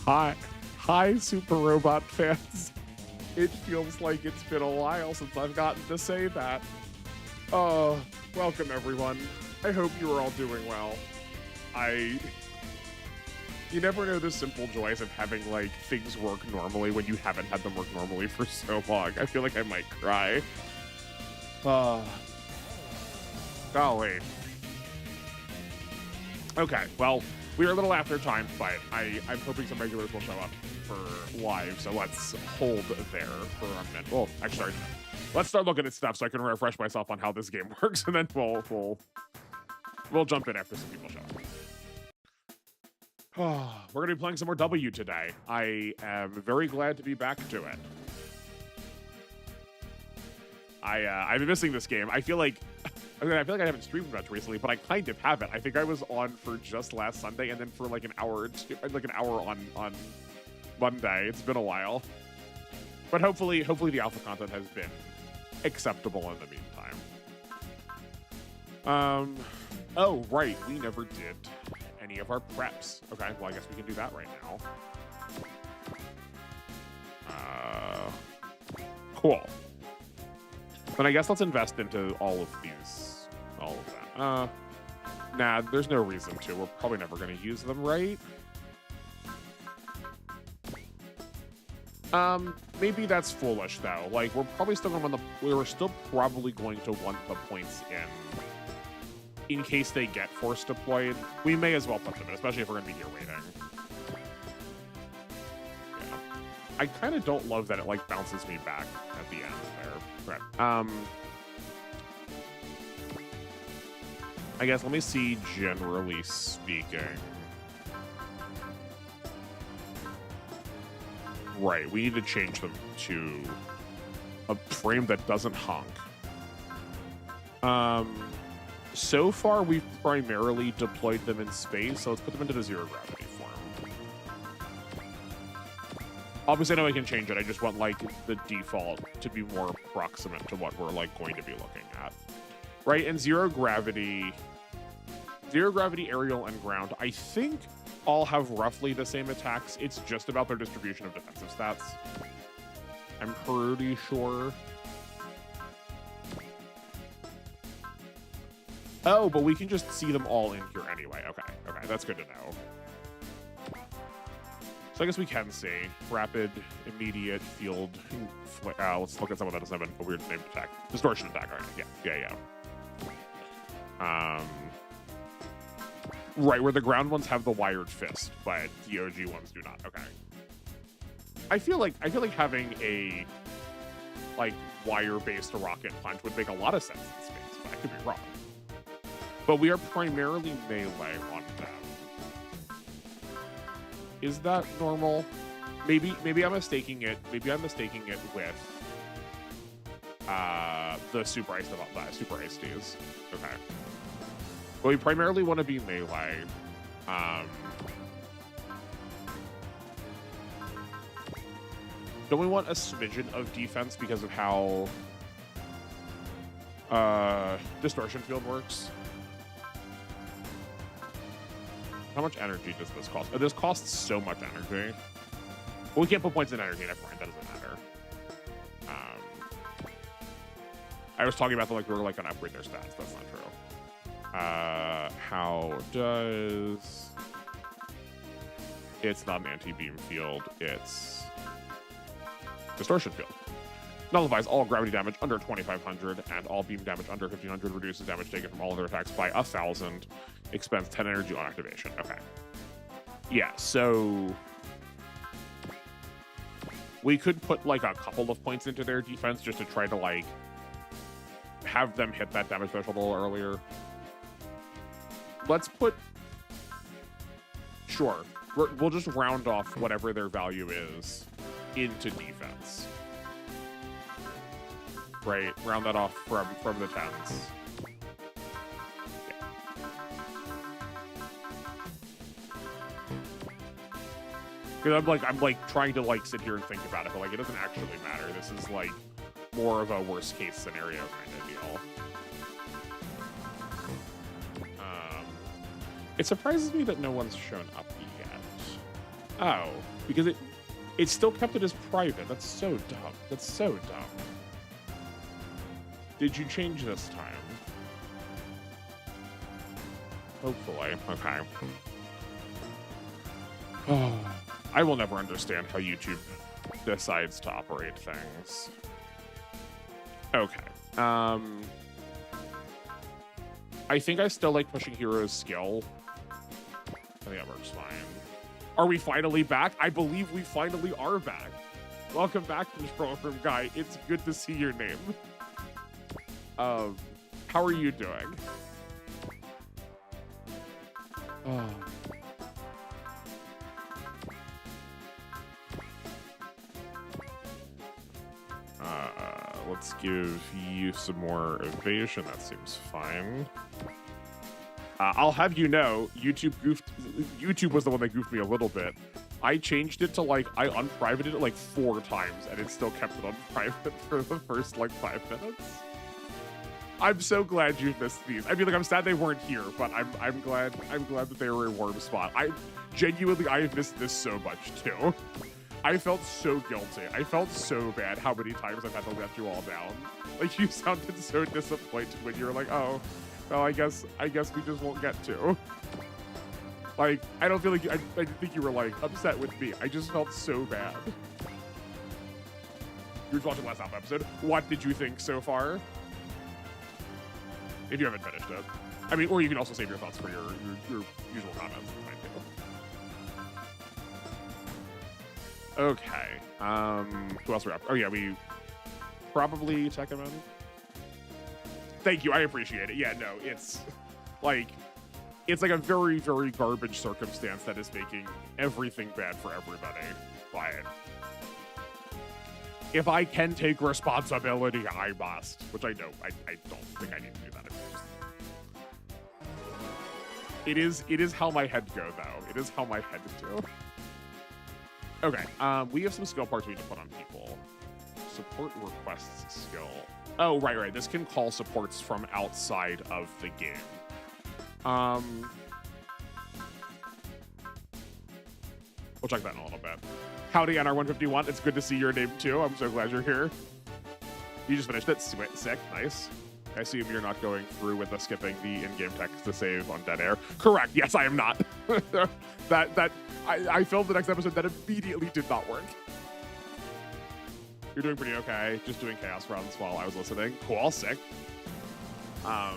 Hi, hi, Super Robot fans. It feels like it's been a while since I've gotten to say that. Welcome everyone. I hope you are all doing well. You never know the simple joys of having like things work normally when you haven't had them work normally for so long. I feel like I might cry. Golly. Okay, well, we are a little after time, but I'm hoping some regulars will show up for live, so let's hold there for a minute. Well, actually, sorry, let's start looking at stuff so I can refresh myself on how this game works, and then we'll jump in after some people show up. We're going to be playing some more W today. I am very glad to be back to it. I've been missing this game. I feel like I haven't streamed much recently, but I kind of haven't. I think I was on for just last Sunday, and then for like an hour on Monday. It's been a while, but hopefully the alpha content has been acceptable in the meantime. Oh right, we never did any of our preps. Okay, well I guess we can do that right now. Cool. Then I guess let's invest into all of that. Nah, there's no reason to. We're probably never going to use them, right? Maybe that's foolish though. Like we're probably still going to we're still probably going to want the points in case they get force deployed. We may as well put them in, especially if we're going to be here waiting. Yeah. I kind of don't love that it like bounces me back at the end there. Right. I guess let me see, generally speaking. Right, we need to change them to a frame that doesn't honk. So far we've primarily deployed them in space, so let's put them into the zero gravity form. Obviously I know I can change it, I just want like the default to be more approximate to what we're like going to be looking at. Right, and zero gravity, aerial, and ground, I think all have roughly the same attacks. It's just about their distribution of defensive stats. I'm pretty sure. Oh, but we can just see them all in here anyway. Okay, that's good to know. So I guess we can see rapid, immediate, field. Let's look at someone that doesn't have a weird named attack. Distortion attack. All right, yeah. Right, where the ground ones have the wired fist, but the OG ones do not. Okay. I feel like having a like wire-based rocket punch would make a lot of sense in space, but I could be wrong. But we are primarily melee on them. Is that normal? Maybe I'm mistaking it. Maybe I'm mistaking it with the super ice Ds. Okay. But we primarily want to be melee. Don't we want a smidgen of defense because of how distortion field works? How much energy does this cost? This costs so much energy. Well, we can't put points in energy, never mind, that doesn't matter. I was talking about the like we were like gonna upgrade their stats, that's not true. How does... It's not an anti-beam field, it's distortion field. Nullifies all gravity damage under 2,500 and all beam damage under 1,500, reduces damage taken from all of their attacks by 1,000, expends 10 energy on activation. Okay. Yeah, so we could put like a couple of points into their defense just to try to like have them hit that damage threshold a little earlier. Let's put... Sure. We'll just round off whatever their value is into defense. Right? Round that off from the 10s. Yeah. Because I'm like trying to like sit here and think about it, but like it doesn't actually matter. This is like more of a worst case scenario kind of deal. It surprises me that no one's shown up yet. Oh, because it still kept it as private. That's so dumb. That's so dumb. Did you change this time? Hopefully. Okay. Oh, I will never understand how YouTube decides to operate things. Okay. I think I still like pushing Hero's skill. I think that works fine. Are we finally back? I believe we finally are back. Welcome back, Control Room Guy. It's good to see your name. How are you doing? Oh. Let's give you some more evasion. That seems fine. I'll have you know, YouTube was the one that goofed me a little bit. I changed it to like, I unprivated it like 4 times and it still kept it unprivate for the first like 5 minutes. I'm so glad you missed these. I mean, like, I'm sad they weren't here, but I'm glad that they were a warm spot. I have missed this so much too. I felt so guilty. I felt so bad how many times I've had to let you all down. Like, you sounded so disappointed when you were like, oh, well, I guess we just won't get to. Like, I don't feel like I didn't think you were like upset with me. I just felt so bad. You were watching last episode. What did you think so far? If you haven't finished it. I mean, or you can also save your thoughts for your usual comments. Okay. Who else are we up? Oh yeah, we probably Tekkaman. Thank you, I appreciate it. Yeah, no, it's like a very, very garbage circumstance that is making everything bad for everybody. But if I can take responsibility, I must. Which I don't. I don't think I need to do that. It is how my head go though. It is how my head do. Okay, we have some skill parts we need to put on people. Support requests skill. Oh, right. This can call supports from outside of the game. We'll check that in a little bit. Howdy, NR151. It's good to see your name too. I'm so glad you're here. You just finished it. Sick. Nice. I assume you're not going through with the skipping the in-game text to save on dead air. Correct. Yes, I am not. I filmed the next episode that immediately did not work. You're doing pretty okay. Just doing chaos runs while I was listening. Cool. Sick. How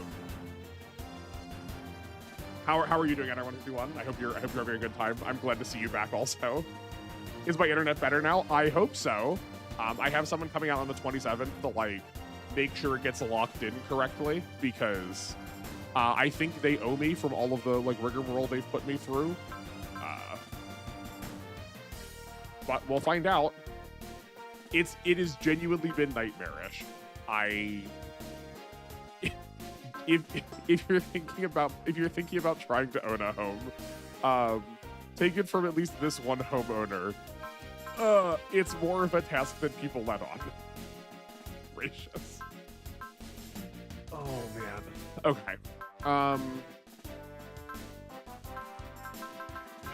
are you doing, NR151? I hope you're having a good time. I'm glad to see you back also. Is my internet better now? I hope so. I have someone coming out on the 27th to like make sure it gets locked in correctly because I think they owe me from all of the like rigmarole they've put me through. But we'll find out. It has genuinely been nightmarish. If you're thinking about trying to own a home, take it from at least this one homeowner. It's more of a task than people let on. Gracious. Oh man. Okay.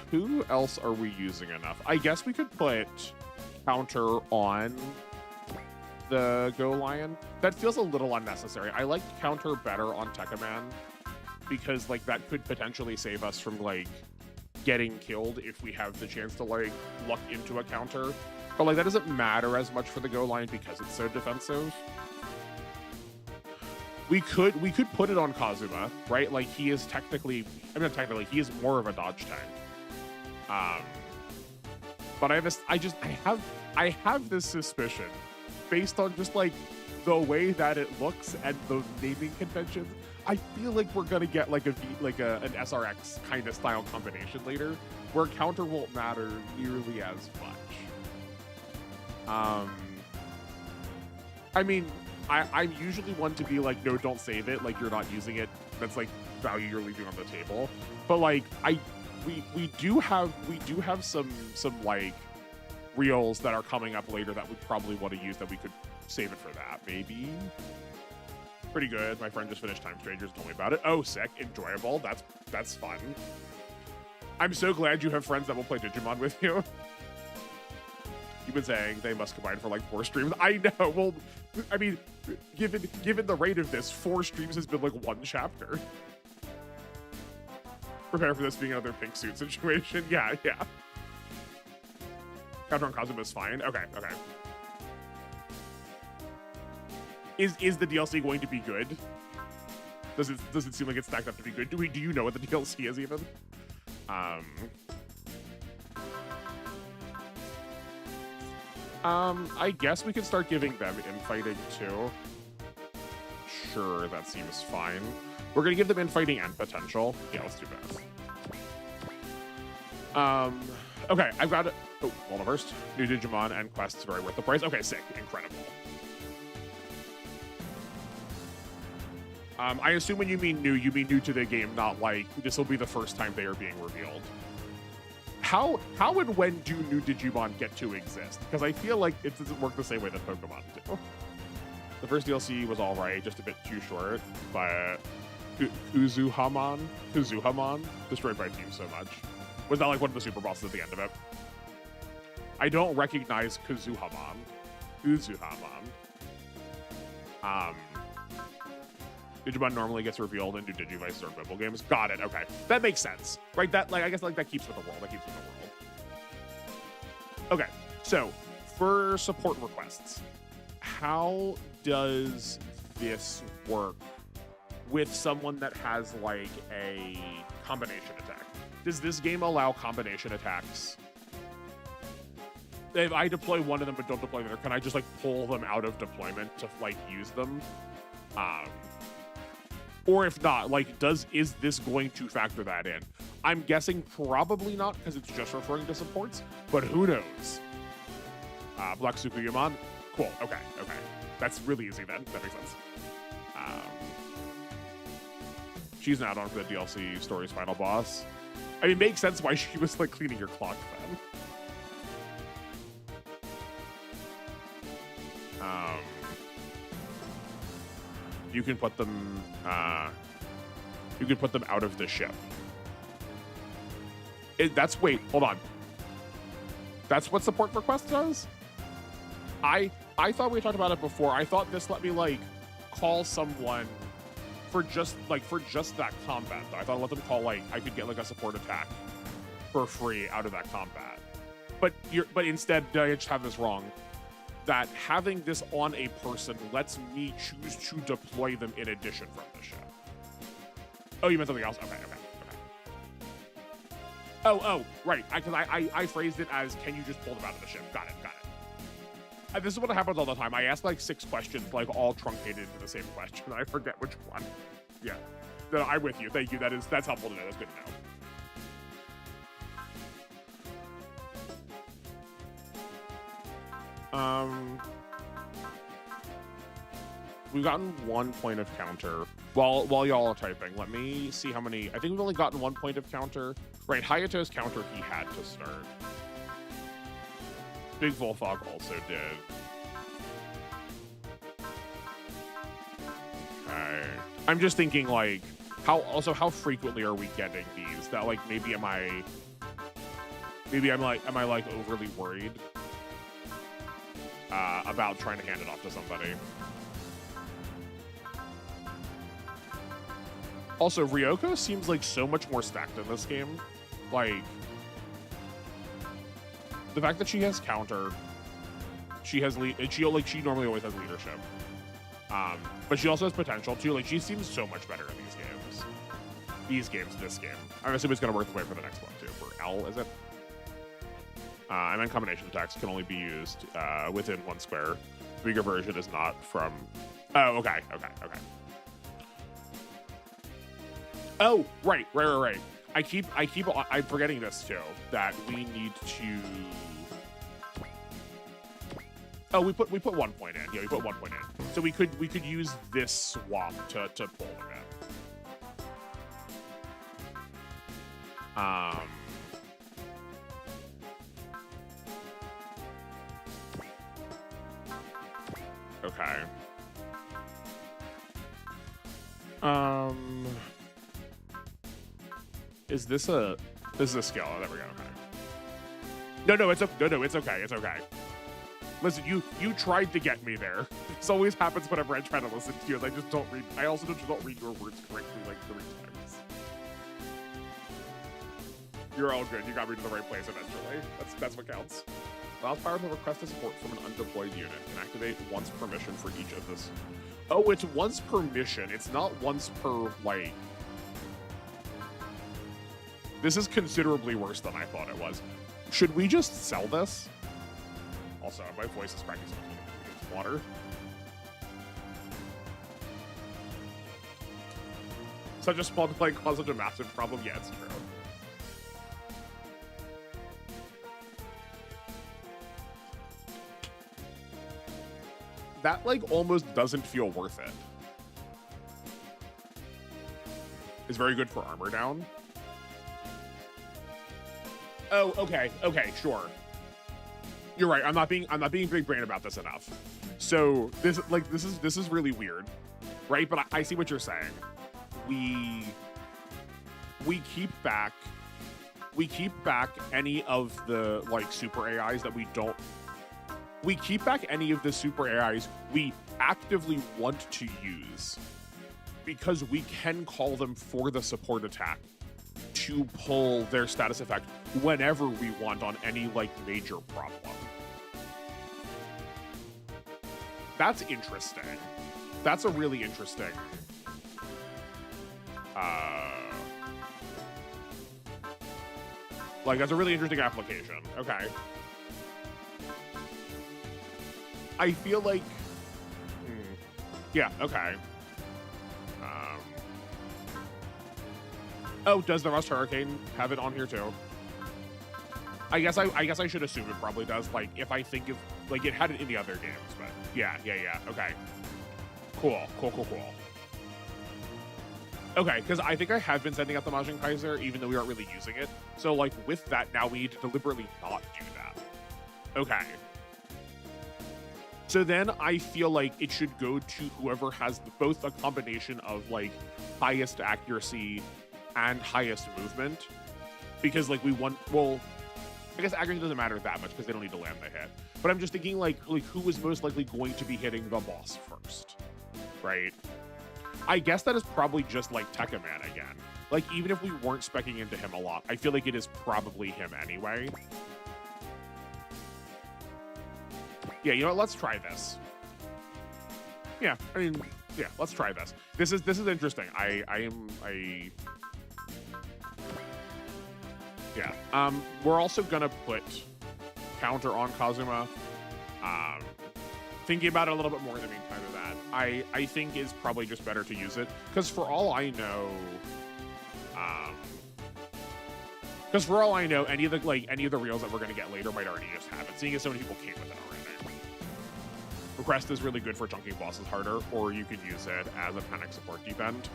Who else are we using enough? I guess we could put counter on the Go Lion. That feels a little unnecessary. I like counter better on Tekkaman because like that could potentially save us from like getting killed if we have the chance to like luck into a counter. But like that doesn't matter as much for the Go Lion because it's so defensive. We could put it on Kazuma, right? Like he is technically, I mean not technically, he is more of a dodge tank. But I have this suspicion based on just like the way that it looks and the naming conventions. I feel like we're gonna get like an SRX kind of style combination later where counter won't matter nearly as much. I mean, I'm usually one to be like, no, don't save it. Like you're not using it. That's like value you're leaving on the table. But like we do have some like reels that are coming up later that we probably want to use that we could save it for that maybe. Pretty good. My friend just finished Time Strangers and told me about it. Oh, sick. Enjoyable. That's fun. I'm so glad you have friends that will play Digimon with you. You've been saying they must combine for like 4 streams. I know. Well, I mean, given the rate of this, 4 streams has been like 1 chapter. Prepare for this being another pink suit situation. Yeah. Counter on Kazuma is fine. Okay. Is the DLC going to be good? Does it seem like it's stacked up to be good? Do you know what the DLC is even? I guess we could start giving them infighting too. Sure, that seems fine. We're gonna give them infighting and potential. Yeah, let's do both. Okay, I've got it. Oh, hold on first. New Digimon and quests very worth the price. Okay, sick, incredible. I assume when you mean new to the game, not like this will be the first time they are being revealed. How and when do new Digimon get to exist? Because I feel like it doesn't work the same way that Pokemon do. The first DLC was alright, just a bit too short, but Kuzuhamon destroyed my team so much. Was that like one of the super bosses at the end of it? I don't recognize Kuzuhamon. Digimon normally gets revealed in new Digivice or mobile games. Got it. Okay, that makes sense, right? That like I guess like that keeps with the world. Okay, so for support requests, how does this work with someone that has like a combination attack? Does this game allow combination attacks? If I deploy one of them but don't deploy the other, can I just like pull them out of deployment to like use them? Or if not, like, is this going to factor that in? I'm guessing probably not because it's just referring to supports, but who knows? Black Tsukuyamon, cool. Okay. That's really easy then. That makes sense. She's not on for the DLC story's final boss. I mean, makes sense why she was like cleaning your clock then. You can put them out of the ship. Wait, hold on. That's what support request does? I thought we talked about it before. I thought this let me like call someone for just that combat though. I thought I let them call like I could get like a support attack for free out of that combat. But instead I just have this wrong. That having this on a person lets me choose to deploy them in addition from the ship. Oh, you meant something else? Okay. Oh, right. Because I phrased it as, can you just pull them out of the ship? Got it. This is what happens all the time. I ask like 6 questions, like all truncated into the same question. I forget which one. Yeah. No, I'm with you. Thank you. That's helpful to know. That's good to know. We've gotten 1 point of counter while y'all are typing. Let me see how many. I think we've only gotten 1 point of counter. Right, Hayato's counter he had to start. Big Volfog also did. Okay. I'm just thinking like how frequently are we getting these? That like maybe am I like overly worried about trying to hand it off to somebody. Also, Ryoko seems like so much more stacked in this game. Like, the fact that she has counter, she normally always has leadership. But she also has potential too. Like, she seems so much better in these games. This game. I'm assuming it's gonna work the way for the next one too. For L, is it? And then combination attacks can only be used within 1 square. The bigger version is not from. Oh, okay. Oh, right. I'm forgetting this too. That we need to. Oh, we put 1 point in. Yeah, we put 1 point in. So we could use this swap to pull them in. Okay. Is this a This is a skill. Oh, there we go. Okay. No, it's okay. It's okay. Listen, you tried to get me there. This always happens whenever I try to listen to you. I just don't read. I also don't read your words correctly like 3 times. You're all good. You got me to the right place eventually. That's what counts. Allows power to request a support from an undeployed unit. Can activate once permission for each of this. Oh, it's once per mission. It's not once per, like... This is considerably worse than I thought it was. Should we just sell this? Also, my voice is cracking so much against water. Such a small delay caused such a massive problem? Yeah, it's true. That, like, almost doesn't feel worth it. It's very good for armor down. Oh, okay, sure. You're right. I'm not being big brain about this enough. So this is really weird, right? But I see what you're saying. We keep back any of the like super AIs that we don't. We keep back any of the super AIs we actively want to use because we can call them for the support attack to pull their status effect whenever we want on any like major problem. That's interesting. That's a really interesting like that's a really interesting application. Okay. I feel like, yeah, okay. Oh, does the Rust Hurricane have it on here too? I guess I should assume it probably does. Like, if I think of, like, it had it in the other games, but yeah. Okay. Cool. Okay, because I think I have been sending out the Majin Kaiser, even though we aren't really using it. So, like, with that, now we need to deliberately not do that. Okay. So then I feel like it should go to whoever has both a combination of like highest accuracy and highest movement, because like we want, well, I guess accuracy doesn't matter that much because they don't need to land the hit. But I'm just thinking like who is most likely going to be hitting the boss first, right? I guess that is probably just like Tekkaman again. Like even if we weren't speccing into him a lot, I feel like it is probably him anyway. Yeah, you know what? Let's try this. Yeah, I mean, yeah, let's try this. This is interesting. Yeah. We're also gonna put counter on Kazuma. Thinking about it a little bit more in the meantime of that, I think is probably just better to use it because for all I know, any of the reels that we're gonna get later might already just have it. Seeing as so many people came with it already. Request is really good for chunking bosses harder, or you could use it as a panic support defend.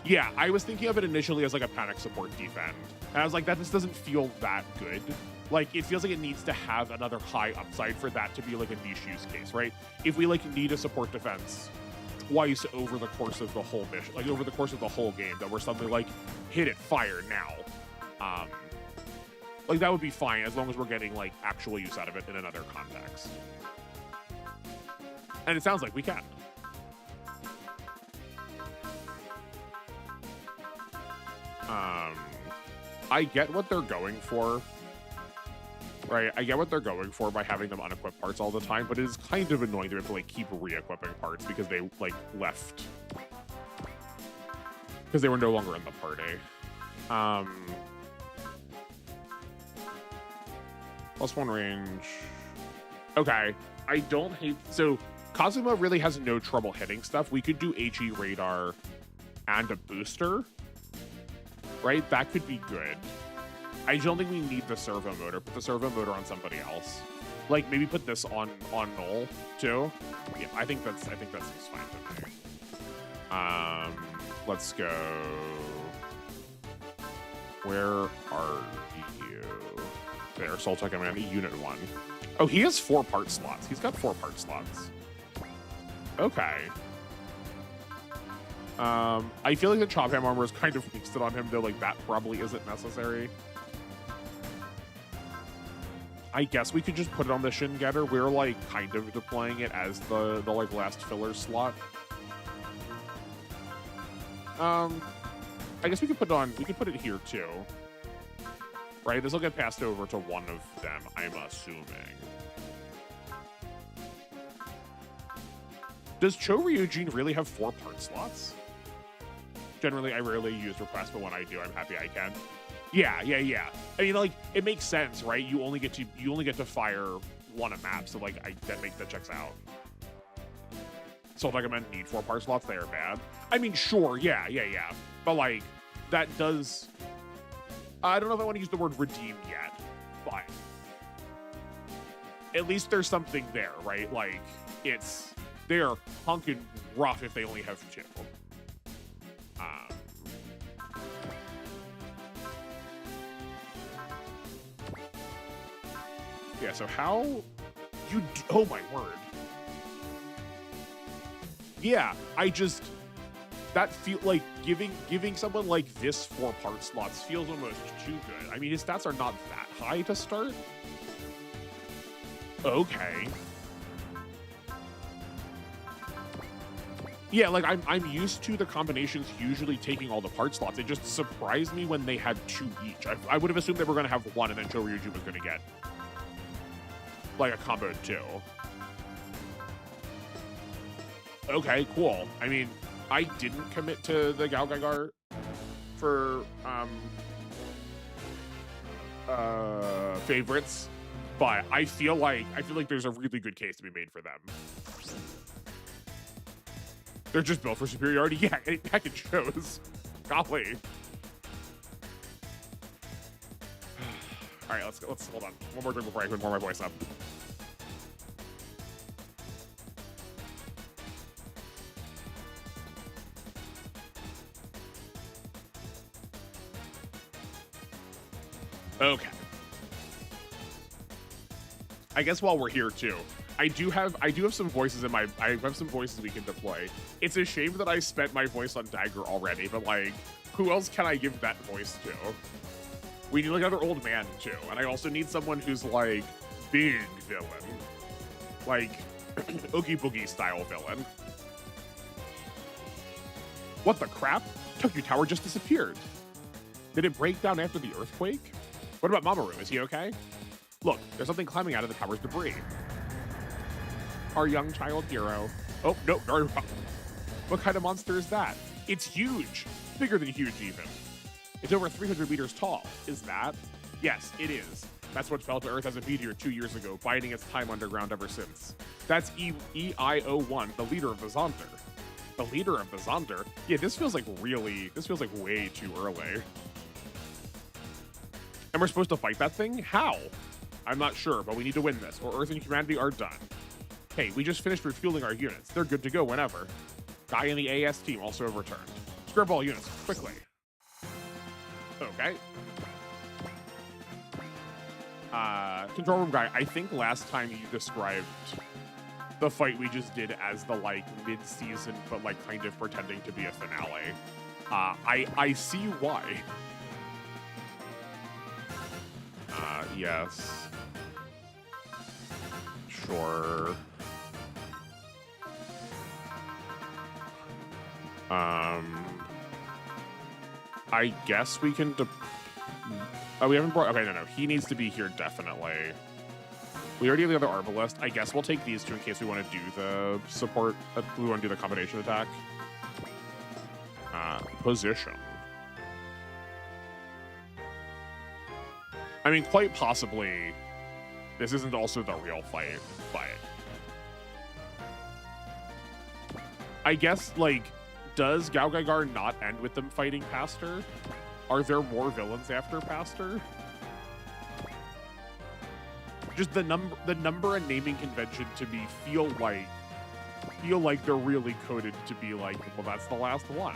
Yeah, I was thinking of it initially as like a panic support defend. And I was like, that just doesn't feel that good. Like, it feels like it needs to have another high upside for that to be like a niche use case, right? If we like need a support defense twice over the course of the whole mission, like over the course of the whole game, that we're suddenly like, hit it, fire now. Like that would be fine as long as we're getting like actual use out of it in another context. And it sounds like we can. I get what they're going for. Right, I get what they're going for by having them unequip parts all the time, but it is kind of annoying to have to like keep re-equipping parts because they like left. Because they were no longer in the party. +1 range. Okay, I don't hate, so Kazuma really has no trouble hitting stuff. We could do HE radar and a booster, right? That could be good. I don't think we need the servo motor. Put the servo motor on somebody else. Like maybe put this on Null too. Yeah, I think that's just fine to me. Let's go. Where are you? There, Soul Tekkaman, Unit 1. Oh, he has 4 part slots. He's got 4 part slots. Okay. I feel like the chop ham armor is kind of wasted on him, though. Like that probably isn't necessary. I guess we could just put it on the Shin Getter. We're like kind of deploying it as the like last filler slot. I guess we could put it on. We could put it here too, right? This will get passed over to one of them, I'm assuming. Does Choryujin really have 4 part slots? Generally, I rarely use requests, but when I do, I'm happy I can. Yeah. I mean, like, it makes sense, right? You only get to fire one a map, so like that checks out. So like I meant need 4 part slots, they are bad. I mean, sure, yeah. But like that does. I don't know if I want to use the word redeem yet, but at least there's something there, right? Like they're hunkin' rough if they only have 2. Yeah, so how you oh my word. Yeah, that feel like giving someone like this 4 part slots feels almost too good. I mean, his stats are not that high to start. Okay. Yeah, like I'm used to the combinations usually taking all the part slots. It just surprised me when they had 2 each. I would have assumed they were going to have 1 and then Choryujin was going to get like a combo 2. Okay, cool. I mean, I didn't commit to the Galgagar for favorites, but I feel like there's a really good case to be made for them. They're just built for superiority. Yeah, heck, it shows. Golly. All right, let's hold on. One more drink before I can warm my voice up. Okay. I guess while we're here too, I do have some voices I have some voices we can deploy. It's a shame that I spent my voice on Dagger already, but like, who else can I give that voice to? We need like another old man too, and I also need someone who's like big villain, like Oogie Boogie style villain. What the crap? Tokyo Tower just disappeared. Did it break down after the earthquake? What about Mamoru? Is he okay? Look, there's something climbing out of the tower's debris. Our young child hero. Oh, no, very wrong. What kind of monster is that? It's huge. Bigger than huge, even. It's over 300 meters tall. Is that? Yes, it is. That's what fell to Earth as a meteor 2 years ago, biding its time underground ever since. That's EIO1, the leader of the Zonder. The leader of the Zonder? Yeah, this feels like way too early. And we're supposed to fight that thing? How? I'm not sure, but we need to win this, or Earth and humanity are done. Hey, we just finished refueling our units. They're good to go whenever. Guy in the AS team also returned. Scrub all units, quickly. Okay. Control room guy, I think last time you described the fight we just did as the, like, mid-season, but, like, kind of pretending to be a finale. I see why. Yes. Sure. I guess we can oh, we haven't brought, okay, no. He needs to be here, definitely. We already have the other Arbalest. I guess we'll take these two in case we want to do the support, we want to do the combination attack. Position. I mean, quite possibly, this isn't also the real fight, but I guess, like, does Galgagar not end with them fighting Pastor? Are there more villains after Pastor? Just the number and naming convention to me feel like they're really coded to be like, well, that's the last one.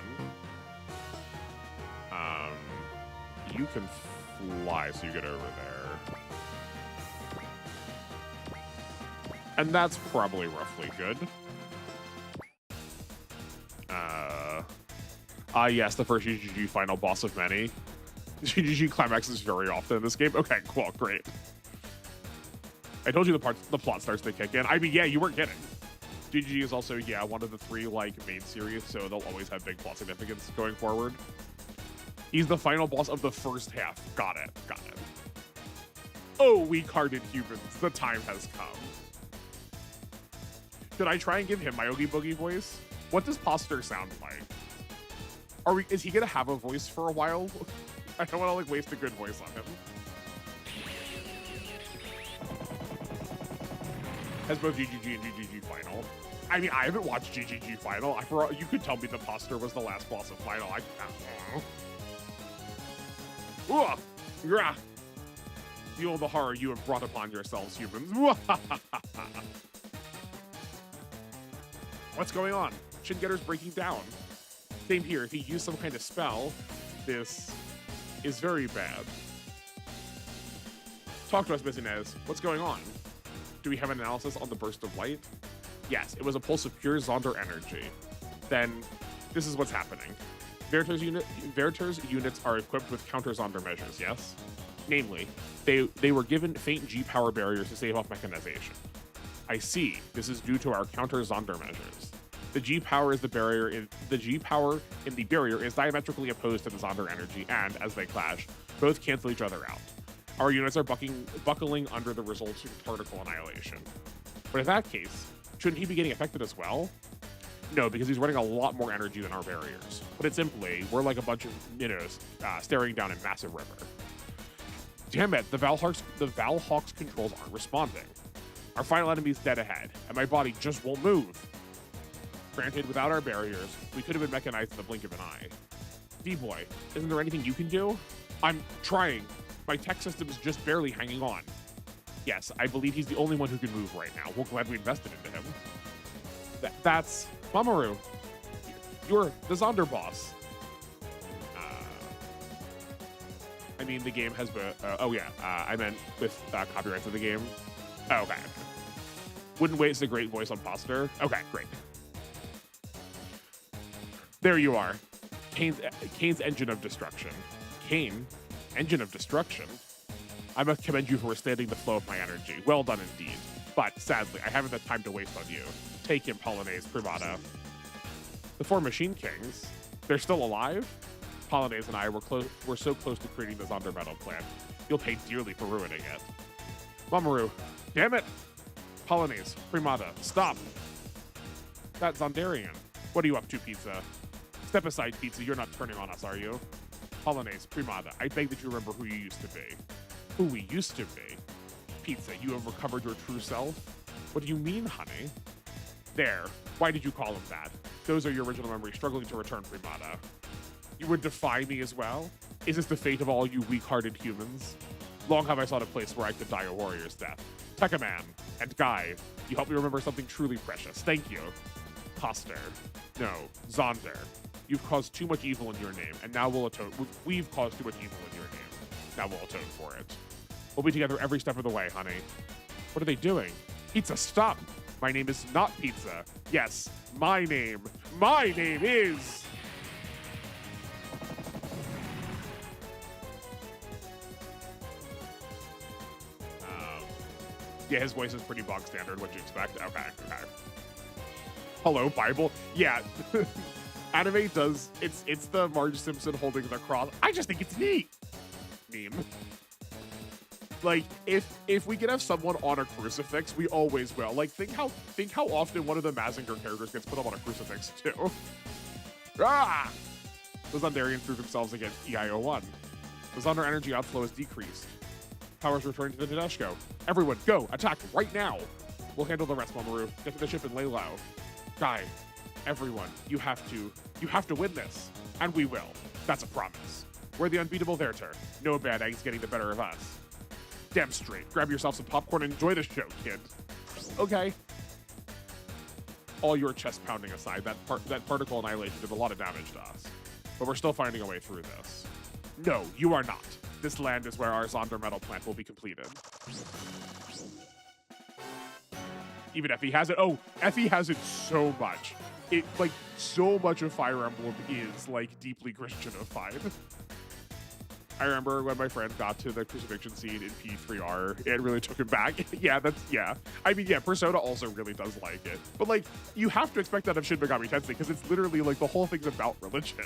You can fly, so you get over there. And that's probably roughly good. Yes, the first GGG final boss of many. GGG climaxes very often in this game. Okay, cool, great. I told you the plot starts to kick in. I mean, yeah, you weren't kidding. GG is also, yeah, one of the 3, like, main series, so they'll always have big plot significance going forward. He's the final boss of the first half. Got it. Oh, weak-hearted humans, the time has come. Should I try and give him my Oogie Boogie voice? What does Poster sound like? Is he gonna have a voice for a while? I don't want to, like, waste a good voice on him. Has both GGG and GGG Final. I mean, I haven't watched GGG Final. You could tell me the Poster was the last boss of Final. I don't know. Ooh, yeah. Feel the horror you have brought upon yourselves, humans. What's going on? Shingetter's breaking down. Same here. If he used some kind of spell, this is very bad. Talk to us, Miss Inez. What's going on? Do we have an analysis on the burst of light? Yes, it was a pulse of pure Zonder energy. Then, this is what's happening. Verter's units are equipped with counter-Zonder measures, yes? Namely, they were given faint G-power barriers to stave off mechanization. I see. This is due to our counter-Zonder measures. The G-power in the barrier is diametrically opposed to the Zonder energy, and, as they clash, both cancel each other out. Our units are buckling under the resulting particle annihilation. But in that case, shouldn't he be getting affected as well? No, because he's running a lot more energy than our barriers. Put it simply, we're like a bunch of minnows staring down a massive river. Damn it, the Valhawk's controls aren't responding. Our final enemy's dead ahead, and my body just won't move. Granted, without our barriers, we could have been mechanized in the blink of an eye. D-Boy, isn't there anything you can do? I'm trying. My tech system's just barely hanging on. Yes, I believe he's the only one who can move right now. We're glad we invested into him. That's Mamoru. You're the Zonder boss. I mean, the game has been... I meant with copyrights of the game. Oh, okay. Wouldn't waste a great voice on Poster. Okay, great. There you are. Kane's engine of destruction. Kane? Engine of destruction? I must commend you for withstanding the flow of my energy. Well done indeed. But, sadly, I haven't the time to waste on you. Take him, Polonaise, Primata. The 4 Machine Kings? They're still alive? Polonaise and I were so close to creating the Zonder metal plant. You'll pay dearly for ruining it. Mamoru, damn it! Polonaise, Primata, stop! That Zondarian. What are you up to, Pizza? Step aside, Pizza. You're not turning on us, are you? Polonaise, Primata, I beg that you remember who you used to be. Who we used to be? Pizza, you have recovered your true self? What do you mean, honey? There. Why did you call him that? Those are your original memories struggling to return, Primata. You would defy me as well? Is this the fate of all you weak-hearted humans? Long have I sought a place where I could die a warrior's death. Tekkaman and Guy, you helped me remember something truly precious. Thank you. Poster. No, Zonder. You've caused too much evil in your name, and now we'll atone. We've caused too much evil in your name. Now we'll atone for it. We'll be together every step of the way, honey. What are they doing? Pizza, stop! My name is not Pizza. Yes, my name. My name is... Yeah, his voice is pretty bog standard. What'd you expect? Okay. Hello, Bible? Yeah. Anime does... It's the Marge Simpson holding the cross. I just think it's neat. Meme. Like, if we could have someone on a crucifix, we always will. Like, think how often one of the Mazinger characters gets put up on a crucifix, too. Ah! The Zondarians prove themselves against EIO1. The Zonder energy outflow is decreased. Power's returning to the Tedesco. Everyone, go! Attack right now! We'll handle the rest, Mamoru. Get to the ship and lay low. Guy, everyone, you have to win this. And we will. That's a promise. We're the unbeatable Werther. No bad eggs getting the better of us. Damn straight. Grab yourself some popcorn and enjoy the show, kid. Okay. All your chest pounding aside, that particle annihilation did a lot of damage to us. But we're still finding a way through this. No, you are not. This land is where our Zonder metal plant will be completed. Even Effie has it. Oh, Effie has it so much. So much of Fire Emblem is, like, deeply Christianified. I remember when my friend got to the crucifixion scene in P3R, it really took him back. Yeah. I mean, yeah, Persona also really does like it. But, like, you have to expect that of Shin Megami Tensei, because it's literally, like, the whole thing's about religion.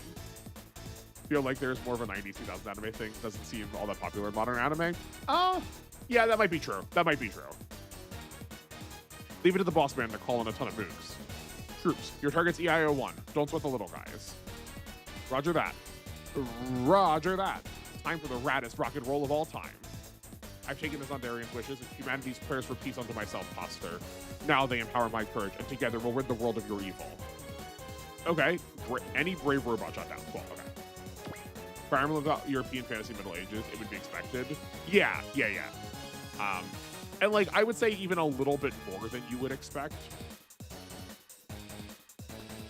I feel like there's more of a 90s, 2000s anime thing. Doesn't seem all that popular in modern anime. Yeah, that might be true. Leave it to the boss man to call in a ton of moves. Troops, your target's EIO1. Don't sweat the little guys. Roger that. Time for the raddest rock and roll of all time. I've taken this on Darian's wishes and humanity's prayers for peace unto myself, Pastor. Now they empower my courage, and together we'll rid the world of your evil. Okay, any brave robot shot down. Cool, okay. Fire Emblem European Fantasy Middle Ages, it would be expected. Yeah. And like, I would say even a little bit more than you would expect.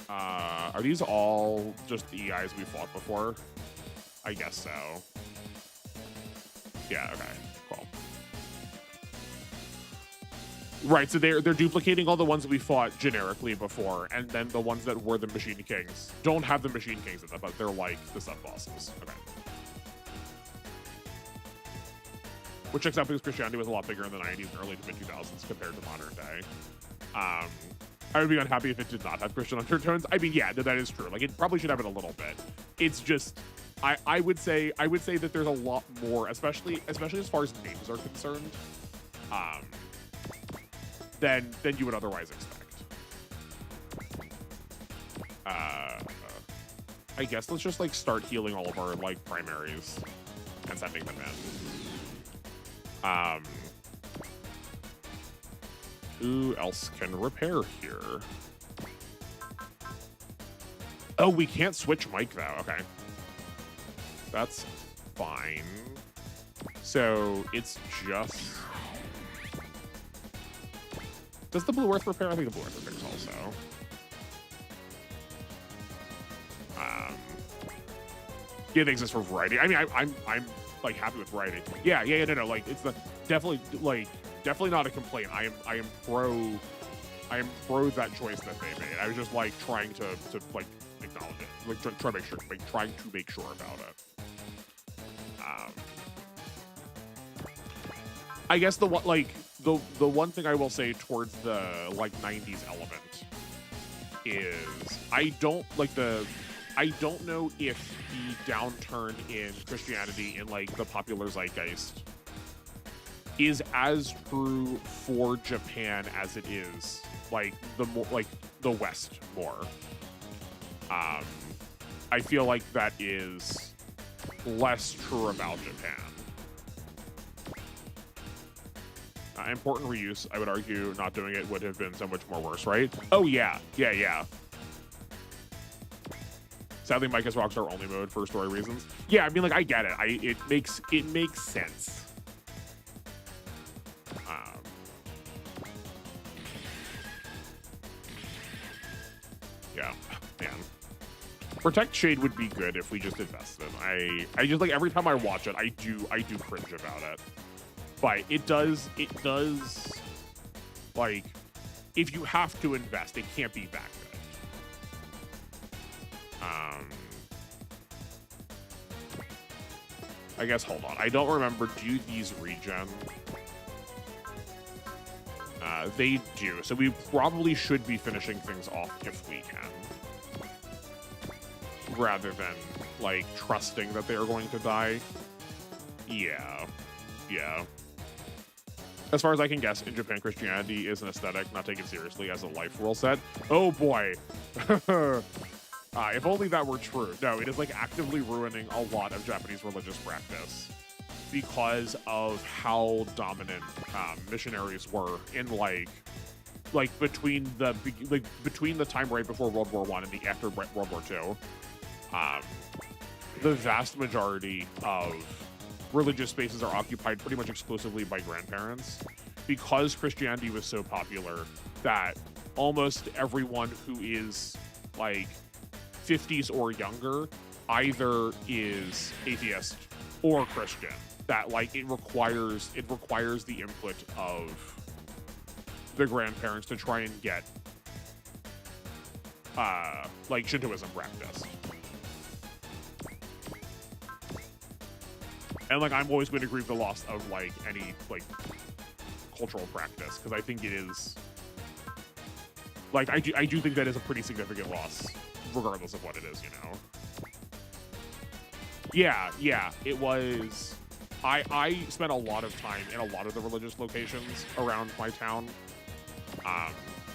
Are these all just the EIs we fought before? I guess so. Yeah, okay, cool. Right, so they're duplicating all the ones that we fought generically before, and then the ones that were the Machine Kings don't have the Machine Kings in them, but they're like the sub-bosses. Okay. Which checks out because Christianity was a lot bigger in the 90s and early to mid-2000s compared to modern day. I would be unhappy if it did not have Christian undertones. I mean, yeah, that is true. Like, it probably should have it a little bit. It's just, I would say that there's a lot more, especially as far as names are concerned, than you would otherwise expect. I guess let's just like start healing all of our like primaries and sending them in. Who else can repair here? Oh, we can't switch mic though. Okay. That's fine. So it's just... Does the Blue Earth repair? I think the Blue Earth repairs also. Yeah, they exist for variety. I mean, I'm like happy with variety. Yeah, no, like it's the definitely not a complaint. I am pro that choice that they made. I was just like trying to like acknowledge it, like trying to make sure about it. I guess the one thing I will say towards the like 90s element is I don't know if the downturn in Christianity in like the popular zeitgeist is as true for Japan as it is like the West more. I feel like that is less true about Japan. Important reuse, I would argue not doing it would have been so much more worse, right? Oh yeah. Sadly, Mike has Rockstar only mode for story reasons. Yeah, I mean, like, I get it. It makes sense. Yeah, man. Protect Shade would be good if we just invested. I just like every time I watch it, I do cringe about it. But it does like if you have to invest, it can't be that good. I guess hold on. I don't remember. Do these regen? They do. So we probably should be finishing things off if we can. Rather than like trusting that they are going to die. Yeah. As far as I can guess, in Japan, Christianity is an aesthetic, not taken seriously as a life rule set. Oh boy. If only that were true. No, it is like actively ruining a lot of Japanese religious practice because of how dominant missionaries were in like between the time right before World War I and the after World War II. The vast majority of religious spaces are occupied pretty much exclusively by grandparents because Christianity was so popular that almost everyone who is like 50s or younger either is atheist or Christian. That like it requires the input of the grandparents to try and get like Shintoism practiced. And like I'm always going to grieve the loss of like any like cultural practice, because I think it is like I do think that is a pretty significant loss, regardless of what it is, you know. Yeah, it was. I spent a lot of time in a lot of the religious locations around my town.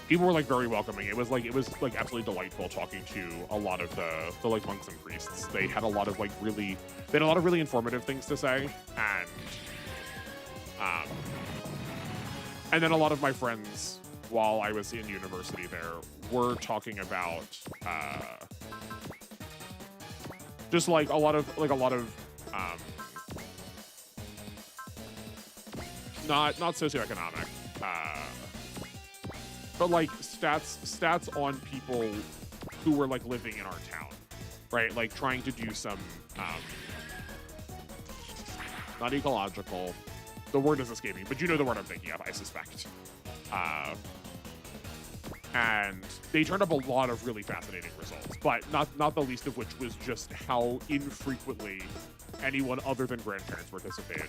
People were like very welcoming. It was like absolutely delightful talking to a lot of the like monks and priests. They had a lot of like really informative things to say, and then a lot of my friends while I was in university there were talking about just like a lot of not socioeconomic, but like stats on people who were like living in our town, right? Like trying to do some not ecological, the word is escaping, but you know the word I'm thinking of, I suspect. And they turned up a lot of really fascinating results, but not the least of which was just how infrequently anyone other than grandparents participated.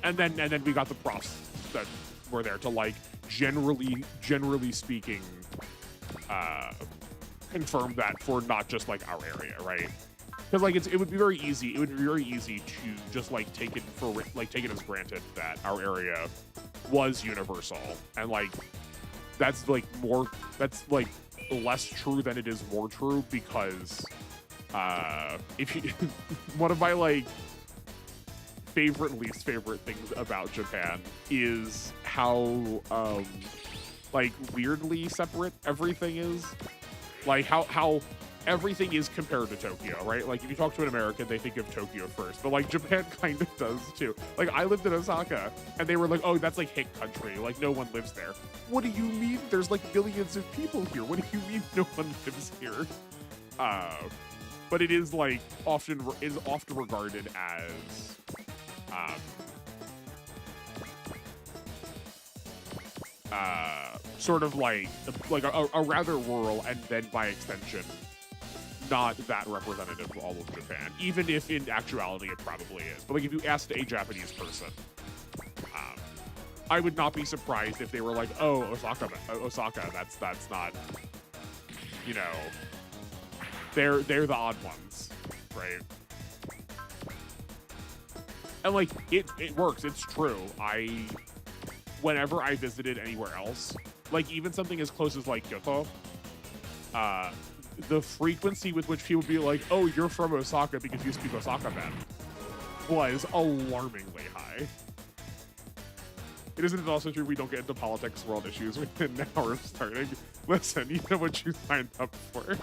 And then we got the profs that were there to like generally speaking confirm that for not just like our area, right? Because like it would be very easy to just like take it as granted that our area was universal, and like that's like less true than it is more true, because if you one of my like favorite and least favorite things about Japan is how like weirdly separate everything is. Like how everything is compared to Tokyo, right? Like if you talk to an American, they think of Tokyo first, but like Japan kind of does too. Like I lived in Osaka and they were like, oh, that's like hick country, like no one lives there. What do you mean? There's like millions of people here. What do you mean no one lives here? But it is like often regarded as sort of like a rather rural, and then by extension not that representative of all of Japan, even if in actuality it probably is. But like if you asked a Japanese person, I would not be surprised if they were like, oh, Osaka, that's not, you know, they're the odd ones, right? And like it works, it's true. Whenever I visited anywhere else, like even something as close as like Kyoto, the frequency with which people would be like, oh, you're from Osaka because you speak Osaka then, was alarmingly high. It isn't also true we don't get into politics world issues within an hour of starting. Listen, you know what you signed up for.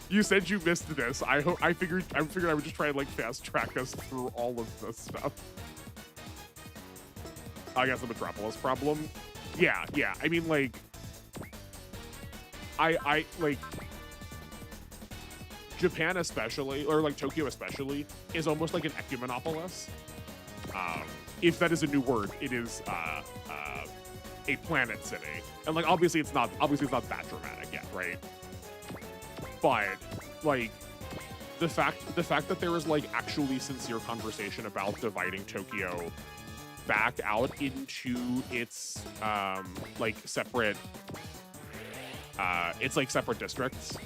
You said you missed this. I figured I would just try and like fast track us through all of this stuff. I guess the Metropolis problem. Yeah. I mean, like, I like Japan especially, or like Tokyo especially, is almost like an ecumenopolis. If that is a new word, it is a planet city, and like obviously it's not that dramatic yet, right? But like the fact that there is like actually sincere conversation about dividing Tokyo back out into its like separate separate districts,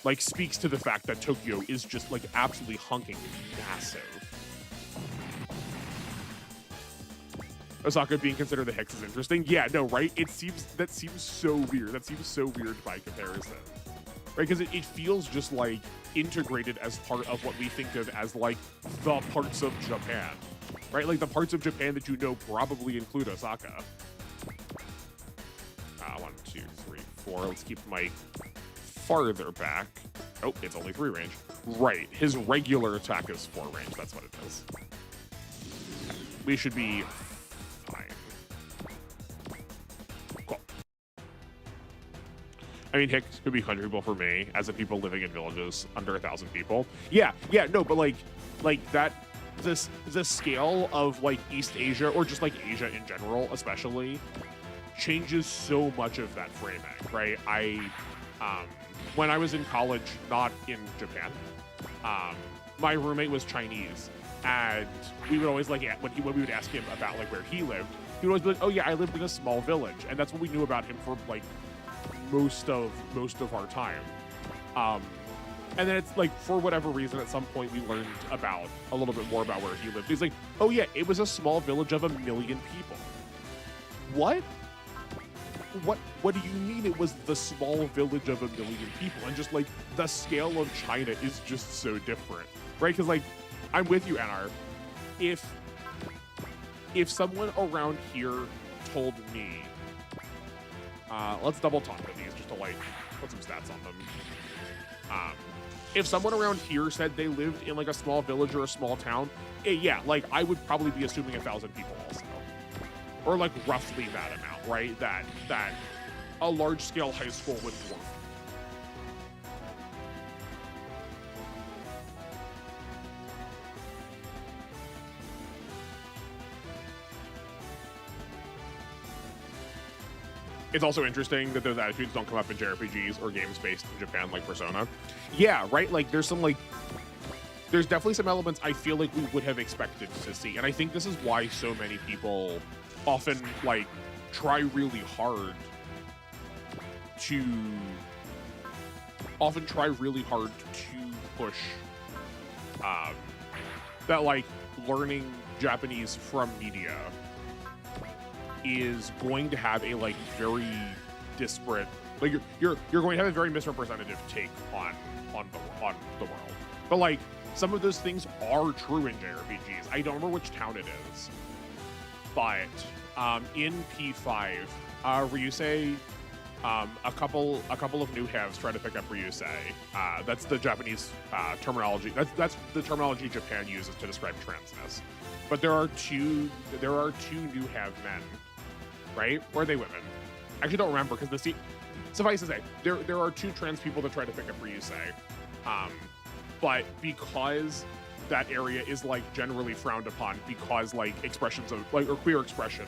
like speaks to the fact that Tokyo is just like absolutely hunking massive. Osaka being considered the Hicks is interesting. Yeah, no, right? That seems so weird. That seems so weird by comparison, right? Because it feels just like integrated as part of what we think of as like the parts of Japan, right? Like the parts of Japan that you know probably include Osaka. 1, 2, 3, 4. Let's keep Mike farther back. Oh, it's only 3 range. Right. His regular attack is 4 range. That's what it is. We should be fine. Cool. I mean, Hicks could be countryable for me as a people living in villages under 1,000 people. Yeah, no, but like that. The scale of like East Asia, or just like Asia in general, especially, changes so much of that framing, right? When I was in college, not in Japan, my roommate was Chinese, and we would always like when we would ask him about like where he lived, he would always be like, "Oh yeah, I lived in a small village," and that's what we knew about him for like most of our time. And then it's like, for whatever reason, at some point we learned about a little bit more about where he lived. He's like, "Oh yeah, it was a small village of 1 million people." What? What do you mean it was the small village of 1 million people? And just like the scale of China is just so different, right? Because like, I'm with you, NR. If someone around here told me, let's double talk with these just to like put some stats on them. If someone around here said they lived in like a small village or a small town, yeah, like I would probably be assuming 1,000 people also, or like roughly that amount, right? That a large scale high school would work. It's also interesting that those attitudes don't come up in JRPGs or games based in Japan like Persona. Yeah, right? Like there's definitely some elements I feel like we would have expected to see. And I think this is why so many people often like try really hard to push that like learning Japanese from media is going to have a like very disparate, like you're going to have a very misrepresentative take on the world. But like some of those things are true in JRPGs. I don't remember which town it is, but in P5, Ryusei, a couple of new halves try to pick up Ryusei. That's the Japanese terminology. That's the terminology Japan uses to describe transness. But there are two new have men. Right? Or are they women? I actually don't remember because suffice to say, there are 2 trans people that try to pick up Ryusei. But because that area is like generally frowned upon, because like expressions of like or queer expression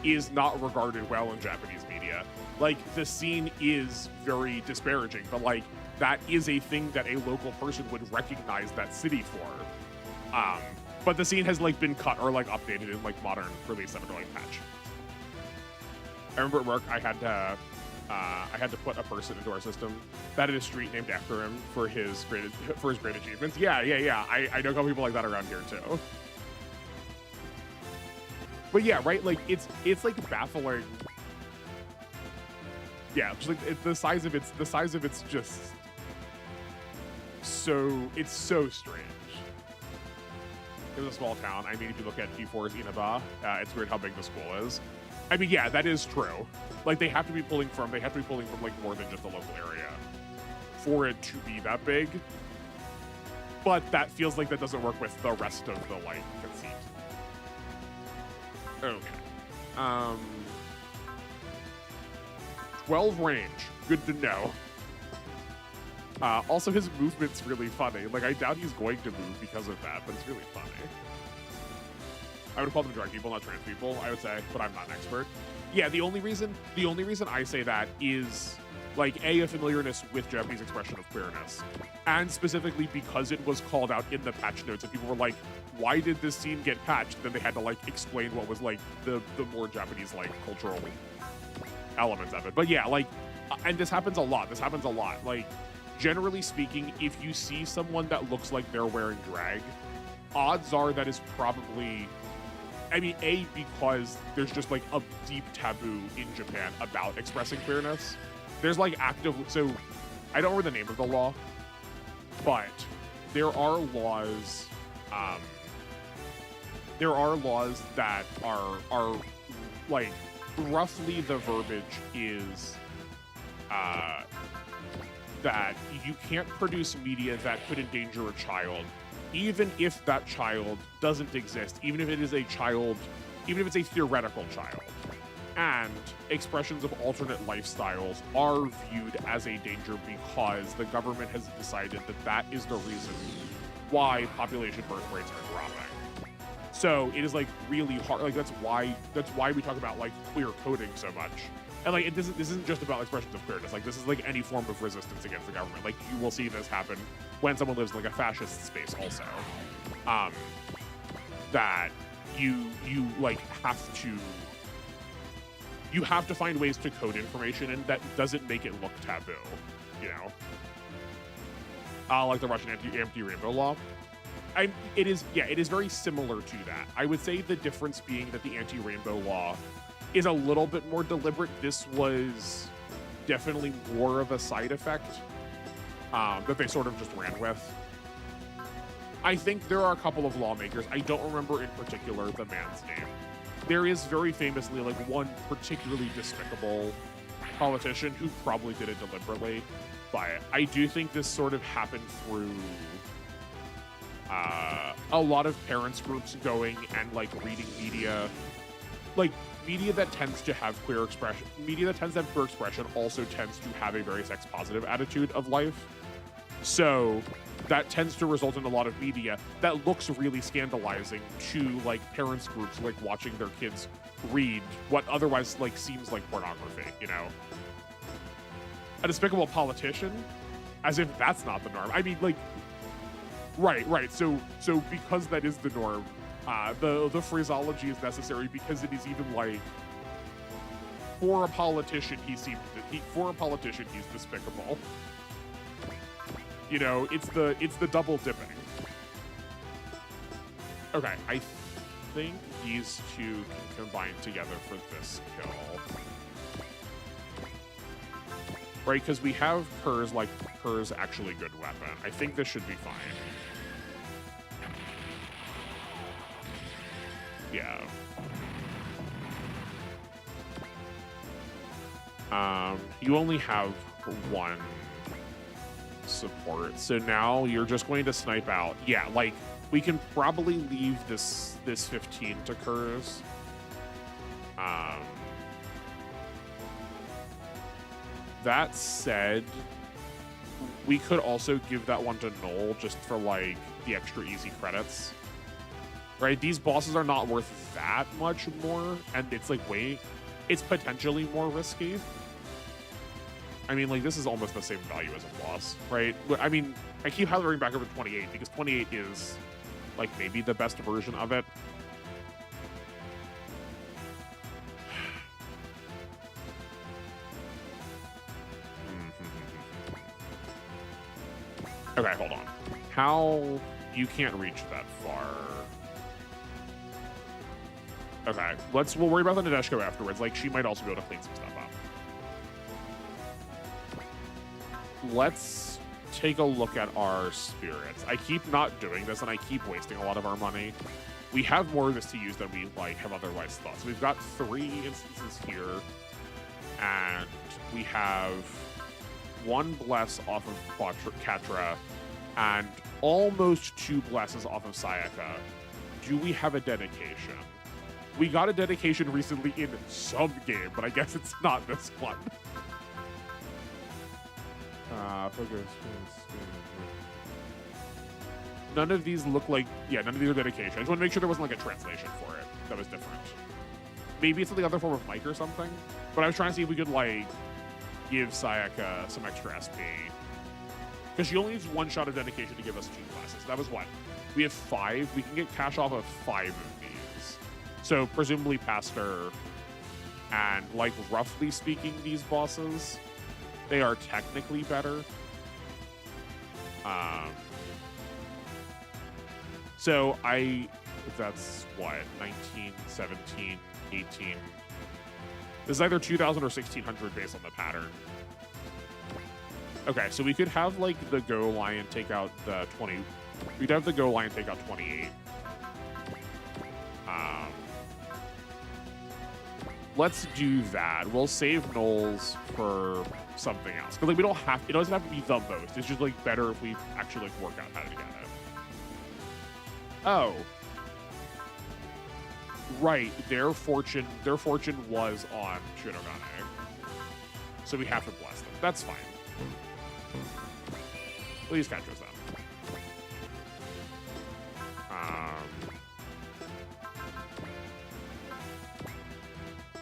is not regarded well in Japanese media, like the scene is very disparaging, but like that is a thing that a local person would recognize that city for. But the scene has like been cut or like updated in like modern release of a like patch. I remember at work I had to put a person into our system that had a street named after him for his great achievements. Yeah. I know a couple people like that around here too. But yeah, right. Like it's like baffling. Yeah, just like the size of it's just so strange. It was a small town. I mean, if you look at P4's Inaba, it's weird how big the school is. I mean, yeah, that is true. Like, they have to be pulling from like more than just a local area for it to be that big. But that feels like that doesn't work with the rest of the like conceit. Okay. 12 range. Good to know. Also, his movement's really funny. Like, I doubt he's going to move because of that, but it's really funny. I would call them drag people, not trans people, I would say, but I'm not an expert. Yeah, the only reason I say that is, like, a familiarness with Japanese expression of queerness, and specifically because it was called out in the patch notes, and people were like, why did this scene get patched? And then they had to, like, explain what was, like, the more Japanese, like, cultural elements of it. But yeah, like, and this happens a lot. Like, generally speaking, if you see someone that looks like they're wearing drag, odds are that is probably... I mean, A, because there's just, like, a deep taboo in Japan about expressing queerness. There's, like, so, I don't remember the name of the law, but there are laws, that are, like, roughly the verbiage is, that you can't produce media that could endanger a child, even if that child doesn't exist, even if it is a child, even if it's a theoretical child. And expressions of alternate lifestyles are viewed as a danger because the government has decided that that is the reason why population birth rates are dropping. So it is like really hard. Like that's why we talk about like queer coding so much, And like this isn't just about expressions of queerness. Like this is like any form of resistance against the government. Like you will see this happen when someone lives in like a fascist space also. That you like you have to find ways to code information, and that doesn't make it look taboo, you know. Like the Russian anti-rainbow law. It is very similar to that. I would say the difference being that the anti-rainbow law is a little bit more deliberate. This was definitely more of a side effect that they sort of just ran with. I think there are a couple of lawmakers. I don't remember in particular the man's name. There is very famously like one particularly despicable politician who probably did it deliberately, but I do think this sort of happened through a lot of parents groups going and like reading media, like media that tends to have queer expression. Media that tends to have queer expression also tends to have a very sex positive attitude of life. So that tends to result in a lot of media that looks really scandalizing to like parents groups like watching their kids read what otherwise like seems like pornography, you know. A despicable politician, as if that's not the norm. I mean, like, right. So because that is the norm, the phraseology is necessary because it is even like for a politician he's despicable. You know, it's the double dipping. Okay, I think these two can combine together for this kill. Right, because we have Kerr's actually good weapon. I think this should be fine. Yeah. You only have one support, so now you're just going to snipe out. Yeah, like we can probably leave this 15 to Kerr's. That said, we could also give that one to Noel just for like the extra easy credits. Right? These bosses are not worth that much more, and it's like it's potentially more risky. I mean, like, this is almost the same value as a boss, right? I mean, I keep hovering back over 28 because 28 is like maybe the best version of it. Okay, hold on. How? You can't reach that far. Okay, we'll worry about the Nadeshko afterwards. Like, she might also be able to clean some stuff up. Let's take a look at our spirits. I keep not doing this, and I keep wasting a lot of our money. We have more of this to use than we like have otherwise thought. So we've got 3 instances here, and we have 1 bless off of Katra, and almost 2 blesses off of Sayaka. Do we have a dedication? We got a dedication recently in some game, but I guess it's not this one. None of these look like, none of these are dedication. I just want to make sure there wasn't like a translation for it that was different. Maybe it's the other form of mic or something, but I was trying to see if we could like give Sayaka some extra SP. Because she only needs 1 shot of dedication to give us 2 classes. That was what? We have 5. We can get cash off of 5 of these. So presumably past her, and like roughly speaking, these bosses, they are technically better. So that's what, 19, 17, 18. This is either 2,000 or 1,600 based on the pattern. Okay, so we could have like the Go Lion take out the 20. We'd have the Go Lion take out 28. Let's do that. We'll save Knowles for something else. Because like we don't have, it doesn't have to be the most. It's just like better if we actually like work out how to get it. Oh. Right, their fortune was on Shirogane. So we have to bless them. That's fine. Please catch us them.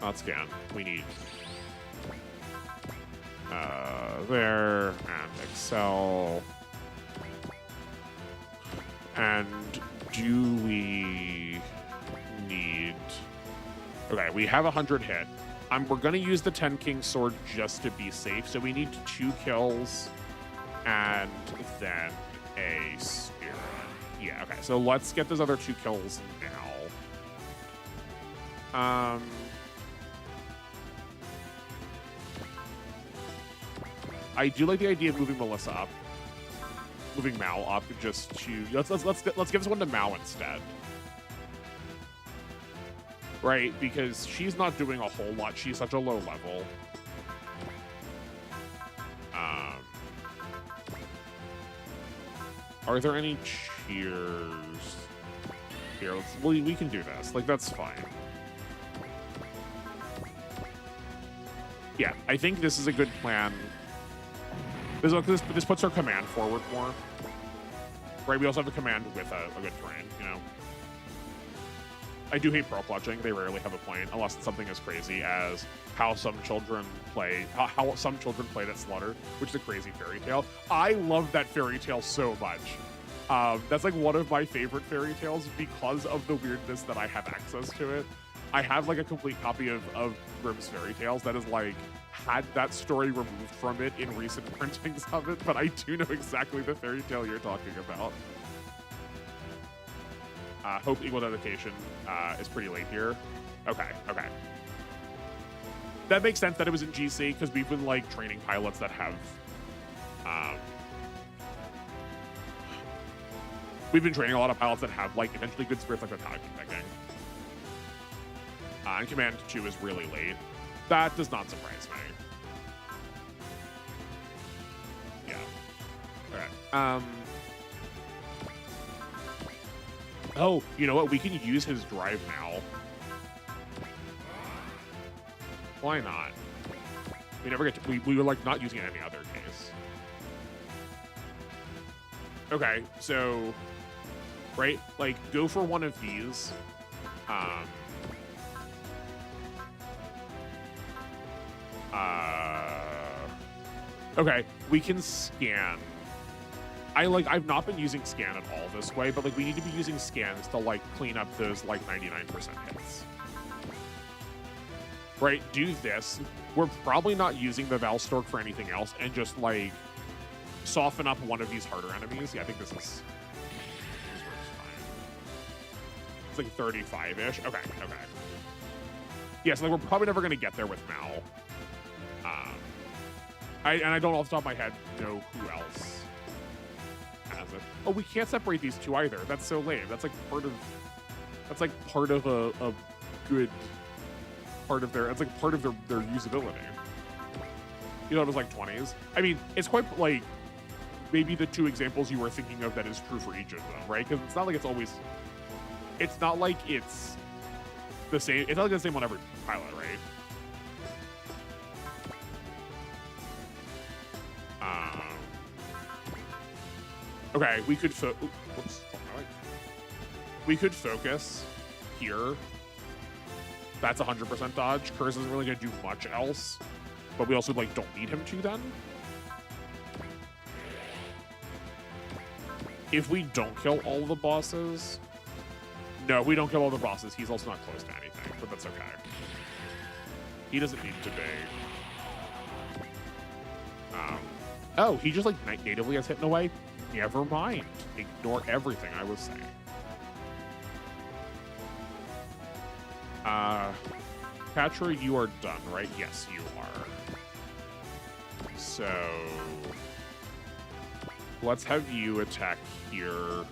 Not scan. We need there, and Excel. And do we need... Okay, we have 100 hit. We're going to use the 10 King Sword just to be safe, so we need 2 kills and then a Spirit. Yeah, okay, so let's get those other 2 kills now. I do like the idea of moving Melissa up. Moving Mao up just to... Let's give this one to Mao instead. Right, because she's not doing a whole lot. She's such a low level. Are there any cheers? Here, we can do this. Like, that's fine. Yeah, I think this is a good plan. This puts our command forward more. Right, we also have a command with a good terrain, you know? I do hate pro clutching. They rarely have a point unless it's something as crazy as how some children play that slaughter, which is a crazy fairy tale. I love that fairy tale so much. That's like one of my favorite fairy tales because of the weirdness that I have access to it. I have like a complete copy of Grimm's Fairy Tales that is like had that story removed from it in recent printings of it, but I do know exactly the fairy tale you're talking about. Hope Equal Dedication is pretty late here. Okay. That makes sense that it was in GC because we've been like training pilots that have we've been training a lot of pilots that have like potentially good spirits like Atomic Picking. And Command 2 is really late. That does not surprise me. Yeah. Okay. Oh, you know what? We can use his drive now. Why not? We never get to... We were, like, not using it in any other case. Okay, so... Right? Like, go for one of these. Okay, we can scan. I've not been using scan at all this way, but like we need to be using scans to like clean up those like 99% hits. Right, do this. We're probably not using the Valstork for anything else and just like soften up one of these harder enemies. Yeah, I think this is fine. It's like 35-ish. Okay. Yeah, so like we're probably never gonna get there with Mal. I don't off the top of my head know who else has it. Oh, we can't separate these two either. That's so lame. That's like part of a good part of their. It's like part of their usability. You know, it was like 20s. I mean, it's quite like maybe the two examples you were thinking of that is true for each of them, right? Because it's not like it's always. It's not like it's the same. It's not like the same on every pilot, right? Okay, we could we could focus here. That's 100% dodge. Curse isn't really gonna do much else, but we also like don't need him to then. If we don't kill all the bosses, no, we don't kill all the bosses. He's also not close to anything, but that's okay. He doesn't need to be. Oh, he just like natively has hidden away. Never mind. Ignore everything I was saying. Patra, you are done, right? Yes, you are. So let's have you attack here.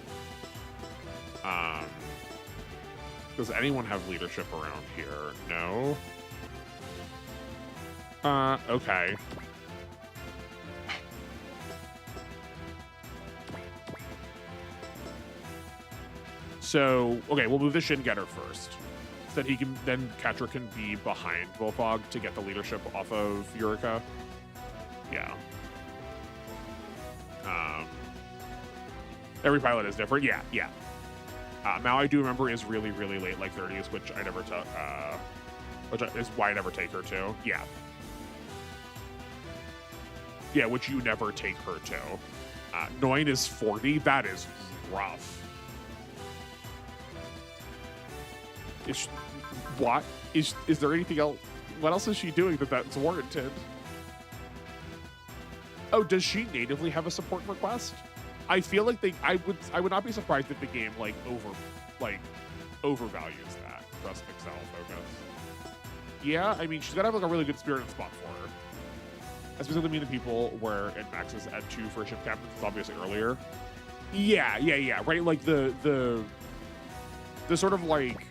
Does anyone have leadership around here? No. Okay. So, okay, we'll move the Shin Getter first. So that he can, then Catra can be behind Wolfog to get the leadership off of Eureka. Yeah. Every pilot is different. Yeah. Mao, I do remember, is really, really late, like 30s, which I never took, which is why I never take her to. Yeah. Yeah, which you never take her to. 9 is 40. That is rough. What? Is there anything else? What else is she doing that's warranted? Oh, does she natively have a support request? I feel like I would not be surprised if the game overvalues that. Trust Excel focus. Yeah, I mean she's gotta have like a really good spirit and spot for her. That specifically mean the people where it maxes at 2 for ship captains. It's obviously earlier. Yeah. Right, like the sort of like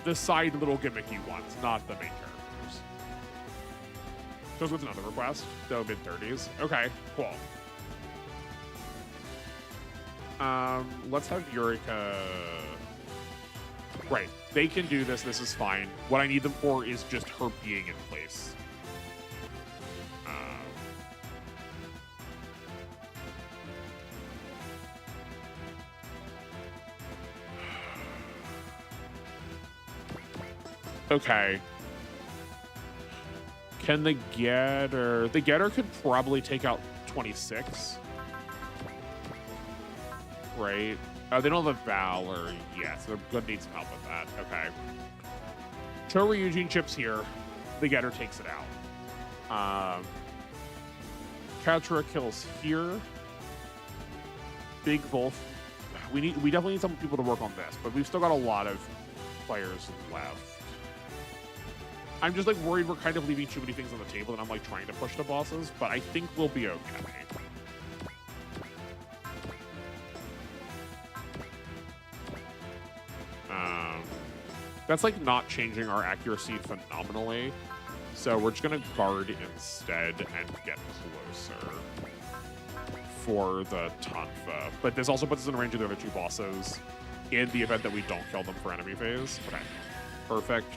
the side little gimmicky ones, not the main characters. Goes with another request, though mid-30s. Okay, cool. Let's have Eureka. Right, they can do this. This is fine. What I need them for is just her being in place. Okay. Can the Getter... The Getter could probably take out 26. Right? They don't have the Valor yet, so they're going to need some help with that. Okay. Toru Eugene chips here. The Getter takes it out. Katra kills here. Big Wolf. We definitely need some people to work on this, but we've still got a lot of players left. I'm just like worried we're kind of leaving too many things on the table and I'm like trying to push the bosses, but I think we'll be okay. That's like not changing our accuracy phenomenally. So we're just gonna guard instead and get closer for the Tonfa. But this also puts us in range of the other 2 bosses in the event that we don't kill them for enemy phase. Okay, perfect.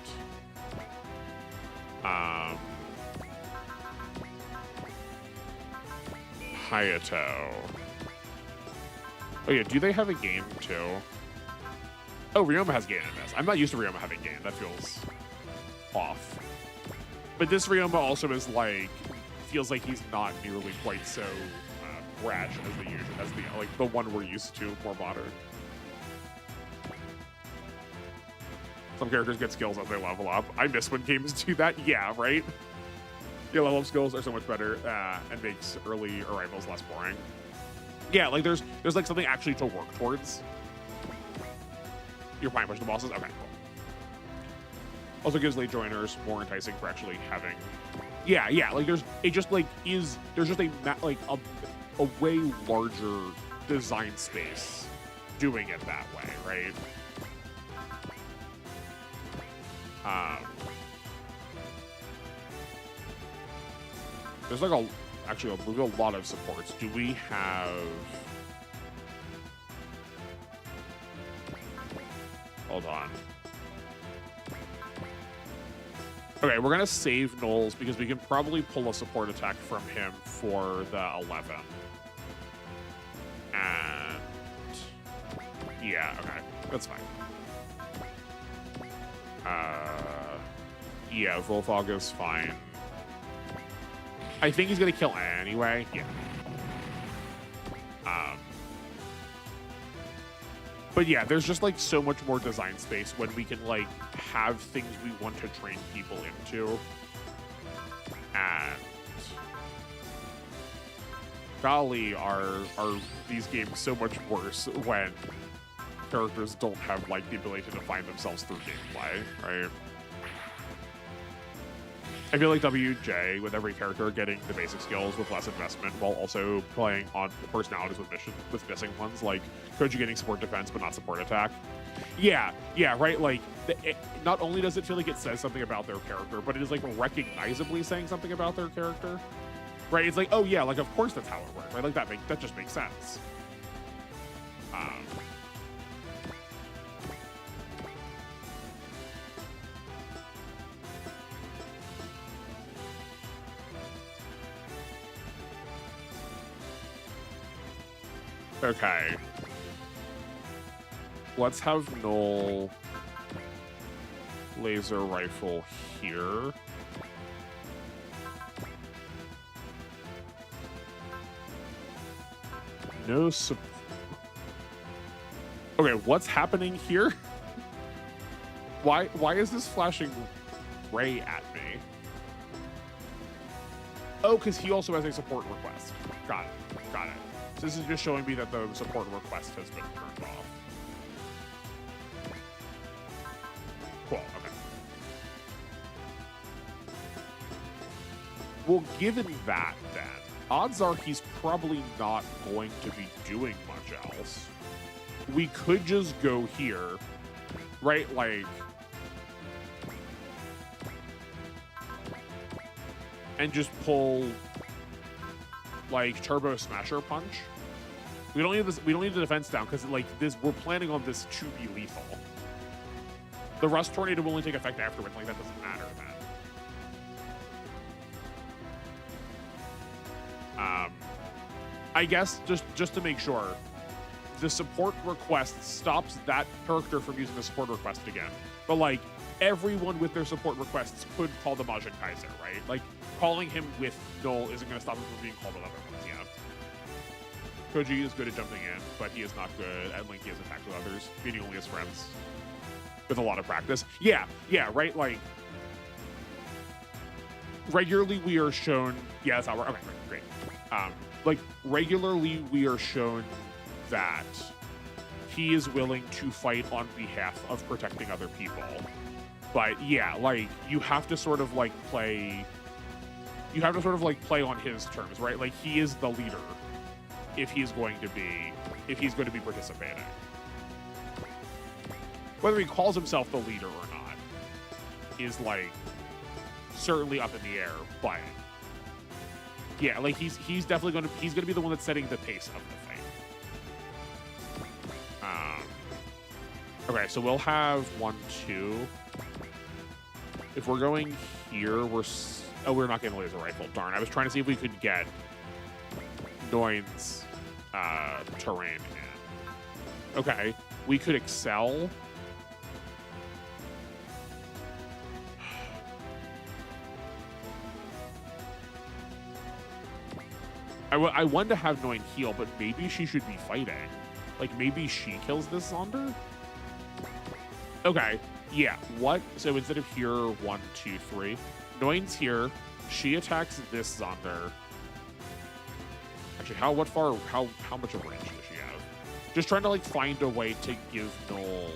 Hayato. Oh yeah, do they have a game too? Oh, Ryoma has Gain in this. I'm not used to Ryoma having Gain. That feels off. But this Ryoma also is like, feels like he's not nearly quite so brash as the one we're used to, more modern. Some characters get skills as they level up. I miss when games do that. Yeah, right? Yeah, level up skills are so much better and makes early arrivals less boring. Yeah, like there's like something actually to work towards. You're fine pushing the bosses? Okay, cool. Also gives late joiners more enticing for actually having... Yeah, like there's just a way larger design space doing it that way, right? There's like actually a lot of supports. Do we have... Hold on. Okay, we're gonna save Knowles because we can probably pull a support attack from him for the 11. And yeah, okay, that's fine. Yeah, Volfog is fine. I think he's gonna kill anyway. Yeah. But yeah, there's just like so much more design space when we can like have things we want to train people into. And golly, are these games so much worse when characters don't have like the ability to define themselves through gameplay, right? I feel like WJ, with every character getting the basic skills with less investment while also playing on personalities with missing ones, like Koji getting support defense but not support attack. Yeah, right? Like, not only does it feel like it says something about their character, but it is like recognizably saying something about their character, right? It's like, oh yeah, like of course that's how it works, right? Like that just makes sense. Okay. Let's have Null laser rifle here. No support. Okay, what's happening here? Why is this flashing gray at me? Oh, because he also has a support request. Got it. Got it. So this is just showing me that the support request has been turned off. Cool, okay. Well, given that, then, odds are he's probably not going to be doing much else. We could just go here, right? Like, and just pull, like, Turbo Smasher Punch. We don't need this. We don't need the defense down because, like, this, we're planning on this to be lethal. The Rust Tornado will only take effect afterwards. Like, that doesn't matter then. I guess just to make sure, the support request stops that character from using the support request again. But, like, everyone with their support requests could call the Majin Kaiser, right? Like, calling him with Null isn't going to stop him from being called with other ones, yeah. Koji is good at jumping in, but he is not good at linking his attacks with others, meaning only his friends with a lot of practice. Yeah, right? Like, regularly we are shown... Yeah, that's how we're... Okay, great. Like, regularly we are shown that he is willing to fight on behalf of protecting other people. But yeah, like, you have to sort of like play on his terms, right? Like, he is the leader if he's going to be participating. Whether he calls himself the leader or not is, like, certainly up in the air, but yeah, like, he's definitely gonna be the one that's setting the pace of the fight. Okay, so we'll have 1, 2. If we're going here, we're not getting a laser rifle. Darn, I was trying to see if we could get Noin's terrain in. Okay, we could excel. I wanted to have Noin heal, but maybe she should be fighting. Like, maybe she kills this Zonder? Okay, yeah, what? So instead of here, 1, 2, 3. Noin's here. She attacks this Zonder. Actually, how much of range does she have? Just trying to, like, find a way to give Null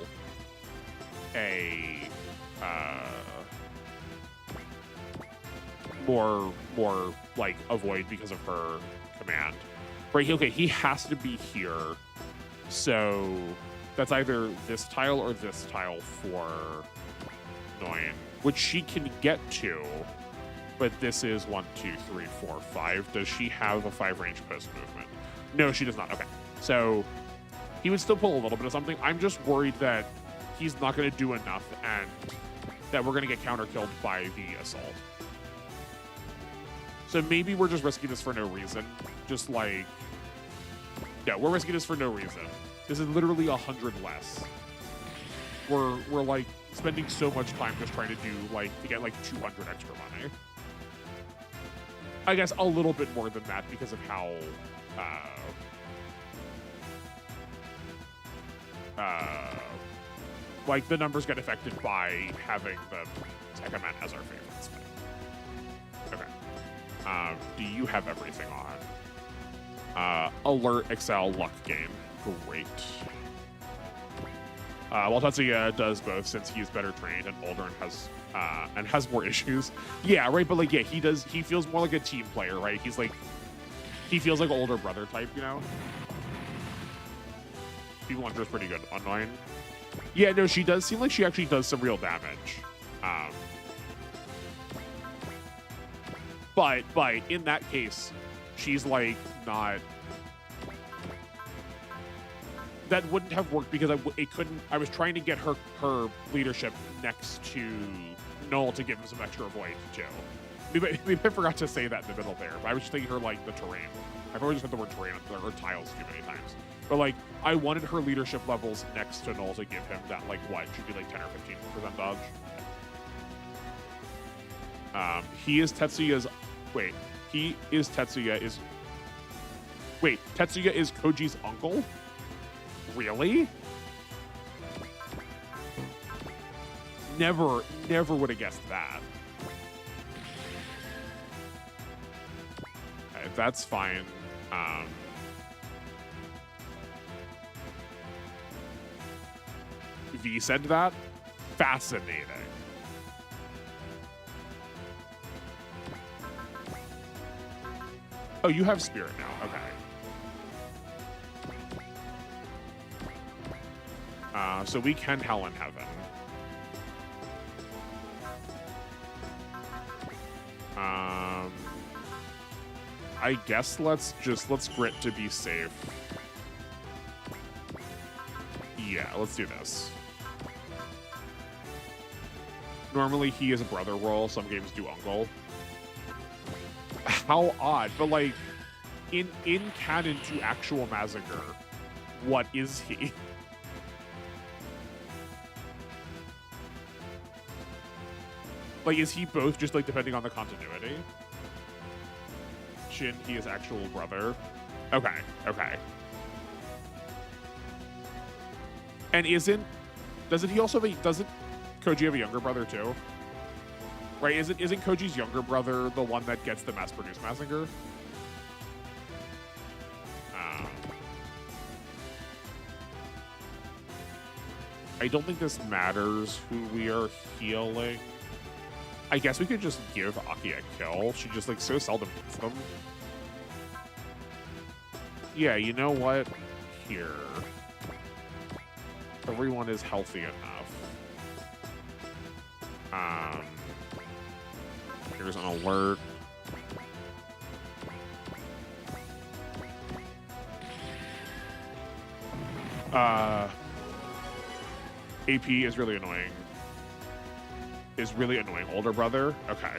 a more like avoid because of her command. Right, okay, he has to be here. So that's either this tile or this tile for Noin, which she can get to, but this is 1, 2, 3, 4, 5. Does she have a 5 range post movement? No, she does not. Okay, so he would still pull a little bit of something. I'm just worried that he's not going to do enough and that we're going to get counter killed by the assault. So maybe we're just risking this for no reason. Just like, yeah, we're risking this for no reason. This is literally 100 less. We're like spending so much time just trying to do like to get like 200 extra money. I guess a little bit more than that because of how like the numbers get affected by having the Tekkaman as our favorite spin. Okay. Do you have everything on? Alert, Excel, Luck Gain. Great. Well, Tetsuya does both since he's better trained and older and has more issues. Yeah, right. But like, yeah, he feels more like a team player, right? He feels like an older brother type, you know. People Hunter's pretty good. Online. Yeah, no, she does seem like she actually does some real damage. But in that case, she's like not. That wouldn't have worked because it couldn't. I was trying to get her leadership next to Null to give him some extra avoid too. Maybe I forgot to say that in the middle there, but I was just thinking her like the terrain. I've always just said the word terrain or tiles too many times. But like, I wanted her leadership levels next to Null to give him that like what should be like 10 or 15% dodge. He is Tetsuya. Wait, Tetsuya is Koji's uncle? Really? Never would have guessed that. Okay, that's fine. V said that? Fascinating. Oh, you have spirit now. Okay. So we can Hell in Heaven. I guess let's grit to be safe. Yeah, let's do this. Normally he is a brother roll. Some games do uncle. How odd, but like in canon to actual Mazinger, what is he? Like, is he both just like depending on the continuity? Shin, he is actual brother. Okay, okay. And doesn't Koji have a younger brother too? Right, isn't Koji's younger brother the one that gets the mass-produced Mazinger? I don't think this matters who we are healing. I guess we could just give Aki a kill. She just like so seldom hits them. Yeah, you know what? Here. Everyone is healthy enough. Here's an alert. AP is really annoying. Older brother. Okay.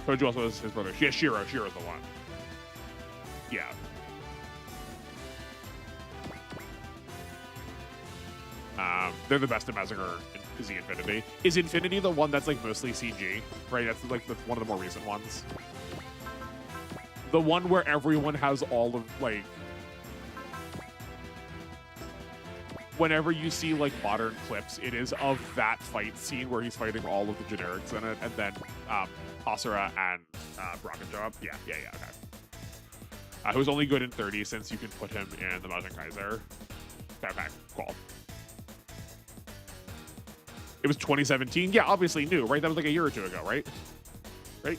Koji also has his brother. Yeah, Shiro's the one. Yeah. They're the best at Mazinger in Z Infinity. Is Infinity the one that's like mostly CG? Right, that's like one of the more recent ones. The one where everyone has all of like. Whenever you see like modern clips, it is of that fight scene where he's fighting all of the generics in it, and then Asura and Brocken show up. Yeah, okay. Who's only good in 30 since you can put him in the Majin Kaiser. Okay, cool. It was 2017. Yeah, obviously new, right? That was like a year or two ago, right? Right?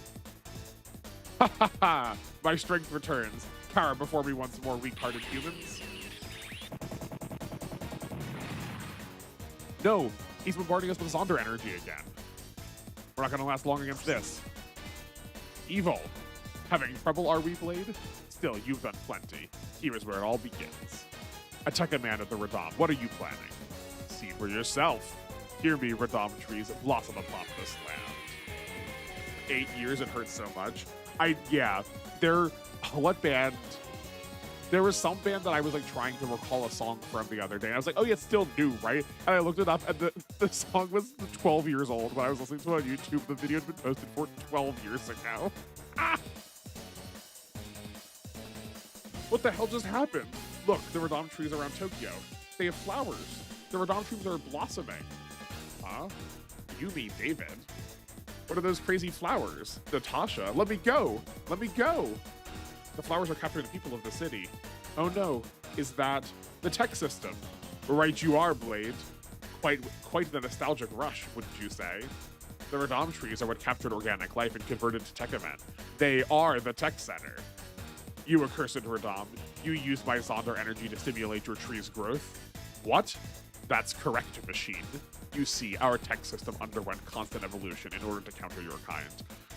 Ha ha ha! My strength returns. Kara before me once more, weak-hearted humans. No, he's bombarding us with Zonder energy again. We're not going to last long against this. Evil. Having trouble, are we, Blade? Still, you've done plenty. Here is where it all begins. A Tekkaman of the Radam. What are you planning? See for yourself. Hear me, Radam trees blossom upon this land. 8 years, it hurts so much. What band? There was some band that I was like trying to recall a song from the other day. I was like, oh yeah, it's still new, right? And I looked it up and the song was 12 years old when I was listening to it on YouTube. The video had been posted for 12 years ago. Ah! What the hell just happened? Look, the Radam trees around Tokyo. They have flowers. The Radam trees are blossoming. Huh? You mean David? What are those crazy flowers? Natasha, let me go! Let me go! The flowers are capturing the people of the city. Oh no, is that the tech system? Right you are, Blade. Quite the nostalgic rush, wouldn't you say? The Radam trees are what captured organic life and converted to Tekkaman. They are the tech center. You accursed Radam, you use my Zonder energy to stimulate your tree's growth? What? That's correct, machine. You see, our tech system underwent constant evolution in order to counter your kind.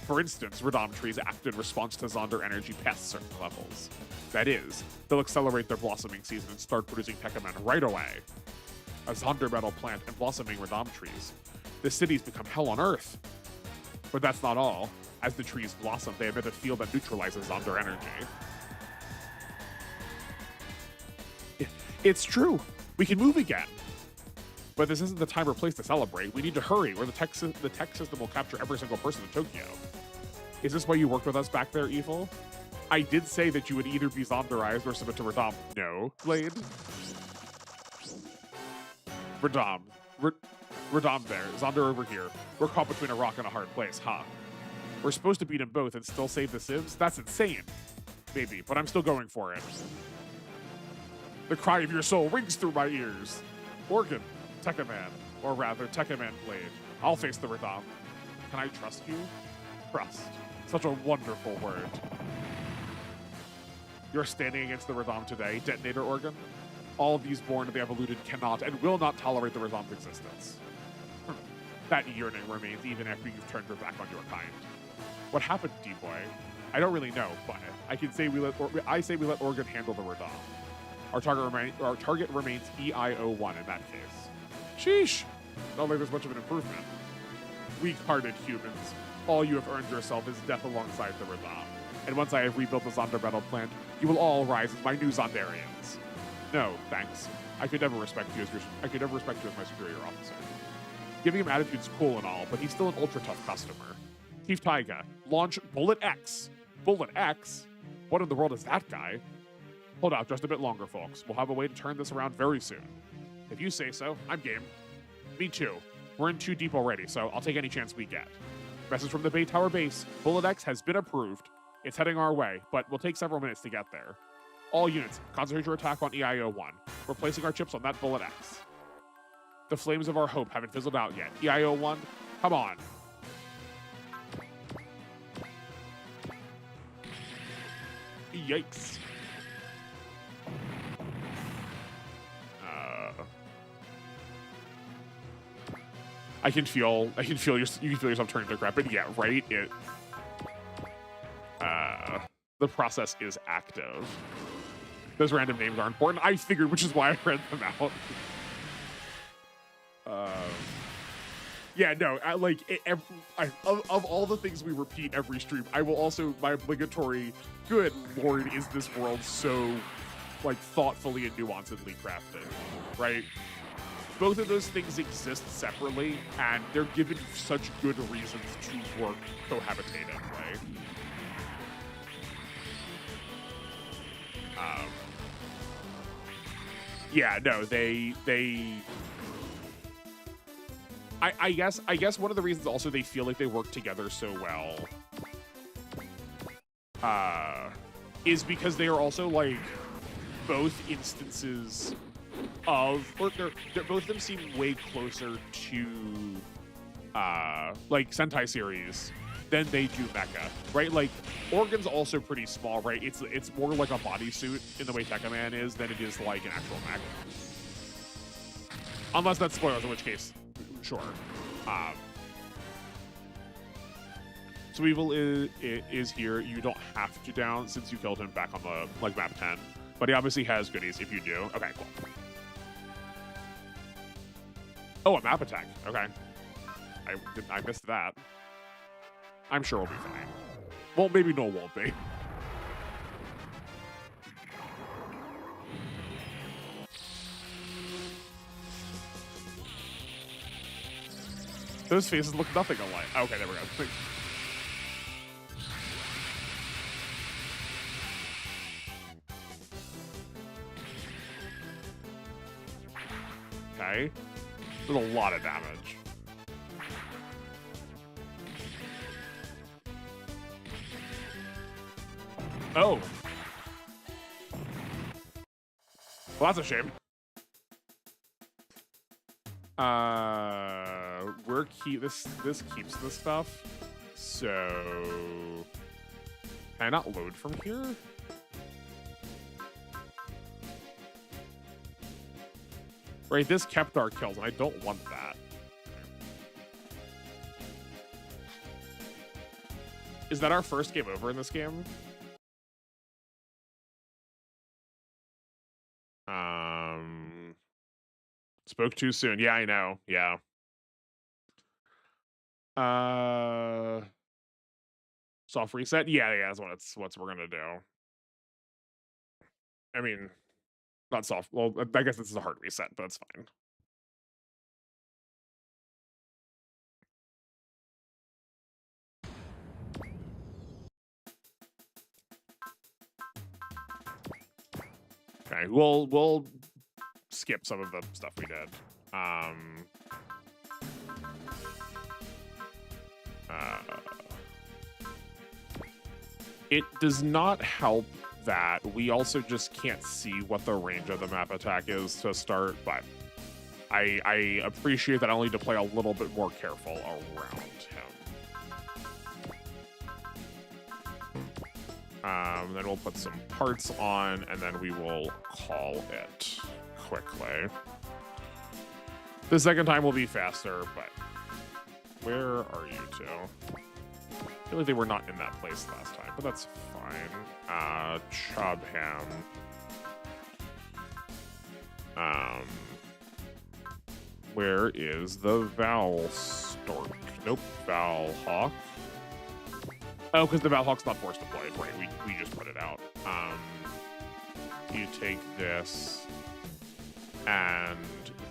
For instance, Radam trees act in response to Zonder energy past certain levels. That is, they'll accelerate their blossoming season and start producing Tekkaman right away. A Zonder metal plant and blossoming Radam trees. The city's become hell on earth. But that's not all. As the trees blossom, they emit a field that neutralizes Zonder energy. It's true. We can move again. But this isn't the time or place to celebrate. We need to hurry, or the tech system will capture every single person in Tokyo. Is this why you worked with us back there, Evil? I did say that you would either be Zonderized or submit to Radom. No, Blade. Radom. Radom there. Zonder over here. We're caught between a rock and a hard place, huh? We're supposed to beat them both and still save the Civs? That's insane. Maybe, but I'm still going for it. The cry of your soul rings through my ears. Organ, Tekkaman, or rather, Tekkaman Blade. I'll face the Radom. Can I trust you? Trust. Such a wonderful word. You're standing against the Radom today, Detonator Organ. All of these born of the Evoluted cannot and will not tolerate the Radom's existence. That yearning remains even after you've turned your back on your kind. What happened, D-Boy? I don't really know, but I say we let Organ handle the Radom. Our target remains EIO1 in that case. Sheesh! Not like there's much of an improvement. Weak-hearted humans. All you have earned yourself is death alongside the Radom. And once I have rebuilt the Zonder battle plant, you will all rise as my new Zondarians. No, thanks. I could never respect you as my superior officer. Giving him attitude's cool and all, but he's still an ultra-tough customer. Chief Taiga, launch Bullet X. Bullet X? What in the world is that guy? Hold out just a bit longer, folks. We'll have a way to turn this around very soon. If you say so, I'm game. Me too. We're in too deep already, so I'll take any chance we get. Message from the Bay Tower base. Bullet X has been approved. It's heading our way, but will take several minutes to get there. All units, concentrate your attack on EIO1. We're placing our chips on that Bullet X. The flames of our hope haven't fizzled out yet. EIO1, come on. Yikes. I can feel you can feel yourself turning to crap, but yeah, right? The process is active. Those random names are important. I figured, which is why I read them out. Yeah, no, of all the things we repeat every stream, I will also, my obligatory, good lord, is this world so, like, thoughtfully and nuancedly crafted, right? Both of those things exist separately, and they're given such good reasons to work cohabitatively. Yeah, no, I guess one of the reasons also they feel like they work together so well is because they are also, like, both instances of, or both of them seem way closer to like Sentai series than they do mecha, right? Like, Organ's also pretty small, right? It's more like a bodysuit in the way Tekkaman is than it is like an actual mech. Unless that's spoilers, in which case, sure. So Evil is here. You don't have to down since you killed him back on the, like, map 10. But he obviously has goodies if you do. Okay, cool. Oh, a map attack. Okay. I missed that. I'm sure we'll be fine. Well, maybe no won't be. Those faces look nothing alike. Okay, there we go. Okay. There's a lot of damage. Oh. Well, that's a shame. This keeps the stuff. So can I not load from here? Right, this kept our kills, and I don't want that. Is that our first game over in this game? Spoke too soon. Yeah, I know. Yeah. Soft reset? Yeah, that's what we're gonna do. I mean, not soft. Well, I guess this is a hard reset, but it's fine. Okay, we'll skip some of the stuff we did. It does not help that we also just can't see what the range of the map attack is to start, but I appreciate that I need to play a little bit more careful around him. Then we'll put some parts on, and then we will call it quickly. The second time will be faster, but where are you two? I feel like they were not in that place last time, but that's fine. Chobham. Where is the Val Stork? Nope, Val Hawk. Oh, because the Val Hawk's not force deployed. Right, we just put it out. You take this, and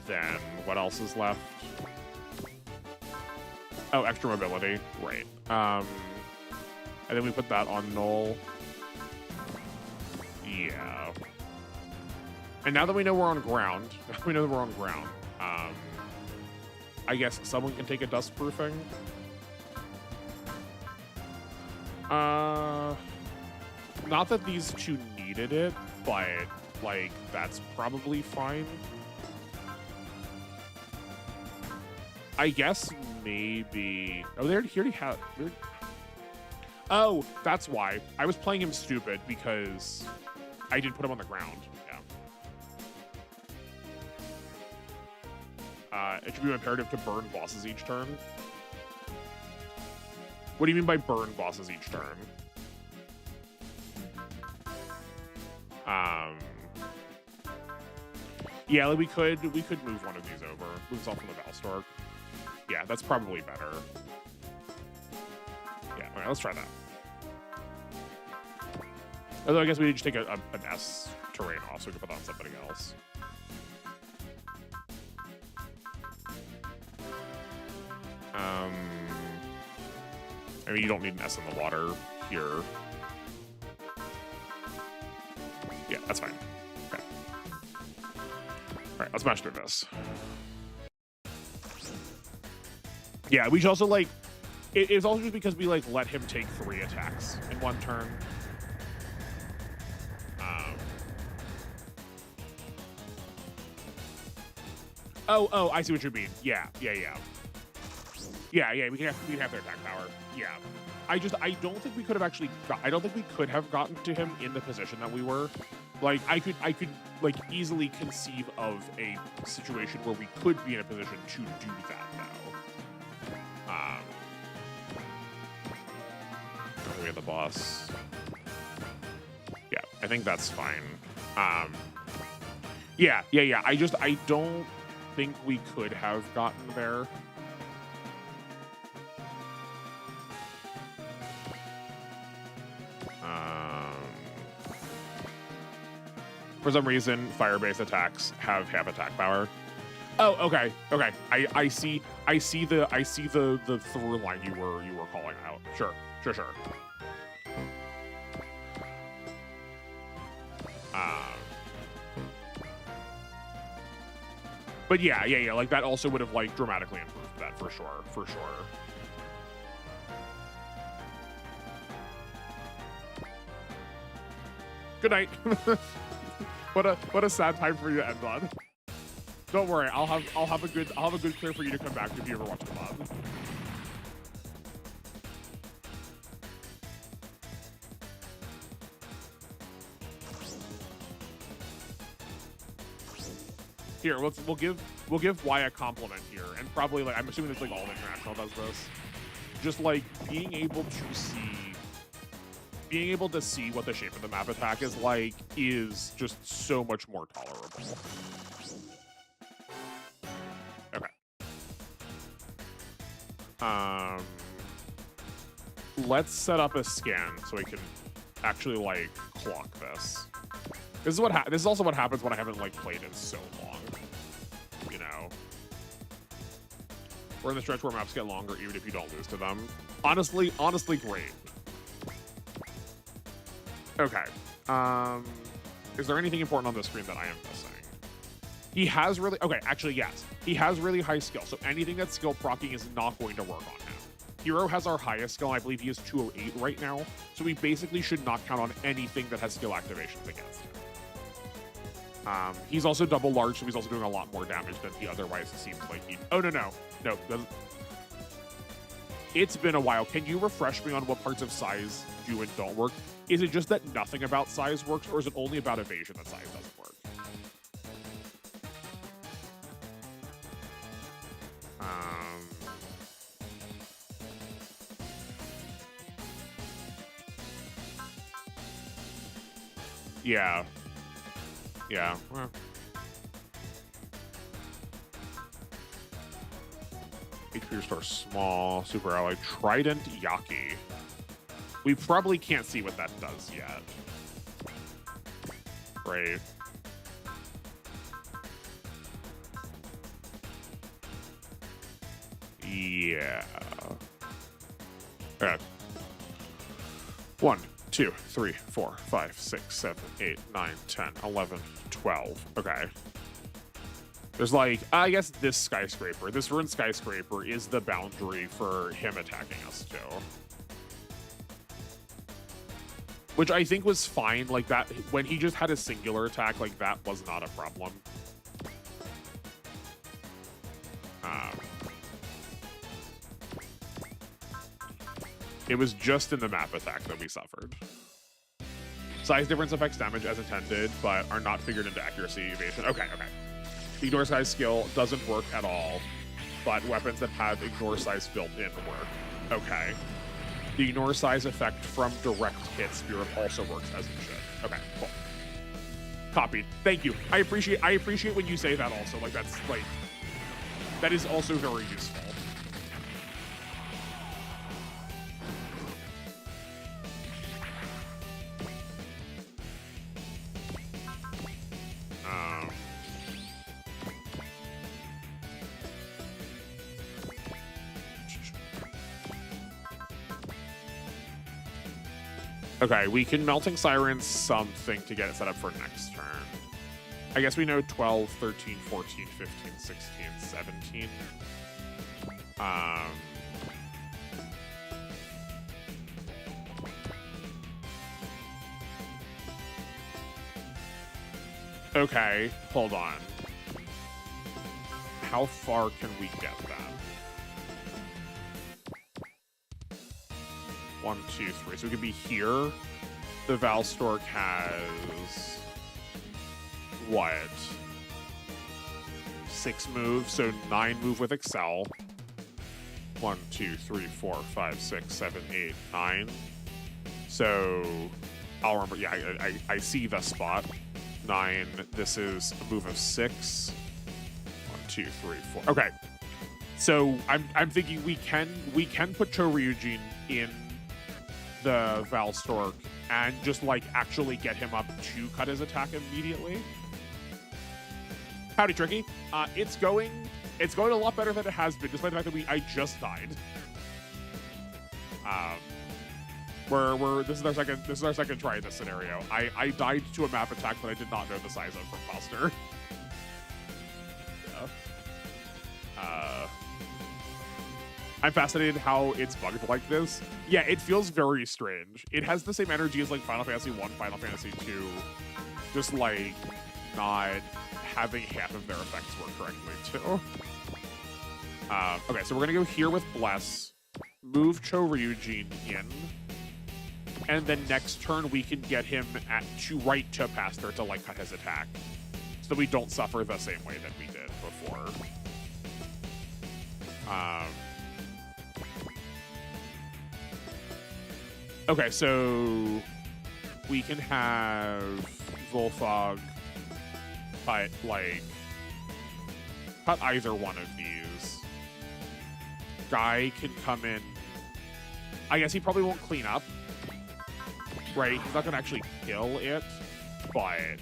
then what else is left? Oh, extra mobility. Right. And then we put that on null. Yeah. And now that we know we're on ground, I guess someone can take a dust proofing. Not that these two needed it, but like that's probably fine. I guess maybe. Oh, he already had. Oh, that's why I was playing him stupid because I didn't put him on the ground. Yeah. It should be imperative to burn bosses each turn. What do you mean by burn bosses each turn? Yeah, like we could move one of these over. Move off from the Valstork. Yeah, that's probably better. Yeah, all right, let's try that. Although I guess we need to take an S terrain off so we can put that on something else. I mean, you don't need an S in the water here. Yeah, that's fine. Okay. All right, let's mash through this. Yeah, we should also, like, it's also just because we, like, let him take 3 attacks in one turn. Oh, I see what you mean. Yeah. Yeah, we can have their attack power. Yeah. I don't think we could have actually I don't think we could have gotten to him in the position that we were. Like, I could like easily conceive of a situation where we could be in a position to do that now. We have the boss. Yeah, I think that's fine. Yeah. I don't think we could have gotten there. For some reason, fire-based attacks have half attack power. Oh, okay. I see the through line you were calling out. Sure. But yeah. Like that also would have like dramatically improved that for sure. Good night. What a sad time for you to end on. Don't worry, I'll have a good clear for you to come back to if you ever watch the mod. Here, we'll give Y a compliment here, and probably like I'm assuming it's like all international does this. Just like being able to see what the shape of the map attack is like is just so much more tolerable. Okay. Let's set up a scan so we can actually like clock this. This is also what happens when I haven't like played in so long. You know, we're in the stretch where maps get longer even if you don't lose to them. Honestly, great. Okay. Is there anything important on the screen that I am missing? He has really... Okay, actually, yes. He has really high skill, so anything that's skill procking is not going to work on him. Hero has our highest skill, and I believe he is 208 right now, so we basically should not count on anything that has skill activations against him. He's also double large, so he's also doing a lot more damage than he otherwise seems like he... Oh, no. It's been a while. Can you refresh me on what parts of size do and don't work? Is it just that nothing about size works, or is it only about evasion that size doesn't work? Yeah. Yeah. Well. HP restore small, super ally, Trident Yaki. We probably can't see what that does yet. Great. Yeah. Okay. 1, 2, 3, 4, 5, 6, 7, 8, 9, 10, 11, 12. Okay. There's like, I guess this skyscraper, this ruined skyscraper is the boundary for him attacking us too. Which I think was fine, like that, when he just had a singular attack, like that was not a problem. It was just in the map attack that we suffered. Size difference affects damage as intended, but are not figured into accuracy evasion. Okay. Ignore size skill doesn't work at all, but weapons that have ignore size built in work. Okay. The ignore size effect from direct hit spirit also works as it should. Okay, cool. Copied. Thank you. I appreciate when you say that also. Like that's like that is also very useful. Okay, we can Melting Siren something to get it set up for next turn. I guess we know 12, 13, 14, 15, 16, 17. Okay, hold on. How far can we get that? 1, 2, 3. So we could be here. The Valstork has what? 6 moves, so 9 move with Excel. 1, 2, 3, 4, 5, 6, 7, 8, 9. So I'll remember. Yeah, I see the spot. 9. This is a move of 6. 1, 2, 3, 4. Okay. So I'm thinking we can put Choryujin in the Valstork and just like actually get him up to cut his attack immediately. Howdy, Tricky. It's going a lot better than it has been, despite the fact that I just died. This is our second try in this scenario. I died to a map attack that I did not know the size of from Foster. Yeah. I'm fascinated how it's bugged like this. Yeah, it feels very strange. It has the same energy as like Final Fantasy 1, Final Fantasy 2, just like not having half of their effects work correctly too. Okay, so we're gonna go here with Bless, move Choryujin in, and then next turn we can get him right to Pastor to like cut his attack, so that we don't suffer the same way that we did before. Okay, so we can have Volfog cut either one of these. Guy can come in. I guess he probably won't clean up, right? He's not gonna actually kill it, but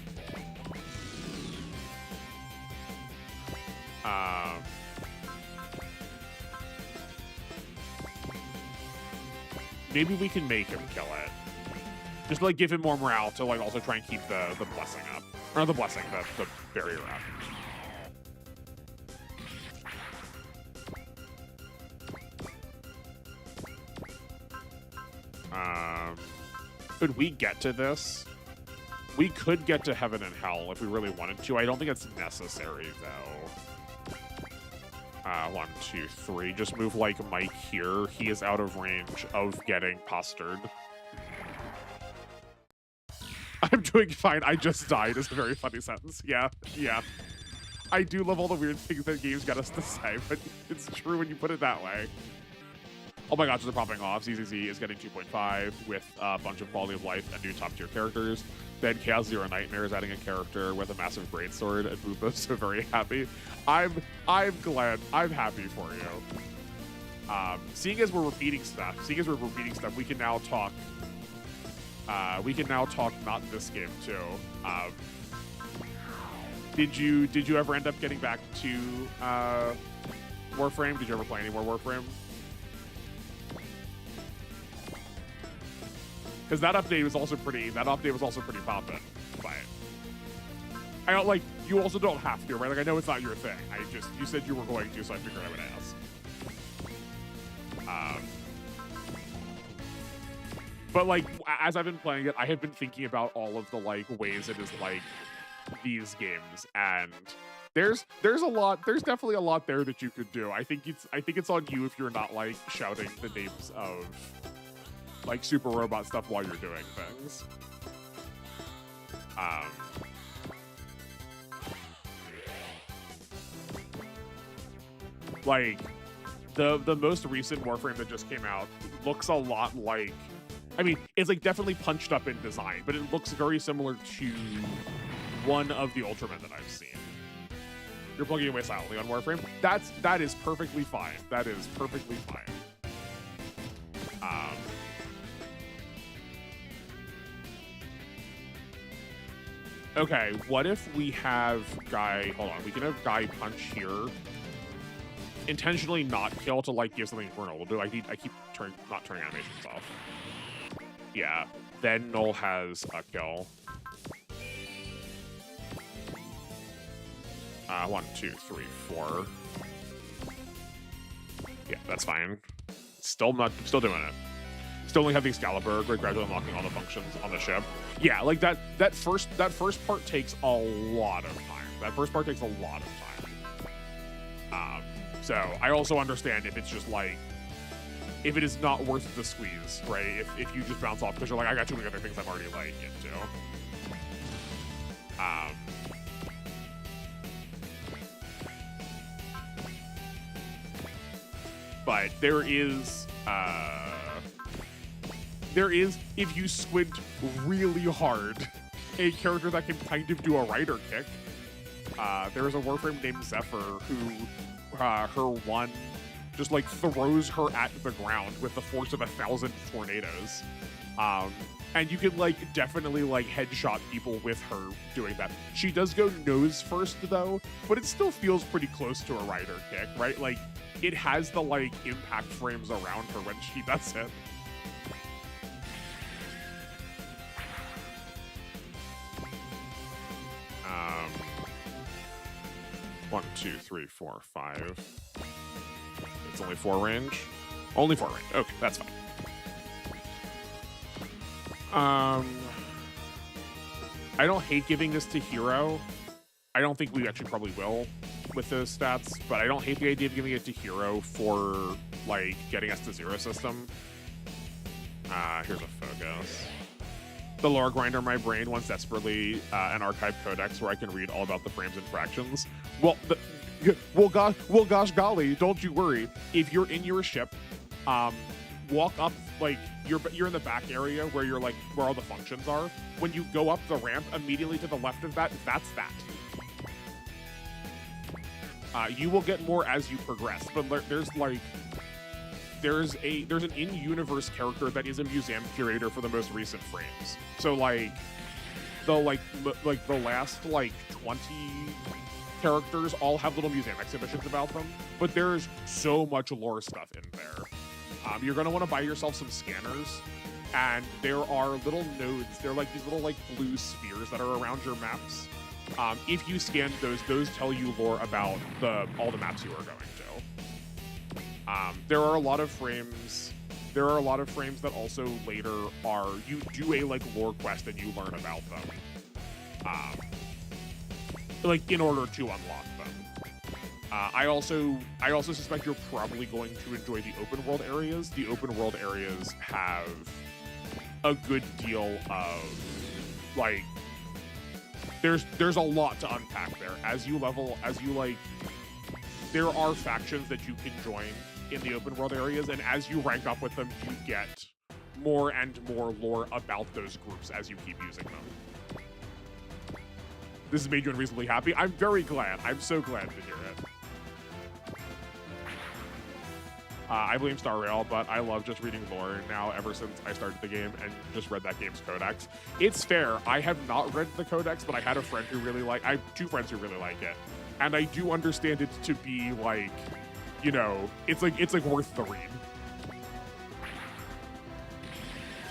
maybe we can make him kill it. Just to, like, give him more morale to, like, also try and keep the blessing up. Or the blessing, the barrier up. Could we get to this? We could get to Heaven and Hell if we really wanted to. I don't think it's necessary, though. 1, 2, 3. Just move, like, Mike here. He is out of range of getting postured. I'm doing fine. I just died is a very funny sentence. Yeah, yeah. I do love all the weird things that games get us to say, but it's true when you put it that way. Oh my gosh, they're popping off. ZZZ is getting 2.5 with a bunch of quality of life and new top-tier characters. Then Chaos Zero Nightmare is adding a character with a massive greatsword, and Booba's so very happy. I'm glad. I'm happy for you. Seeing as we're repeating stuff, we can now talk. Not this game too. Did you ever end up getting back to Warframe? Did you ever play any more Warframe? Because that update was also pretty. Poppin'. But I don't like. You also don't have to, right? Like I know it's not your thing. You said you were going to, so I figured I would ask. But like as I've been playing it, I have been thinking about all of the like ways it is like these games, and there's definitely a lot there that you could do. I think it's on you if you're not like shouting the names of like super robot stuff while you're doing things. Like the most recent Warframe that just came out looks a lot like, I mean, it's like definitely punched up in design, but it looks very similar to one of the Ultramen that I've seen. You're plugging away silently on Warframe. That is perfectly fine. That is perfectly fine. Okay, what if we have Guy, hold on, we can have Guy punch here. Intentionally not kill to like give something infernal. We'll do, I keep not turning animations off. Yeah, then Null has a kill. 1, 2, 3, 4. Yeah, that's fine. Still doing it. Still only have the Excalibur, gradually unlocking all the functions on the ship. Yeah, like that first part takes a lot of time. So I also understand if it's just like, if it is not worth the squeeze, right? If you just bounce off because you're like, I got too many other things I'm already like into. But there is, if you squint really hard, a character that can kind of do a rider kick. There is a Warframe named Zephyr who, her one just like throws her at the ground with the force of 1,000 tornadoes. And you can like definitely like headshot people with her doing that. She does go nose first though, but it still feels pretty close to a rider kick, right? Like it has the like impact frames around her when she does it. 1, 2, 3, 4, 5. It's only 4 range. Only 4 range. Okay, that's fine. I don't hate giving this to Hero. I don't think we actually probably will with those stats, but I don't hate the idea of giving it to Hero for like getting us to zero system. Here's a focus. The lore grinder in my brain wants desperately an archive codex where I can read all about the frames and fractions. Well, gosh golly, don't you worry. If you're in your ship, walk up, like you're in the back area where you're like where all the functions are. When you go up the ramp, immediately to the left of that, that's that. You will get more as you progress, but there's an in-universe character that is a museum curator for the most recent frames. So like the last like 20 characters all have little museum exhibitions about them, but there's so much lore stuff in there. You're gonna want to buy yourself some scanners and there are little nodes. They're like these little like blue spheres that are around your maps. If you scan those tell you lore about all the maps you are going to. There are a lot of frames. There are a lot of frames that also later are you do a like lore quest and you learn about them. Like in order to unlock them. I also suspect you're probably going to enjoy the open world areas. The open world areas have a good deal of like there's a lot to unpack there. As you like there are factions that you can join in the open world areas, and as you rank up with them, you get more and more lore about those groups as you keep using them. This has made you unreasonably happy. I'm very glad. I'm so glad to hear it. I blame Star Rail, but I love just reading lore now ever since I started the game and just read that game's codex. It's fair. I have not read the codex, but I had a friend who really I have two friends who really like it. And I do understand it to be like, you know, it's like worth the read.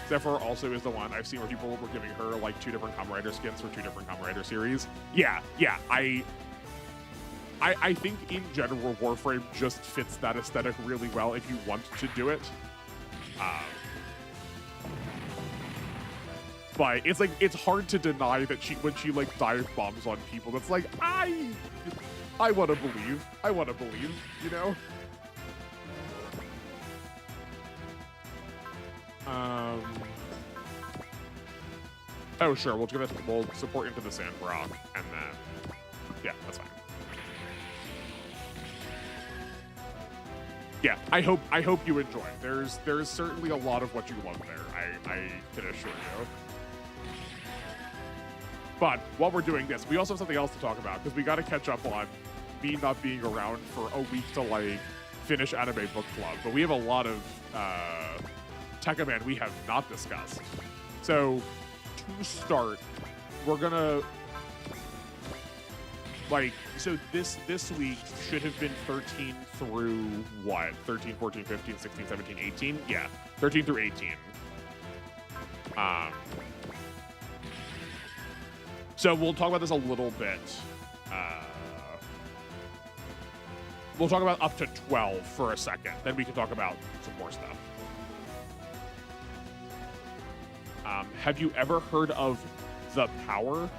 Zephyr also is the one I've seen where people were giving her like 2 different Kamen Rider skins for 2 different Kamen Rider series. Yeah. I think in general Warframe just fits that aesthetic really well if you want to do it. But it's like it's hard to deny that when she like dive bombs on people, that's like I want to believe. I want to believe, you know? Oh, sure. We'll support Into the Sandrock, and then yeah, that's fine. Yeah, I hope you enjoy. There's certainly a lot of what you love there. I can assure you. But while we're doing this, we also have something else to talk about because we got to catch up on me not being around for a week to like finish Anime Book Club. But we have a lot of Tekkaman we have not discussed. So to start, we're gonna so this week should have been 13 through what? 13, 14, 15, 16, 17, 18? Yeah, 13 through 18. So we'll talk about this a little bit. We'll talk about up to 12 for a second. Then we can talk about some more stuff. Have you ever heard of The Power?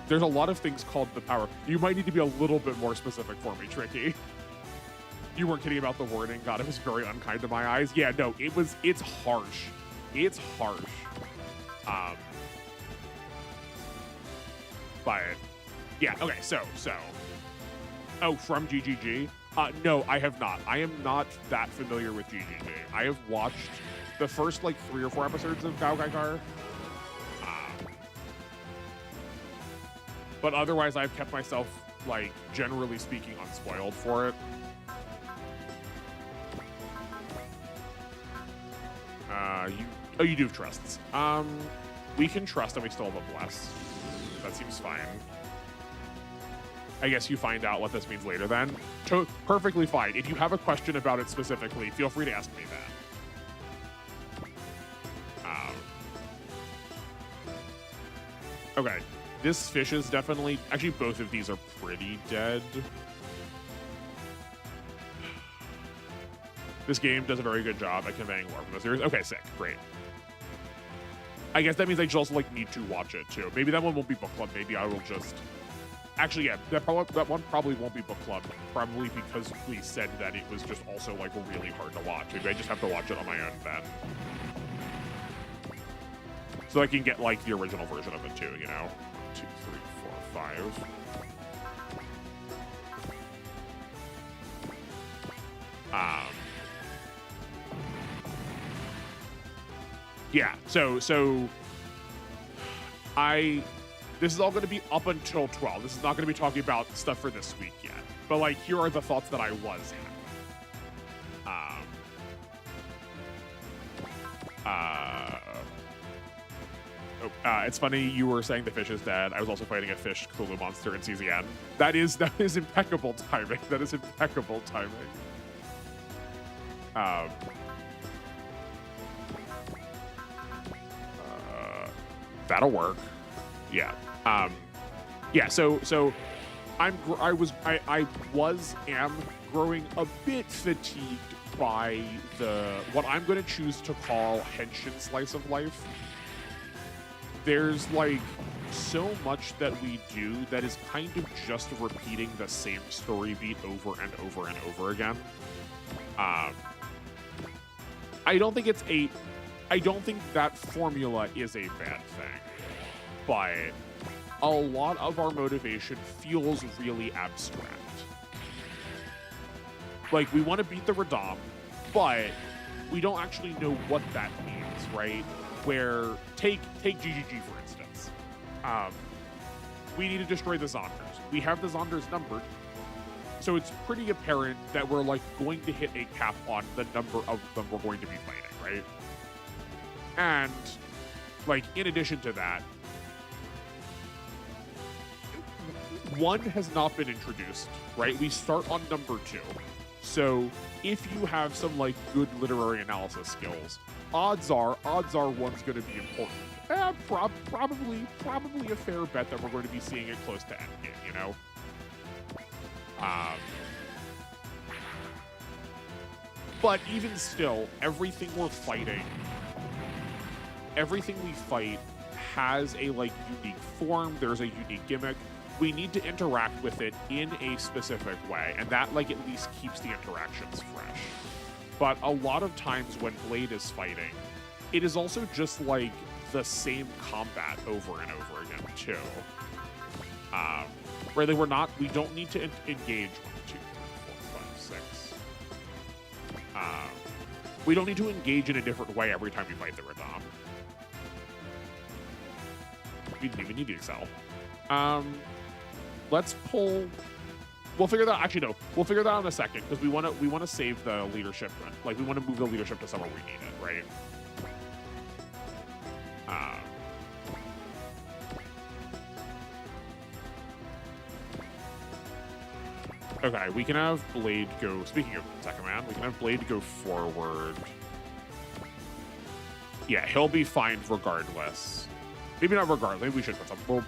There's a lot of things called The Power. You might need to be a little bit more specific for me, Tricky. You weren't kidding about the wording. God, it was very unkind to my eyes. Yeah, no, it's harsh. It's harsh. But yeah, okay, so. Oh, from GGG? No, I have not. I am not that familiar with GGG. I have watched the first, 3 or 4 episodes of Gao Gaigar. But otherwise, I've kept myself, generally speaking, unspoiled for it. You do have trusts. We can trust and we still have a bless. That seems fine. I guess you find out what this means later then. Perfectly fine. If you have a question about it specifically, feel free to ask me that. Okay. This fish is definitely... Actually, both of these are pretty dead. This game does a very good job at conveying lore from the series. Okay, sick. Great. I guess that means I just also, need to watch it, too. Maybe that one won't be book club. Maybe I will just... Actually, yeah, that one probably won't be book club. Probably because we said that it was just also, really hard to watch. Maybe I just have to watch it on my own then. So I can get, the original version of it, too, you know? 2, 3, 4, 5. Yeah, so this is all going to be up until 12. This is not going to be talking about stuff for this week yet. But, here are the thoughts that I was having. It's funny you were saying the fish is dead. I was also fighting a fish Cthulhu monster in CZN. That is impeccable timing. That is impeccable timing. That'll work. Yeah. Yeah. So I am growing a bit fatigued by what I'm going to choose to call Henshin slice of life. There's like so much that we do that is kind of just repeating the same story beat over and over and over again. I don't think that formula is a bad thing, but a lot of our motivation feels really abstract. Like, we want to beat the Radam, but we don't actually know what that means, right? Where, take GGG, for instance. We need to destroy the Zonders. We have the Zonders numbered, so it's pretty apparent that we're, like, going to hit a cap on the number of them we're going to be fighting, right? And, like, in addition to that, one has not been introduced, right? We start on number 2. So if you have some like good literary analysis skills, odds are one's going to be important. Probably a fair bet that we're going to be seeing it close to endgame, you know? But even still, everything we fight has a like unique form. There's a unique gimmick. We need to interact with it in a specific way, and that like at least keeps the interactions fresh. But a lot of times when Blade is fighting, it is also just like the same combat over and over again too. Where we don't need to engage 1, 2, 3, 4, 5, 6. We don't need to engage in a different way every time we fight the Radam. We didn't even need the Excel. Let's pull. We'll figure that. Actually, no. We'll figure that out in a second because we want to save the leadership. Like we want to move the leadership to somewhere we need it, right? Okay, we can have Blade go. Speaking of Tekkaman, we can have Blade go forward. Yeah, he'll be fine regardless. Maybe not regardless. Maybe we should put some. Well,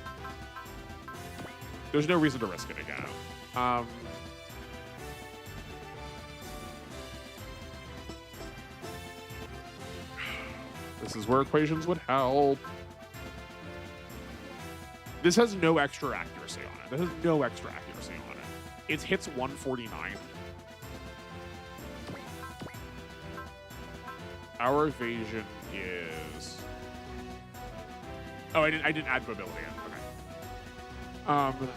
there's no reason to risk it again. This is where equations would help. This has no extra accuracy on it. This has no extra accuracy on it. It hits 149. Our evasion is... Oh, I didn't add mobility in. Okay.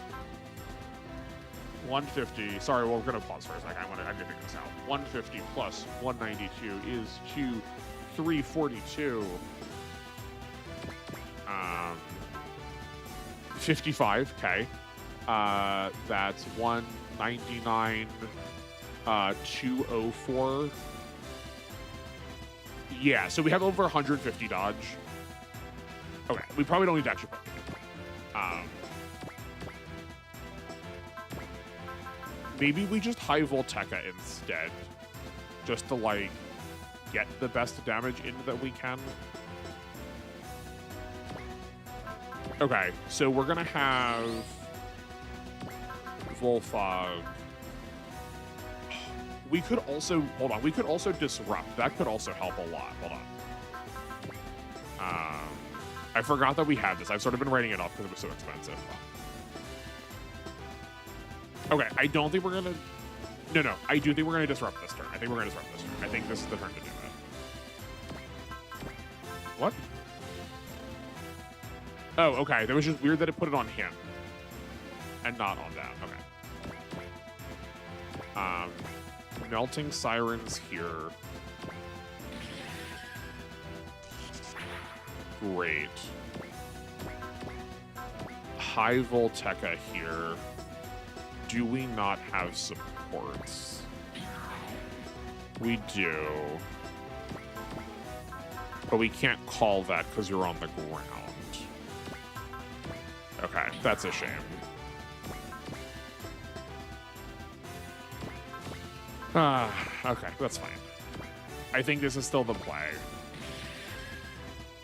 150. Sorry, well, we're gonna pause for a second. I need to figure this out. 150 plus 192 is 342. 55. Okay. That's 199. 204. Yeah, so we have over 150 dodge. Okay, we probably don't need to actually put it. Maybe we just high volt Tekka instead, just to like get the best damage in that we can. Okay, so we're gonna have Volfog. We could also hold on. We could also disrupt. That could also help a lot. Hold on. I forgot that we had this. I've sort of been writing it off because it was so expensive. Okay, I don't think we're gonna... No, I do think we're gonna disrupt this turn. I think this is the turn to do it. What? Oh, okay. That was just weird that it put it on him. And not on that. Okay. Melting Sirens here. Great. High Volteca here. Do we not have supports? We do. But we can't call that because you're on the ground. Okay, that's a shame. Okay, that's fine. I think this is still the play.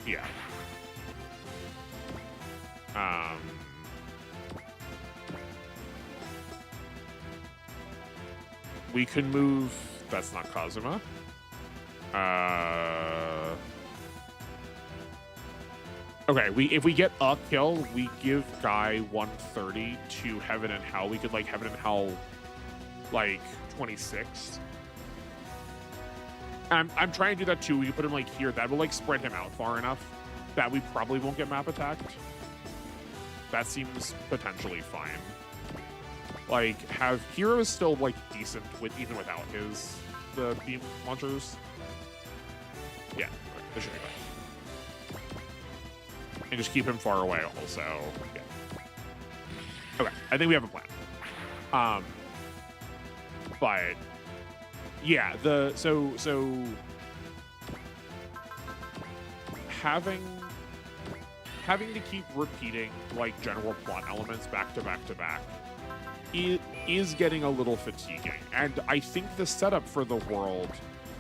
Yeah. We can move. That's not Kazuma. Okay, if we get a kill, we give Guy 130 to Heaven and Hell. We could like Heaven and Hell like 26. I'm trying to do that too. We can put him like here. That will like spread him out far enough that we probably won't get map attacked. That seems potentially fine. Like, have Heroes still like decent with even without the beam launchers? Yeah, okay, this should be fine. And just keep him far away also. Yeah. Okay, I think we have a plan. But yeah, so having to keep repeating like general plot elements back to back to back is getting a little fatiguing. And I think the setup for the world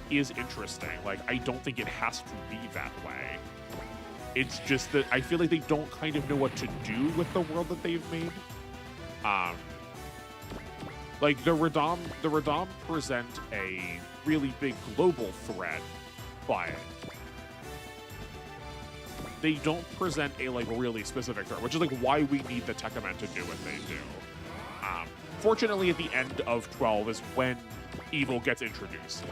is interesting. Like, I don't think it has to be that way. It's just that I feel like they don't kind of know what to do with the world that they've made. Like the Radam present a really big global threat, but they don't present a like really specific threat, which is like why we need the Tekkaman to do what they do. Fortunately, at the end of 12 is when evil gets introduced.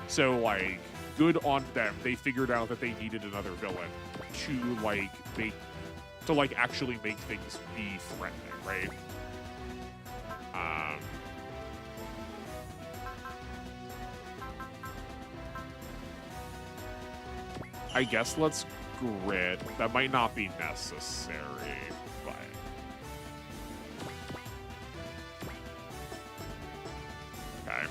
So like, good on them. They figured out that they needed another villain to actually make things be threatening, right? I guess let's grid. That might not be necessary, but okay.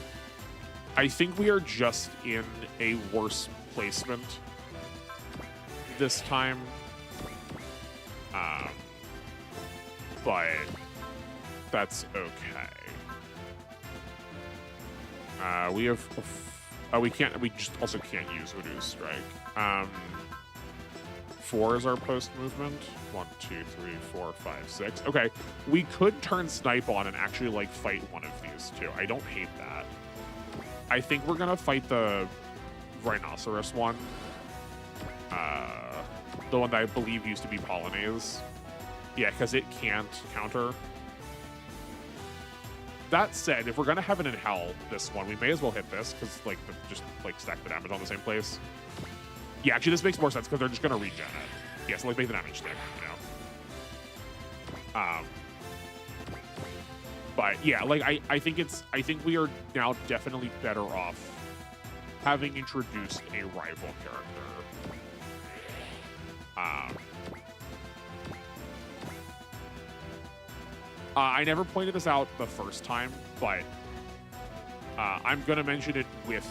I think we are just in a worse placement this time. But that's okay. We have... we can't... We just also can't use Voodoo Strike. 4 is our post movement. 1, 2, 3, 4, 5, 6. Okay, we could turn Snipe on and actually, like, fight one of these two. I don't hate that. I think we're gonna fight the Rhinoceros one. The one that I believe used to be Polonaise. Yeah, because it can't counter. That said, if we're gonna have it in Hell, this one, we may as well hit this, because, like, just, like, stack the damage on the same place. Yeah, actually, this makes more sense, because they're just gonna regen it. Yeah, so, like, make the damage stick, you know? But, yeah, like, I think we are now definitely better off having introduced a rival character. I never pointed this out the first time, but I'm gonna mention it with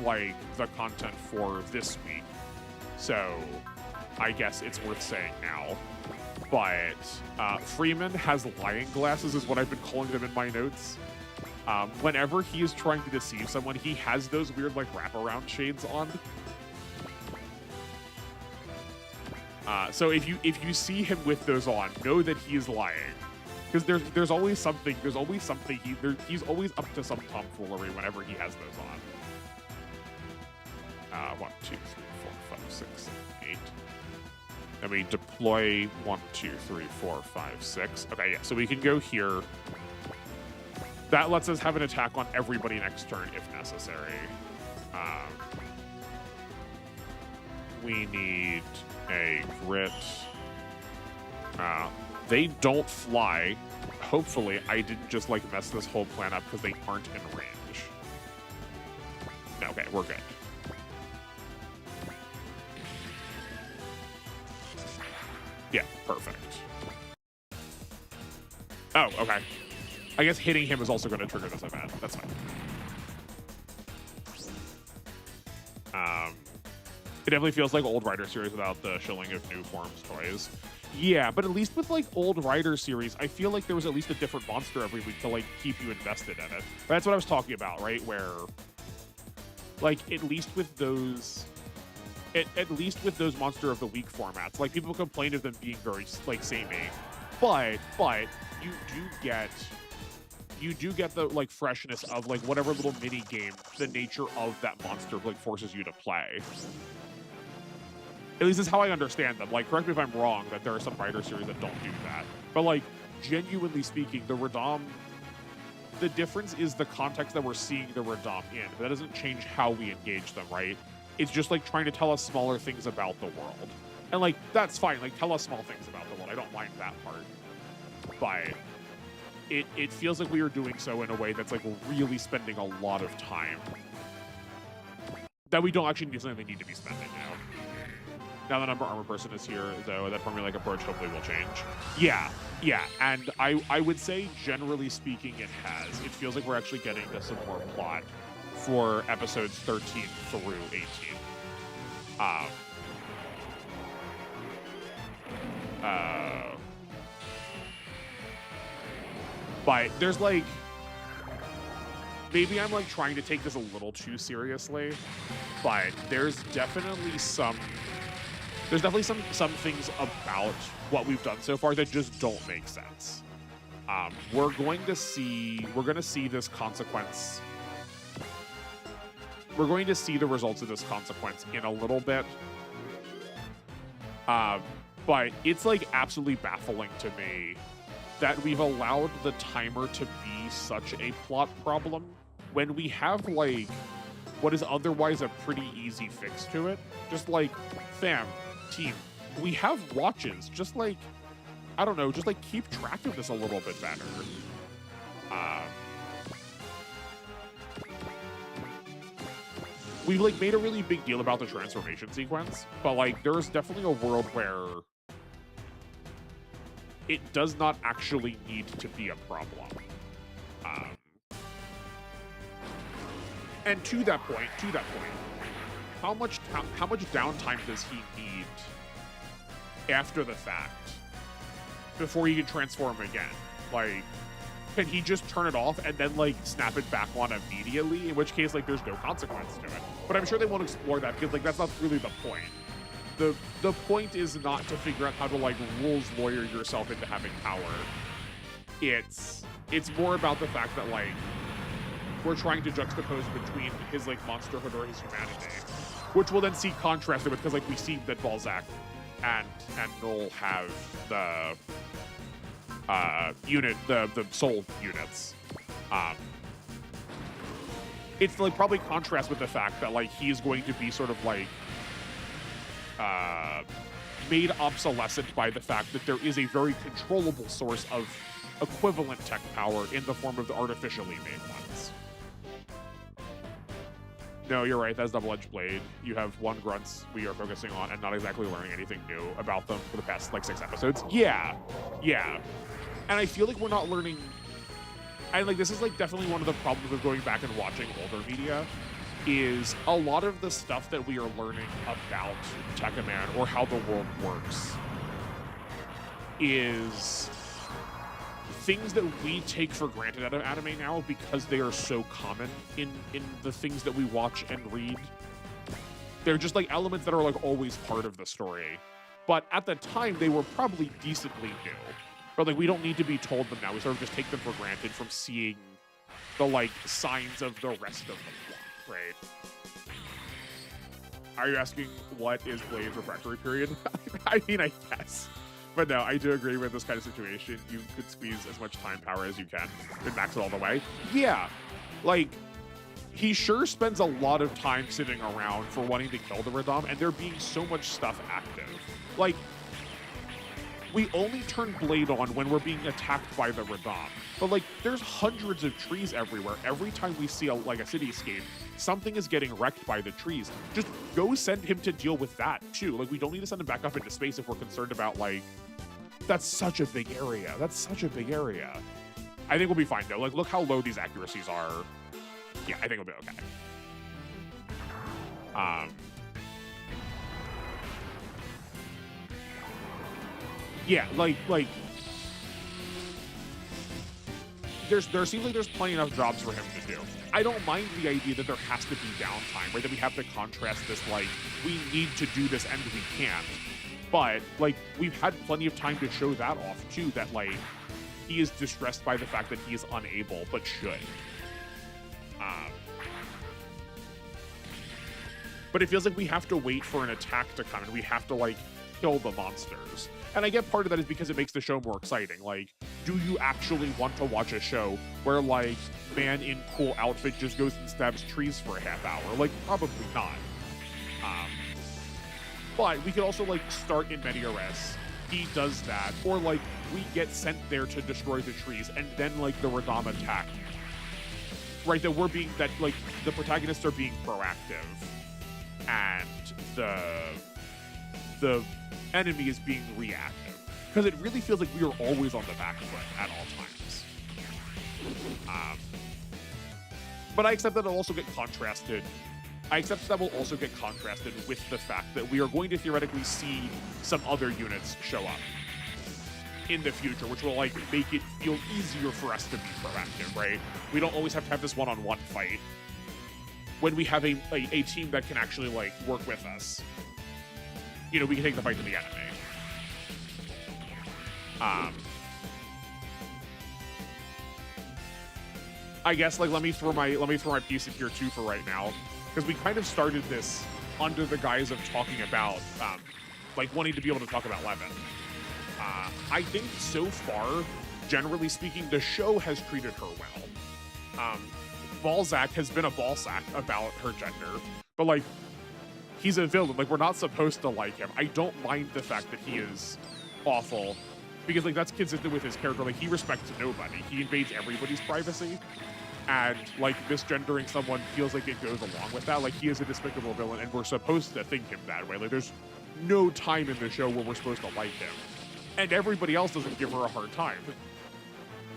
like the content for this week, so I guess it's worth saying now. But Freeman has lying glasses, is what I've been calling them in my notes. Whenever he is trying to deceive someone, he has those weird like wraparound shades on. So if you see him with those on, know that he is lying, because there's always something. He's always up to some tomfoolery whenever he has those on. 1, 2, 3, 4, 5, 6, 7, 8. Then we deploy 1, 2, 3, 4, 5, 6. Okay, yeah. So we can go here. That lets us have an attack on everybody next turn if necessary. We need a grit. They don't fly. Hopefully, I didn't just like mess this whole plan up because they aren't in range. No, okay, we're good. Yeah, perfect. Oh, okay. I guess hitting him is also going to trigger this event. That's fine. It definitely feels like old Rider series without the shilling of new forms toys. Yeah, but at least with like old Rider series, I feel like there was at least a different monster every week to like keep you invested in it. But that's what I was talking about, right? Where like at least with those at least with those Monster of the Week formats, like people complain of them being very like samey, but you do get the like freshness of like whatever little mini game the nature of that monster like forces you to play. At least is how I understand them. Like, correct me if I'm wrong that there are some writer series that don't do that, but like genuinely speaking, the Radom, the difference is the context that we're seeing the Radom in. That doesn't change how we engage them, right? It's just like trying to tell us smaller things about the world. And like, that's fine. Like, tell us small things about the world. I don't mind that part. But it feels like we are doing so in a way that's like really spending a lot of time that we don't actually necessarily need to be spending, you know? Now the number armor person is here, though, that formulaic approach hopefully will change. Yeah, and I would say, generally speaking, it has. It feels like we're actually getting to some more plot for episodes 13 through 18. But there's like, maybe I'm like trying to take this a little too seriously, but there's definitely some things about what we've done so far that just don't make sense. We're going to see this consequence. We're going to see the results of this consequence in a little bit. But it's like absolutely baffling to me that we've allowed the timer to be such a plot problem when we have like what is otherwise a pretty easy fix to it. Just like, fam, team, we have watches. Just like, I don't know, just like keep track of this a little bit better. We've like made a really big deal about the transformation sequence, but like there's definitely a world where it does not actually need to be a problem. And to that point, how much downtime does he need after the fact before he can transform again? Like, can he just turn it off and then like snap it back on immediately? In which case, like, there's no consequence to it. But I'm sure they won't explore that because like that's not really the point. The point is not to figure out how to like rules lawyer yourself into having power. It's more about the fact that like we're trying to juxtapose between his like monsterhood or his humanity, which will then see contrasted with, because like we see that Balzac and Null have the the soul units. It's like probably contrast with the fact that like he's going to be sort of like made obsolescent by the fact that there is a very controllable source of equivalent tech power in the form of the artificially made ones. No, you're right. That's double-edged blade. You have one grunts we are focusing on and not exactly learning anything new about them for the past like 6 episodes. Yeah. And I feel like we're not learning. And like this is like definitely one of the problems with going back and watching older media, is a lot of the stuff that we are learning about Tekkaman or how the world works is things that we take for granted out of anime now because they are so common in the things that we watch and read. They're just like elements that are like always part of the story. But at the time, they were probably decently new. But like we don't need to be told them now. We sort of just take them for granted from seeing the like signs of the rest of the plot, right? Are you asking what is Blade's refractory period? I mean, I guess. But no, I do agree with this kind of situation. You could squeeze as much time power as you can and max it all the way. Yeah, like, he sure spends a lot of time sitting around for wanting to kill the Radom, and there being so much stuff active. Like, we only turn Blade on when we're being attacked by the Radom. But like, there's hundreds of trees everywhere. Every time we see a cityscape, something is getting wrecked by the trees. Just go send him to deal with that too. Like, we don't need to send him back up into space if we're concerned about like, that's such a big area. That's such a big area. I think we'll be fine though. Like, look how low these accuracies are. Yeah, I think we'll be okay. Yeah, like there seems like there's plenty enough jobs for him to do. I don't mind the idea that there has to be downtime, right? That we have to contrast this, like, we need to do this and we can't. But, like, we've had plenty of time to show that off, too, that, like, he is distressed by the fact that he is unable, but should. But it feels like we have to wait for an attack to come, and we have to, like, kill the monsters. And I get part of that is because it makes the show more exciting. Like, do you actually want to watch a show where, like, man in cool outfit just goes and stabs trees for a half hour? Like, probably not. But we could also, like, start in Mediares. He does that. Or, like, we get sent there to destroy the trees, and then, like, the Radam attack. Right, that we're being, that, like, the protagonists are being proactive. And the enemy is being reactive. Because it really feels like we are always on the back foot at all times. But I accept that it'll also get contrasted. I accept that will also get contrasted with the fact that we are going to theoretically see some other units show up in the future, which will, like, make it feel easier for us to be proactive, right? We don't always have to have this one-on-one fight. When we have a team that can actually, like, work with us, you know, we can take the fight to the enemy. I guess, like, let me throw my piece in here too for right now, because we kind of started this under the guise of talking about, like, wanting to be able to talk about Levin. I think so far, generally speaking, the show has treated her well. Balzac has been a ballsack about her gender, but, like, he's a villain. Like, we're not supposed to like him. I don't mind the fact that he is awful, because, like, that's consistent with his character. Like, he respects nobody. He invades everybody's privacy, and, like, misgendering someone feels like it goes along with that. Like, he is a despicable villain, and we're supposed to think him that way. Like, there's no time in the show where we're supposed to like him, and everybody else doesn't give her a hard time.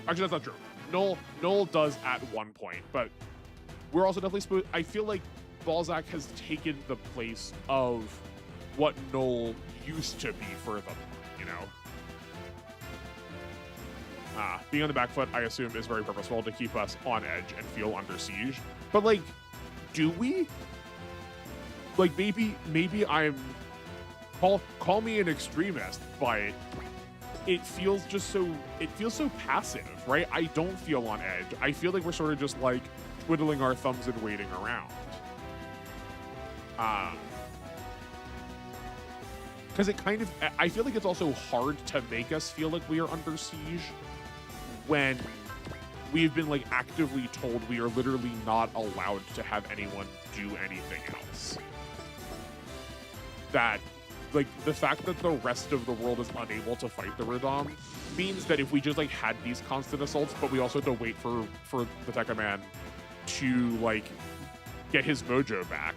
Actually, that's not true. Noel does at one point, but we're also definitely supposed. I feel like Balzac has taken the place of what Noel used to be for them, you know? Being on the back foot, I assume, is very purposeful to keep us on edge and feel under siege. But, like, do we? Like, maybe I'm... Call me an extremist, but it feels just so... It feels so passive, right? I don't feel on edge. I feel like we're sort of just, like, twiddling our thumbs and waiting around. Because it kind of... I feel like it's also hard to make us feel like we are under siege when we've been, like, actively told we are literally not allowed to have anyone do anything else. That, like, the fact that the rest of the world is unable to fight the Radam means that if we just, like, had these constant assaults, but we also have to wait for the Tekkaman to, like, get his mojo back,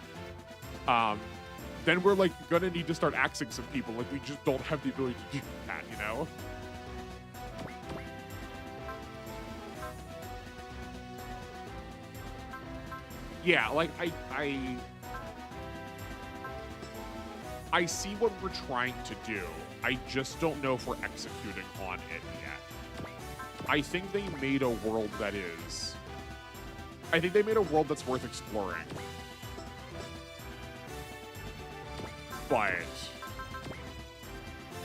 then we're, like, gonna need to start axing some people. Like, we just don't have the ability to do that, you know? Yeah, like, I see what we're trying to do. I just don't know if we're executing on it yet. I think they made a world that is... I think they made a world that's worth exploring. But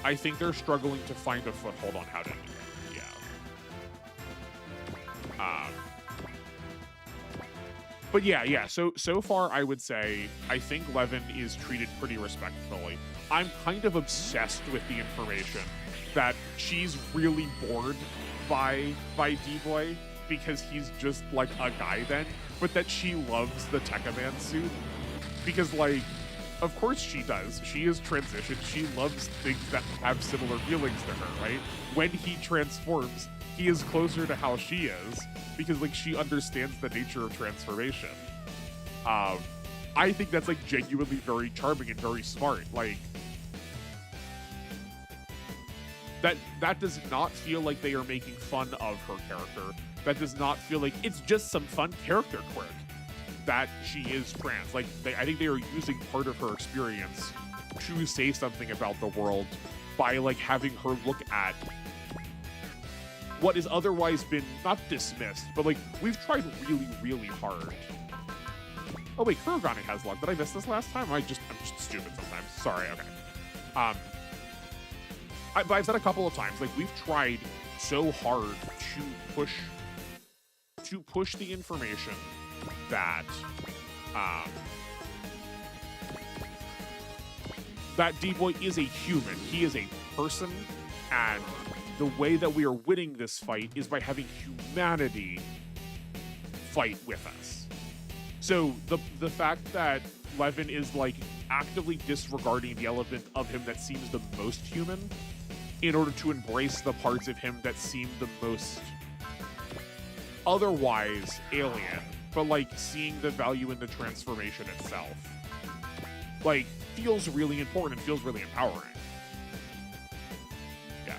I think they're struggling to find a foothold on how to do it. Yeah. But yeah. So far, I would say I think Levin is treated pretty respectfully. I'm kind of obsessed with the information that she's really bored by D-Boy because he's just, like, a guy then, but that she loves the Tekkaman suit because, like, of course she does. She is transitioned. She loves things that have similar feelings to her, right? When he transforms, he is closer to how she is because, like, she understands the nature of transformation. I think that's, like, genuinely very charming and very smart. Like, that does not feel like they are making fun of her character. That does not feel like it's just some fun character quirk that she is trans. Like, I think they are using part of her experience to say something about the world by, like, having her look at what is otherwise been not dismissed, but like we've tried really, really hard. Oh wait, Kurogane has luck. Did I miss this last time? I'm just stupid sometimes. Sorry. Okay. But I've said a couple of times, like we've tried so hard to push the information that that D-Boy is a human. He is a person, and the way that we are winning this fight is by having humanity fight with us. So the fact that Levin is like actively disregarding the element of him that seems the most human in order to embrace the parts of him that seem the most otherwise alien, but like seeing the value in the transformation itself, like feels really important and feels really empowering. Yeah.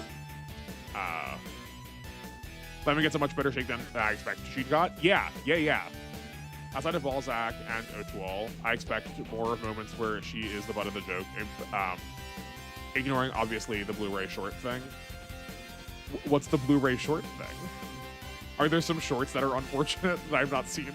Lemon gets a much better shake than I expect she got. Yeah. Outside of Balzac and O'Toole, I expect more moments where she is the butt of the joke, ignoring obviously the Blu-ray short thing. What's the Blu-ray short thing? Are there some shorts that are unfortunate that I've not seen?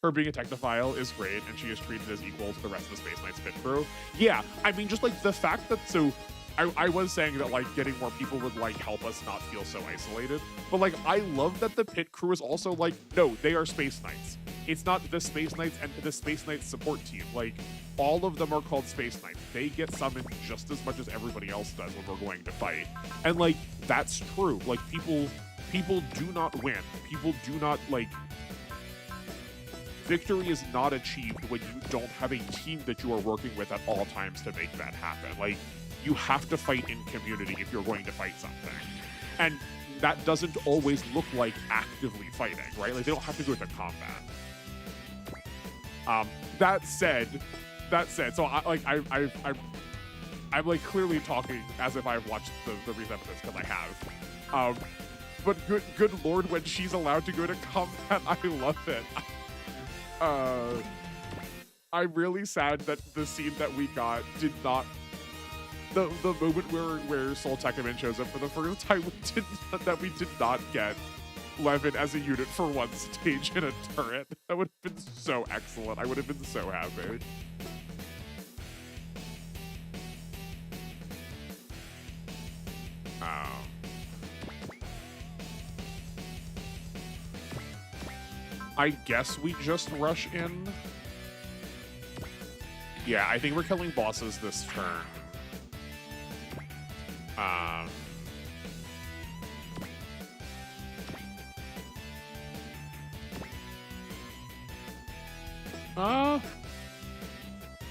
Her being a technophile is great, and she is treated as equal to the rest of the Space Knights pit crew. Yeah, I mean, just like the fact that, so I was saying that like getting more people would like help us not feel so isolated, but like I love that the pit crew is also like, no, they are Space Knights. It's not the Space Knights and the Space Knights support team. Like all of them are called Space Knights. They get summoned just as much as everybody else does when we're going to fight, and like that's true. Like people do not win. People do not like. Victory is not achieved when you don't have a team that you are working with at all times to make that happen. Like, you have to fight in community if you're going to fight something. And that doesn't always look like actively fighting, right? Like, they don't have to go into combat. That said, so I'm like clearly talking as if I've watched the recent episodes, because I have. But good lord, when she's allowed to go to combat, I love it. I'm really sad that the scene that we got did not. The moment where Soul Tekkaman shows up for the first time, we did not get Levin as a unit for one stage in a turret. That would have been so excellent. I would have been so happy. I guess we just rush in. Yeah, I think we're killing bosses this turn.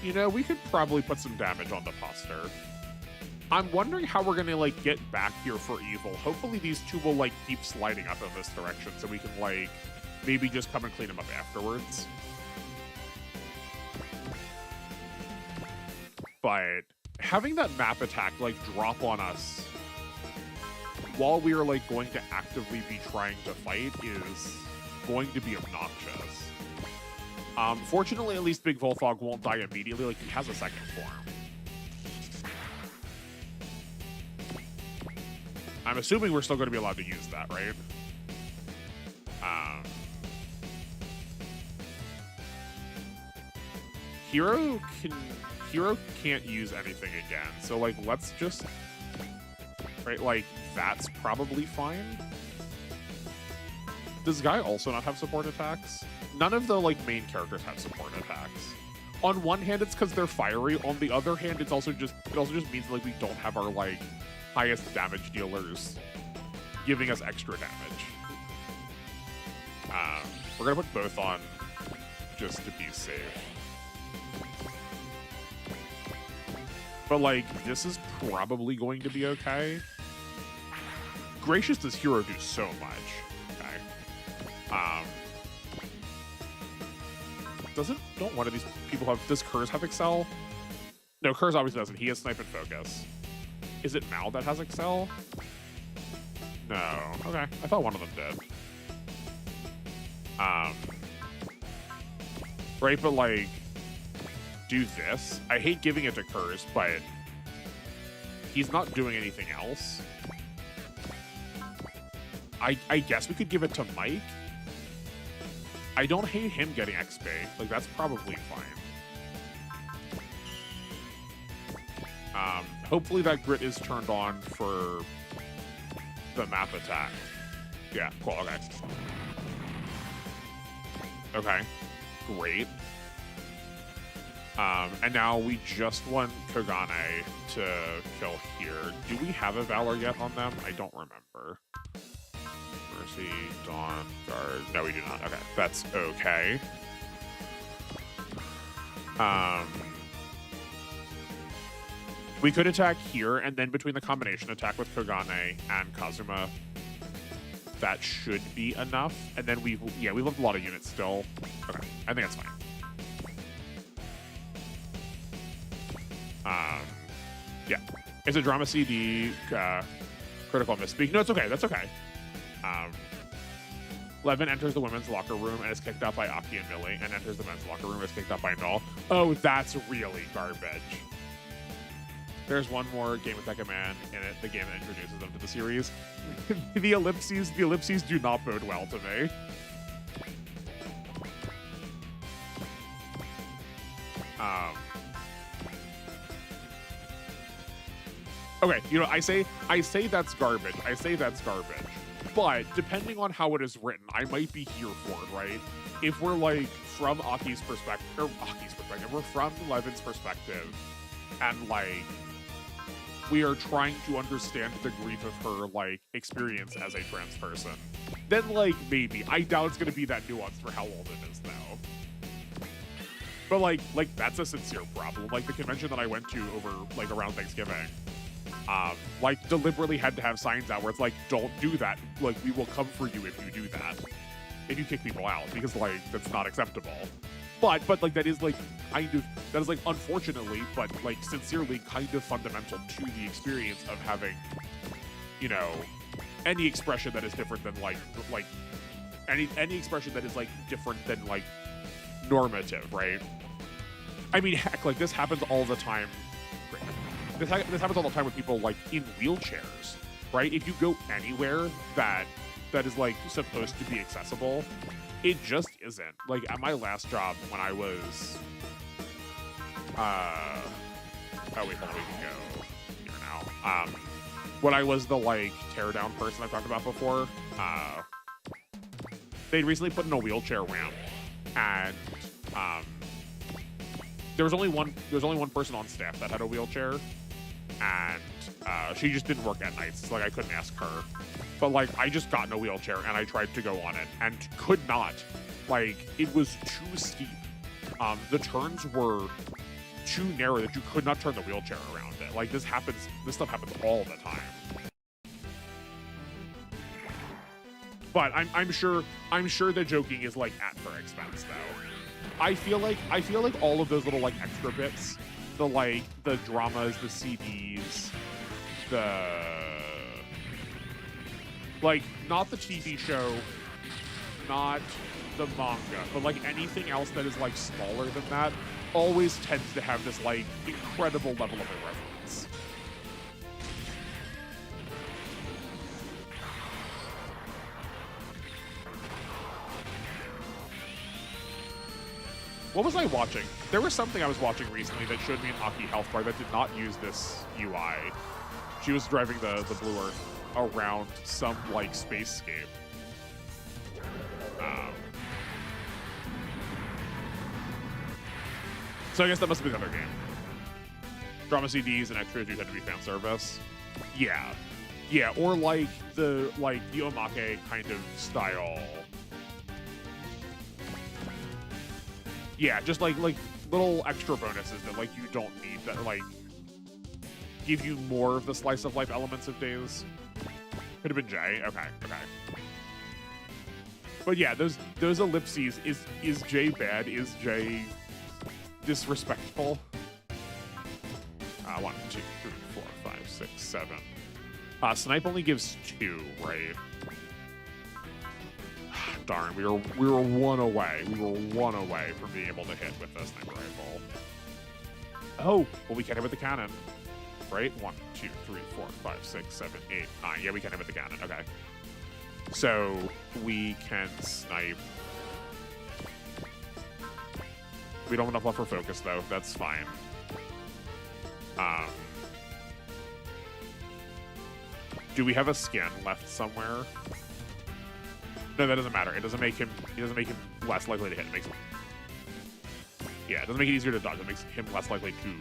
You know, we could probably put some damage on the poster. I'm wondering how we're gonna like get back here for evil. Hopefully these two will like keep sliding up in this direction so we can like maybe just come and clean them up afterwards. But having that map attack like drop on us while we are like going to actively be trying to fight is going to be obnoxious. Fortunately, at least Big Volfog won't die immediately, like he has a second form. I'm assuming we're still going to be allowed to use that, right? Hero can't use anything again, so like let's just like that's probably fine. Does Guy also not have support attacks? None of the like main characters have support attacks. On one hand, it's because they're fiery. On the other hand, it also just means like we don't have our like highest damage dealers giving us extra damage. We're gonna put both on just to be safe. But like this is probably going to be okay. Gracious does Hero do so much. Okay. Don't one of these people have, does Kurz have Excel? No, Kurz obviously doesn't. He has Snipe and Focus. Is it Mal that has Excel? No. Okay. I thought one of them did. Right, but like, do this. I hate giving it to Kurz, but he's not doing anything else. I guess we could give it to Mike. I don't hate him getting XP. Like, that's probably fine. Hopefully that grit is turned on for the map attack. Yeah, cool, okay. Okay, great. And now we just want Kogane to kill here. Do we have a Valor yet on them? I don't remember. Mercy, Dawn, Guard. No, we do not. Okay, that's okay. We could attack here, and then between the combination attack with Kogane and Kazuma, that should be enough. And then we left a lot of units still. Okay, I think that's fine. Yeah. It's a drama CD, critical misspeak. No, it's okay. That's okay. Levin enters the women's locker room and is kicked out by Aki and Millie, and enters the men's locker room and is kicked out by Null. Oh, that's really garbage. There's one more game with Tekkaman in it, the game that introduces them to the series. The ellipses do not bode well to me. Okay, you know, I say that's garbage. I say that's garbage. But depending on how it is written, I might be here for it, right? If we're like from Aki's perspective, we're from Levin's perspective, and like we are trying to understand the grief of her like experience as a trans person, then like maybe. I doubt it's gonna be that nuanced for how old it is though. But like that's a sincere problem. Like the convention that I went to over like around Thanksgiving, like deliberately had to have signs out where it's like, don't do that. Like we will come for you if you do that. And you kick people out because like that's not acceptable. But like that is like unfortunately, but like sincerely kind of fundamental to the experience of having, you know, any expression that is different than like any expression that is like different than like normative, right? I mean, heck, like this happens all the time. This happens all the time with people like in wheelchairs, right? If you go anywhere that is like supposed to be accessible, it just isn't. Like at my last job when I was, oh wait, hold on, we can go here now. When I was the like teardown person I've talked about before, they recently put in a wheelchair ramp, and there was only one person on staff that had a wheelchair, and she just didn't work at nights. So, like I couldn't ask her. But like I just got in a wheelchair and I tried to go on it and could not. Like it was too steep. The turns were too narrow that you could not turn the wheelchair around it. Like this stuff happens all the time. But I'm sure the joking is like at her expense though. I feel like all of those little like extra bits, the dramas, the CDs, like not the TV show, not the manga, but like anything else that is like smaller than that always tends to have this like incredible level of irreverence. What was I watching? There was something I was watching recently that showed me an Aki health bar that did not use this UI. She was driving the Blue Earth around some like spacescape. So I guess that must have been another game. Drama CDs and extras do tend to be fan service. Yeah, or like the omake kind of style. Yeah, just like little extra bonuses that like you don't need that like give you more of the slice of life elements of Days. Could have been Jay. Okay. But yeah, those ellipses, is Jay bad? Is Jay disrespectful? 1, 2, 3, 4, 5, 6, 7. Snipe only gives 2, right? Darn, we were one away. We were one away from being able to hit with a sniper rifle. Oh, well, we can't hit with the cannon, right? 1, 2, 3, 4, 5, 6, 7, 8, 9. Yeah, we can't hit with the cannon. Okay. So we can snipe. We don't have enough left for focus, though. That's fine. Do we have a scan left somewhere? No, that doesn't matter. It doesn't make him. It doesn't make him less likely to hit. It makes him. Yeah, it doesn't make it easier to dodge. It makes him less likely to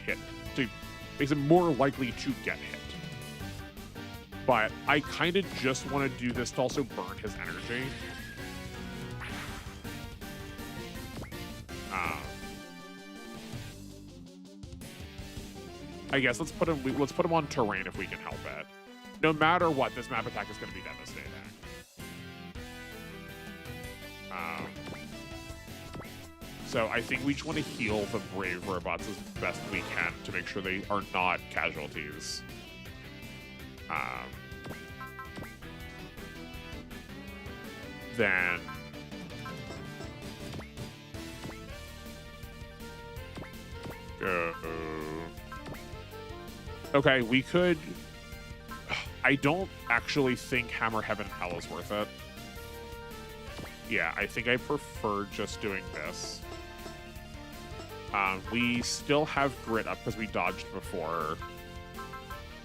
hit. Makes him more likely to get hit. But I kind of just want to do this to also burn his energy. I guess let's put him on terrain if we can help it. No matter what, this map attack is going to be devastating. So I think we just want to heal the brave robots as best we can to make sure they are not casualties. Then okay, we could. I don't actually think Hammer Heaven Hell is worth it. Yeah, I think I prefer just doing this. We still have Grit up because we dodged before.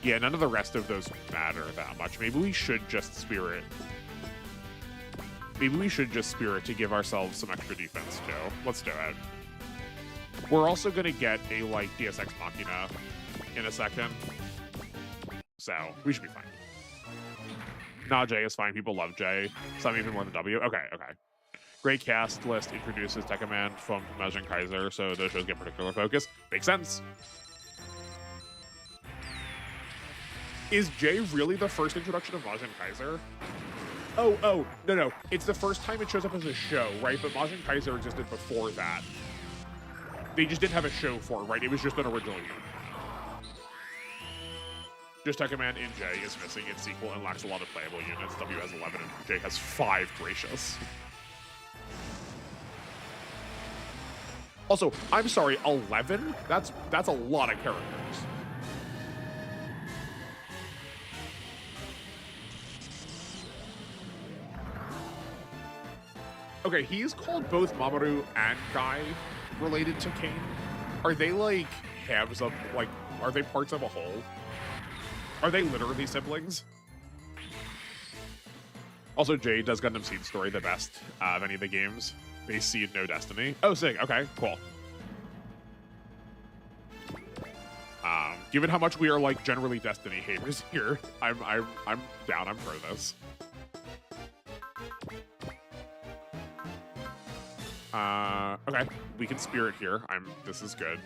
Yeah, none of the rest of those matter that much. Maybe we should just Spirit. Maybe we should just Spirit to give ourselves some extra defense, too. Let's do it. We're also going to get a, like, DSX Machina in a second. So, we should be fine. Nah, J is fine. People love J. Some even more than W. Okay, okay. Great cast list introduces Tekkaman from Majin Kaiser, so those shows get particular focus. Makes sense. Is J really the first introduction of Majin Kaiser? Oh, no. It's the first time it shows up as a show, right? But Majin Kaiser existed before that. They just didn't have a show for it, right? It was just an original unit. Just Tekkaman in J is missing in sequel and lacks a lot of playable units. W has 11 and J has 5 gracious. Also, I'm sorry, 11? That's a lot of characters. Okay, he's called both Mamoru and Guy related to Kane. Are they like halves of, like, are they parts of a whole? Are they literally siblings? Also, Jade does Gundam Seed Story the best of any of the games. They seed no destiny. Oh, sick. Okay, cool. Given how much we are like generally Destiny haters here, I'm down. I'm for this. Okay, we can Spirit here. This is good.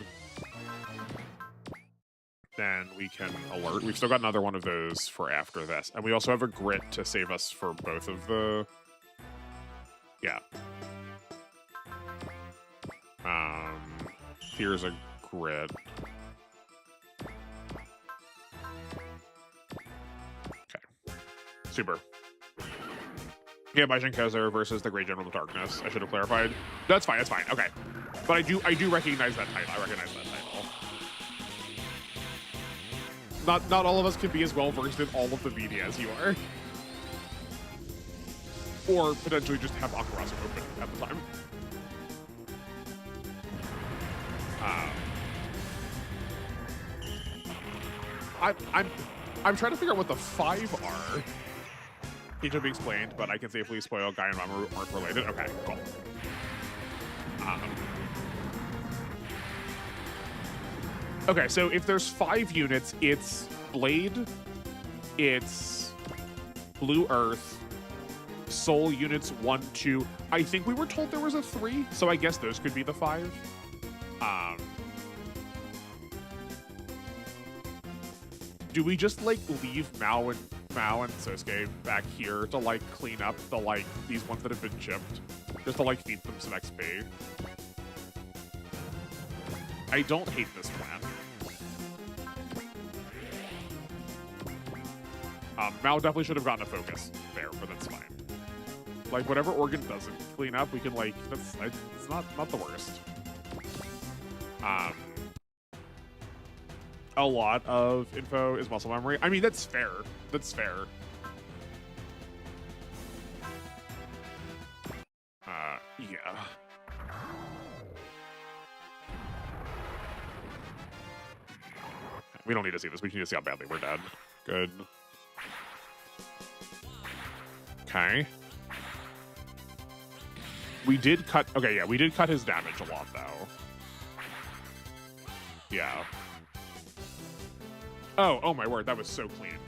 Then we can alert. We've still got another one of those for after this. And we also have a Grit to save us for both of the... Yeah. Here's a Grit. Okay. Super. Yeah, Majin Kaiser versus the Great General of Darkness. I should have clarified. That's fine, that's fine. Okay. But I do recognize that title. I recognize that title. Not all of us can be as well versed in all of the media as you are. Or potentially just have Akurasu open at the time. I'm trying to figure out what the 5 are. Each will be explained, but I can safely spoil Guy and Mamoru aren't related. Okay, cool. Okay, so if there's 5 units, it's Blade, it's Blue Earth, Soul units 1, 2. I think we were told there was a 3, so I guess those could be the 5. Do we just like leave Mao and Sosuke back here to like clean up the like these ones that have been chipped, just to like feed them some XP? I don't hate this plan. Mao definitely should have gotten a focus there, but that's fine. Like whatever organ doesn't clean up, we can like it's not the worst. A lot of info is muscle memory. I mean, that's fair. That's fair. We don't need to see this. We need to see how badly we're dead. Good. Okay. We did cut... Okay, yeah, we did cut his damage a lot, though. Yeah. Oh my word, that was so clean.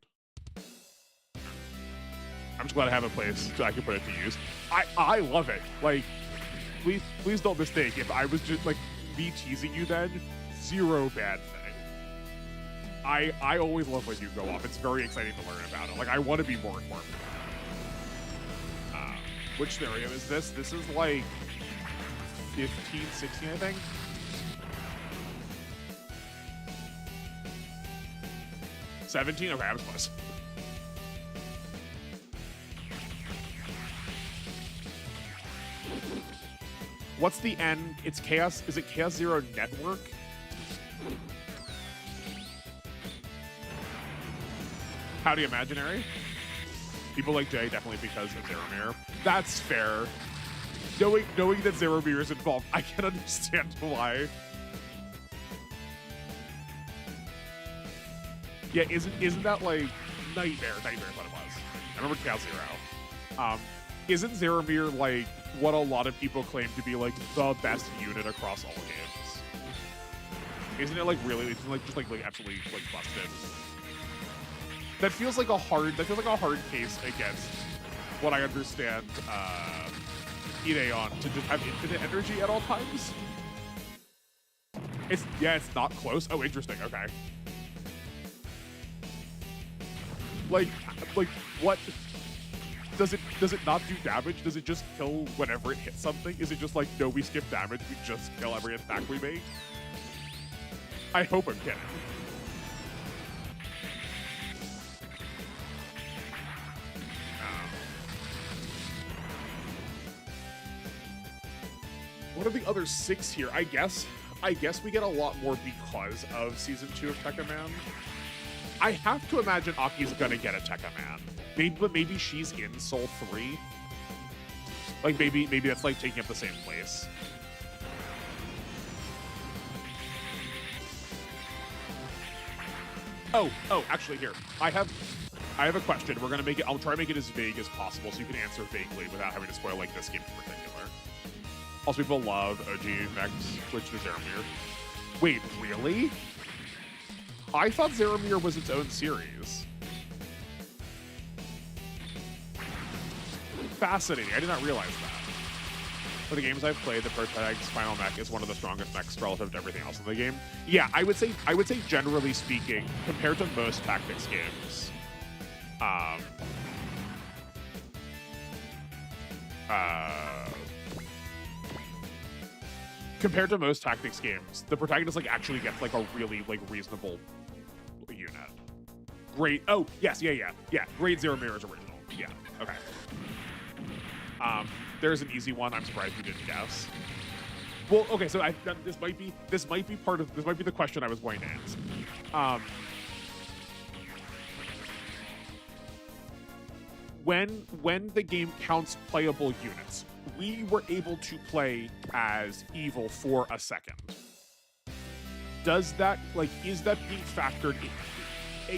I'm just glad I have a place so I can put it to use. I love it. Like, please don't mistake. If I was just, like, me teasing you then, zero bad thing. I always love when you go off. It's very exciting to learn about it. Like, I want to be more informed. Which scenario is this? This is like 15, 16, I think. $17? Okay, I was close. What's the end? It's Chaos. Is it Chaos Zero Network? Howdy Imaginary? People like Jay, definitely because of Zaromir. That's fair. Knowing that Zaromir is involved, I can understand why. Yeah, isn't that like Nightmare? Nightmare is what it was. I remember Chaos Zero. Isn't Zaromir like what a lot of people claim to be like the best unit across all games? Isn't it like really? It's like just like absolutely like busted. That feels like a hard case against what I understand Ideon to just have infinite energy at all times. It's not close. Oh, interesting. Okay. Like what does it not do damage? Does it just kill whenever it hits something? Is it just like, no, we skip damage, we just kill every attack we make? I hope I'm kidding. What are the other 6 here? I guess we get a lot more because of Season 2 of Tekkaman. I have to imagine Aki's gonna get a Tekkaman. Maybe she's in Soul 3. Like, maybe that's, like, taking up the same place. Oh, actually, here. I have a question. We're gonna make it... I'll try to make it as vague as possible so you can answer vaguely without having to spoil, like, this game in particular. Also, people love OG mechs, which is Zaromir. Wait, really? I thought Zaromir was its own series. Fascinating. I did not realize that. For the games I've played, the protagonist's final mech is one of the strongest mechs relative to everything else in the game. Yeah, I would say generally speaking, compared to most tactics games, compared to most tactics games, the protagonist like actually gets like a really like reasonable unit. Great. Oh yes, yeah. Great Zaromir is original. Yeah. Okay. There's an easy one. I'm surprised you didn't guess. Well, okay. So this might be the question I was going to ask. When the game counts playable units, we were able to play as evil for a second. Does that, like, is that being factored in?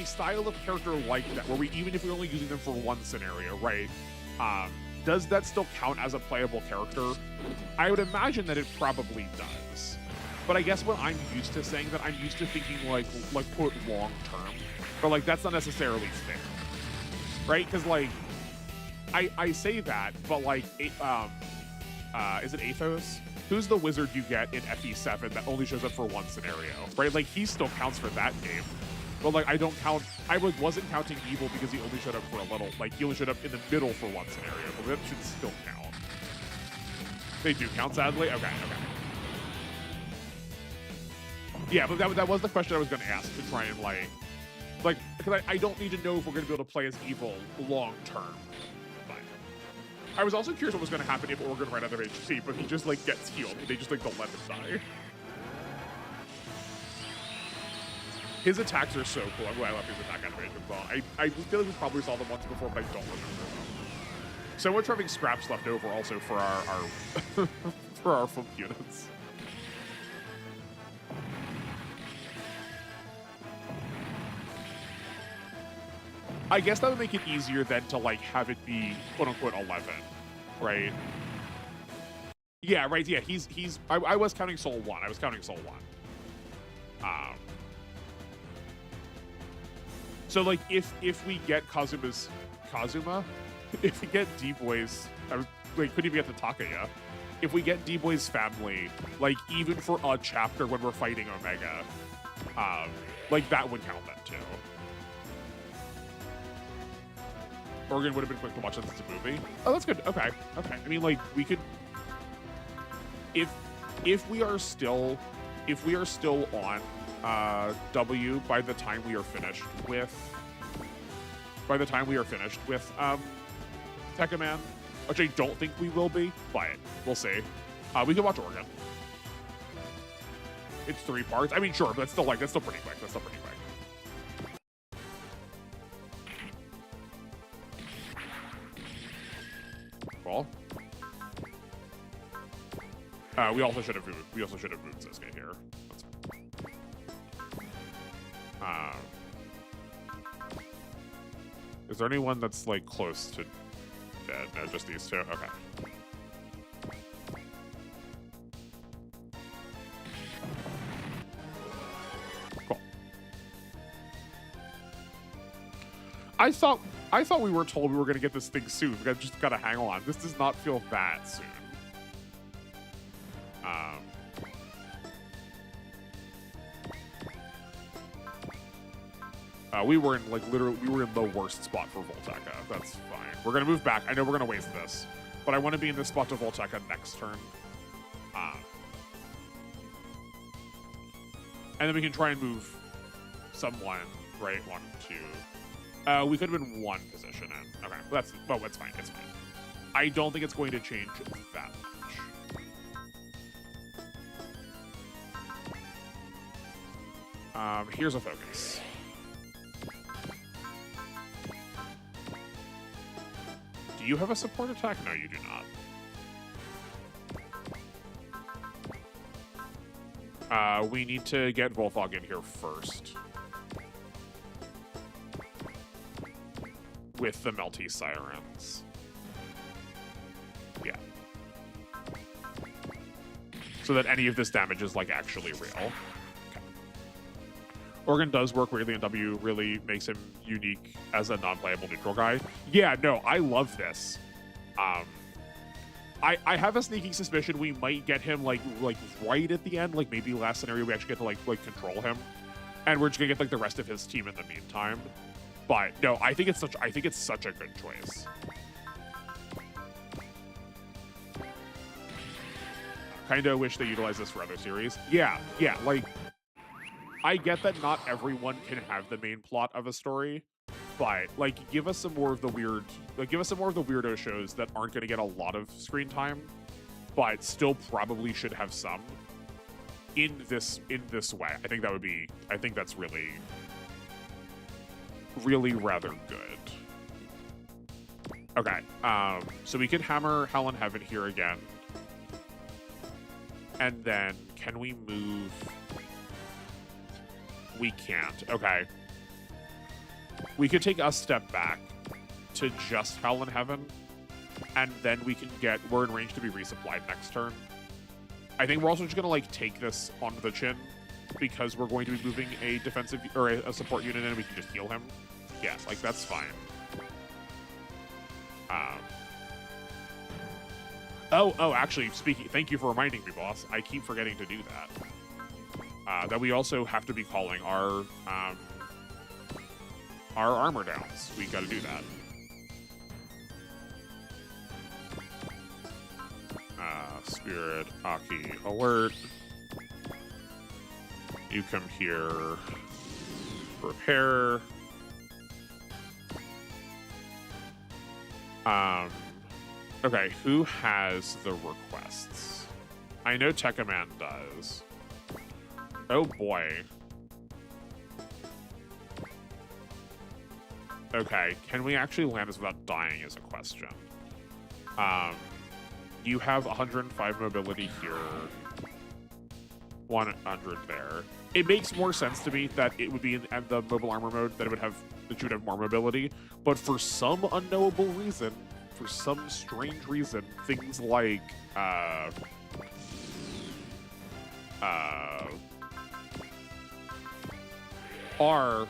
A style of character like that, where we, even if we're only using them for one scenario, right? Does that still count as a playable character? I would imagine that it probably does. But I guess when I'm used to saying that, I'm used to thinking like quote long term. But like that's not necessarily fair. Right? Because like I say that, but like is it Athos? Who's the wizard you get in FE7 that only shows up for one scenario? Right? Like he still counts for that game. But like I wasn't counting evil because he only showed up for a little. Like he only showed up in the middle for one scenario. But that should still count. They do count, sadly. Okay. Yeah, but that was the question I was going to ask to try and because I don't need to know if we're going to be able to play as evil long term. But I was also curious what was going to happen if Organ ran out of HP, but he just like gets healed. They just like don't let him die. His attacks are so cool. I'm glad I love his attack animation as well. I feel like we probably saw them once before, but I don't remember them. So much having scraps left over also for our for our folk units. I guess that would make it easier then to like have it be quote unquote 11, right? Yeah, right. Yeah, I was counting Soul 1. I was counting Soul 1. So like if we get Kazuma, if we get D-Boy's, I was like couldn't even get the Takaya. If we get D-Boy's family, like even for a chapter when we're fighting Omega, like that would count then too. Oregon would have been quick to watch since it's a movie. Oh, that's good. Okay. Okay. I mean, like we could, if we are still on W by the time we are finished with Tekkaman, which I don't think we will be, but we'll see. We can watch Oregon. It's 3 parts. I mean, sure, but that's still pretty quick. Cool. We also should have moved Sasuke here. Is there anyone that's like close to dead? No, just these two. Okay. Cool. I thought we were told we were gonna get this thing soon. We just gotta hang on. This does not feel that soon. We were in the worst spot for Volteca. That's fine. We're gonna move back. I know we're gonna waste this, but I want to be in this spot to Volteca next turn. And then we can try and move someone, right? 1, 2. We could have been 1 position in. Okay, but it's fine. It's fine. I don't think it's going to change that much. Here's a focus. Do you have a support attack? No, you do not. We need to get Volthog in here first. With the Melty Sirens. Yeah. So that any of this damage is, like, actually real. Okay. Oregon does work weirdly in W, really makes him unique as a non-playable neutral guy. Yeah, no, I love this. I have a sneaking suspicion we might get him, like right at the end, like, maybe last scenario we actually get to, like control him. And we're just gonna get, like, the rest of his team in the meantime. But no, I think it's such a good choice. Kinda wish they utilized this for other series. Yeah, like I get that not everyone can have the main plot of a story, but like give us some more of the weirdo shows that aren't gonna get a lot of screen time, but still probably should have some in this way. I think that's really rather good. Okay, so we could hammer Hell in Heaven here again. And then, can we move? We can't. Okay. We could take a step back to just Hell in Heaven, and then we can we're in range to be resupplied next turn. I think we're also just gonna like take this onto the chin because we're going to be moving a defensive or a support unit in and we can just heal him. Yeah, like that's fine. Oh, actually, thank you for reminding me, boss. I keep forgetting to do that. That we also have to be calling our armor downs. We got to do that. Spirit, Aki, alert. You come here. Repair. Okay, who has the requests? I know Tekkaman does. Oh boy. Okay, can we actually land this without dying is a question. You have 105 mobility here. 100 there. It makes more sense to me that it would be in the mobile armor mode, that it would have that you'd have more mobility. But for some unknowable reason, for some strange reason, things like are,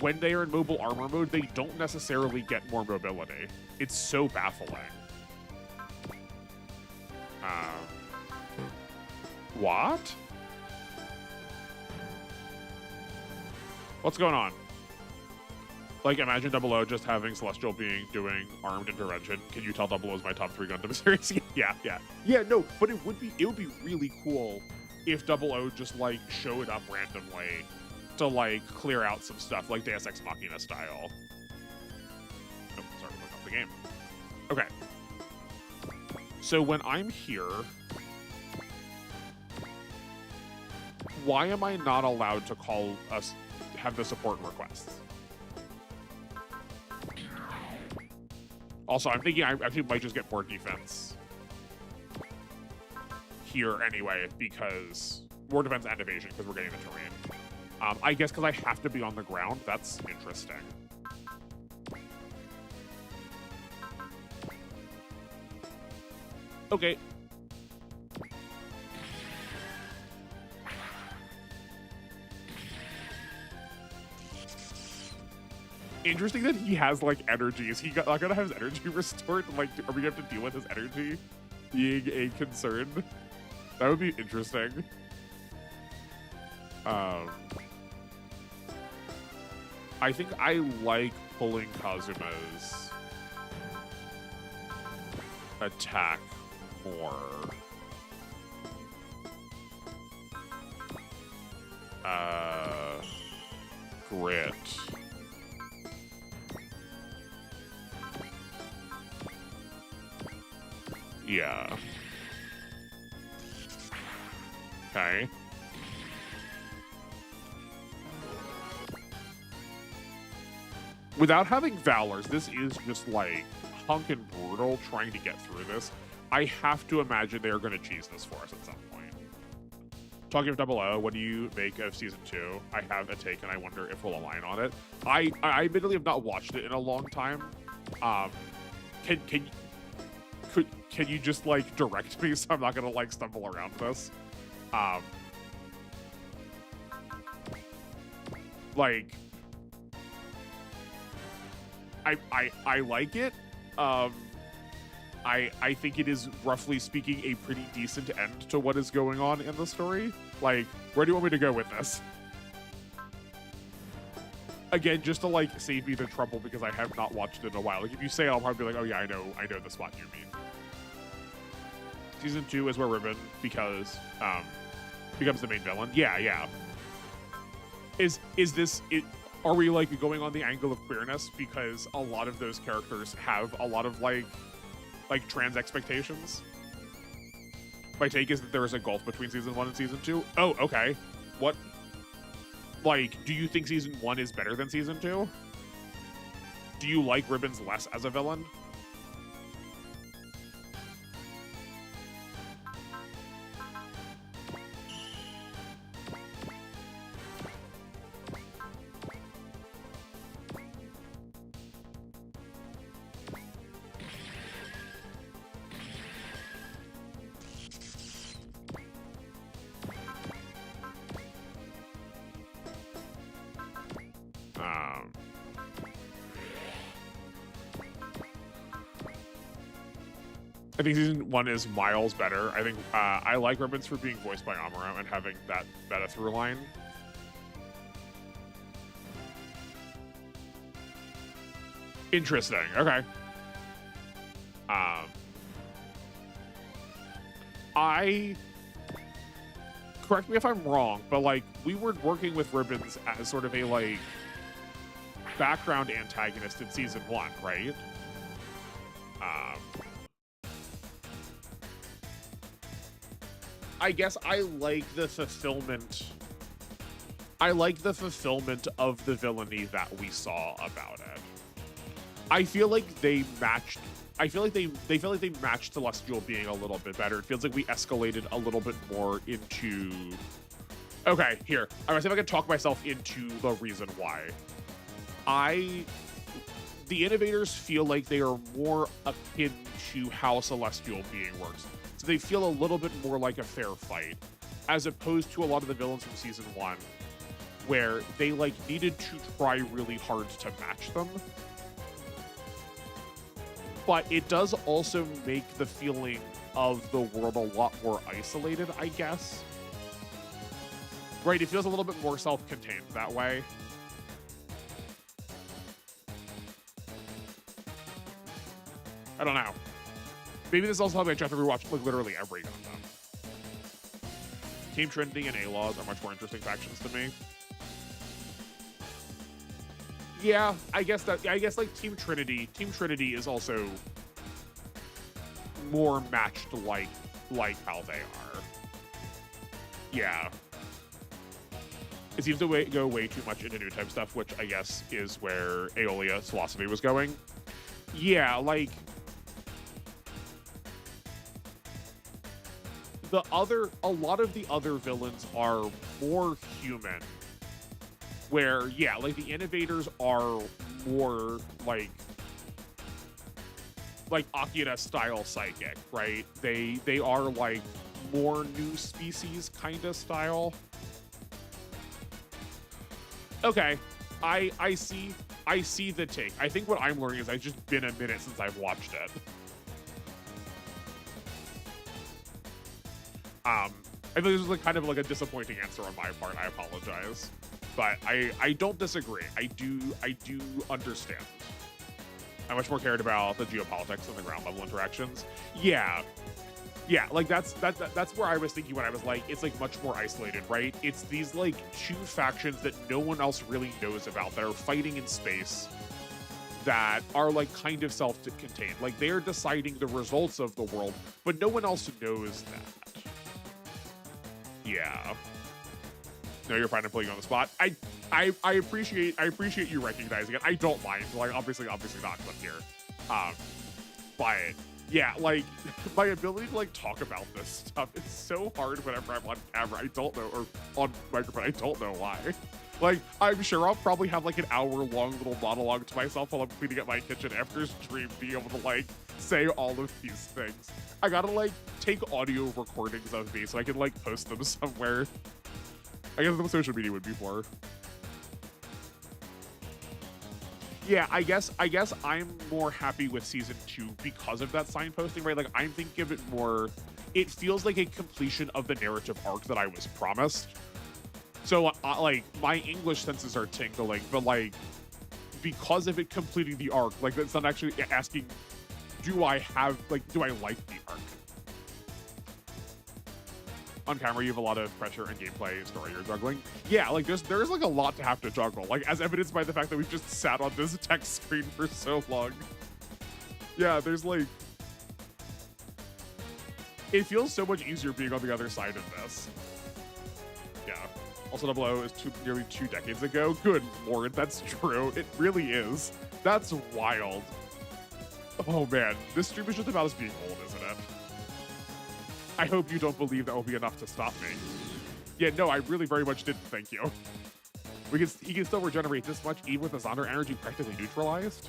when they are in mobile armor mode, they don't necessarily get more mobility. It's so baffling. What? What's going on? Like, imagine Double O just having Celestial doing armed intervention. Can you tell Double O is my top 3 Gundam series? Yeah. Yeah, no, but it would be really cool if Double O just, like, showed up randomly to, like, clear out some stuff, like Deus Ex Machina style. Oh, sorry, look up the game. Okay. So when I'm here, why am I not allowed to have the support requests? Also, I'm thinking I actually might just get more defense here anyway, because more defense and evasion, because we're getting the terrain. I guess because I have to be on the ground. That's interesting. Okay. Interesting that he has, like, energy. Is he not gonna have his energy restored? Like, are we gonna have to deal with his energy being a concern? That would be interesting. I think I like pulling Kazuma's attack more. Grit. Yeah. Okay. Without having Valors, this is just like hunk and brutal trying to get through this. I have to imagine they are going to cheese this for us at some point. Talking of Double O, what do you make of season 2? I have a take and I wonder if we'll align on it. I admittedly have not watched it in a long time. Can you just like direct me so I'm not gonna like stumble around this? Like, I like it. I think it is, roughly speaking, a pretty decent end to what is going on in the story. Like, where do you want me to go with this? Again, just to like save me the trouble because I have not watched it in a while. Like, if you say it, I'll probably be like, oh yeah, I know the spot you mean. Season 2 is where Ribbon becomes the main villain. Yeah. Is this it? Are we like going on the angle of queerness because a lot of those characters have a lot of like trans expectations? My take is that there is a gulf between season 1 and season 2. Oh, okay. What? Like, do you think season 1 is better than season 2? Do you like Ribbons less as a villain? I think season 1 is miles better. I think I like Ribbons for being voiced by Amuro and having that meta through line. Interesting. Okay. Correct me if I'm wrong, but like we were working with Ribbons as sort of a like background antagonist in season 1, right? I guess I like the fulfillment. I like the fulfillment of the villainy that we saw about it. I feel like they matched. I feel like they feel like they matched Celestial being a little bit better. It feels like we escalated a little bit more into. Okay, here. I'm gonna see if I can talk myself into the reason why. I the innovators feel like they are more akin to how Celestial Being works. So they feel a little bit more like a fair fight, as opposed to a lot of the villains from season 1, where they like needed to try really hard to match them. But it does also make the feeling of the world a lot more isolated, I guess. Right, it feels a little bit more self-contained that way. I don't know. Maybe this is also how I have to rewatch like literally every Gundam. Team Trinity and A-Laws are much more interesting factions to me. Yeah, I guess like Team Trinity is also more matched like how they are. Yeah. It seems to go way too much into new type stuff, which I guess is where Aeolia's philosophy was going. Yeah, like a lot of the other villains are more human. Where, yeah, like the innovators are more like Akira style psychic, right? They are like more new species kind of style. Okay, I see the take. I think what I'm learning is I've just been a minute since I've watched it. I think this was like kind of like a disappointing answer on my part. I apologize, but I don't disagree. I do understand. I much more cared about the geopolitics and the ground level interactions. Yeah, like that's where I was thinking when I was like, it's like much more isolated, right? It's these like two factions that no one else really knows about that are fighting in space that are like kind of self-contained. Like they're deciding the results of the world, but no one else knows that. Yeah. No, you're fine. I'm putting you on the spot. I appreciate you recognizing it. I don't mind. Like obviously not clip here. But yeah, like my ability to like talk about this stuff is so hard whenever I'm on camera. I don't know, or on microphone. I don't know why. Like I'm sure I'll probably have like an hour-long little monologue to myself while I'm cleaning up my kitchen after stream, being able to like say all of these things. I gotta like take audio recordings of me so I can like post them somewhere. I guess that's what social media would be for. Yeah, I guess I'm more happy with season 2 because of that signposting, right? Like I'm thinking of it more, it feels like a completion of the narrative arc that I was promised. So like my English senses are tingling, but like because of it completing the arc, like it's not actually asking, do I like the arc? On camera, you have a lot of pressure and gameplay story you're juggling. Yeah, like there's like a lot to have to juggle, like as evidenced by the fact that we've just sat on this text screen for so long. Yeah, there's like, it feels so much easier being on the other side of this. Yeah. Also, Double O is nearly 2 decades ago. Good lord, that's true. It really is. That's wild. Oh man, this stream is just about us being old, isn't it? I hope you don't believe that will be enough to stop me. Yeah, no, I really very much didn't. Thank you. He can still regenerate this much even with his honor energy practically neutralized.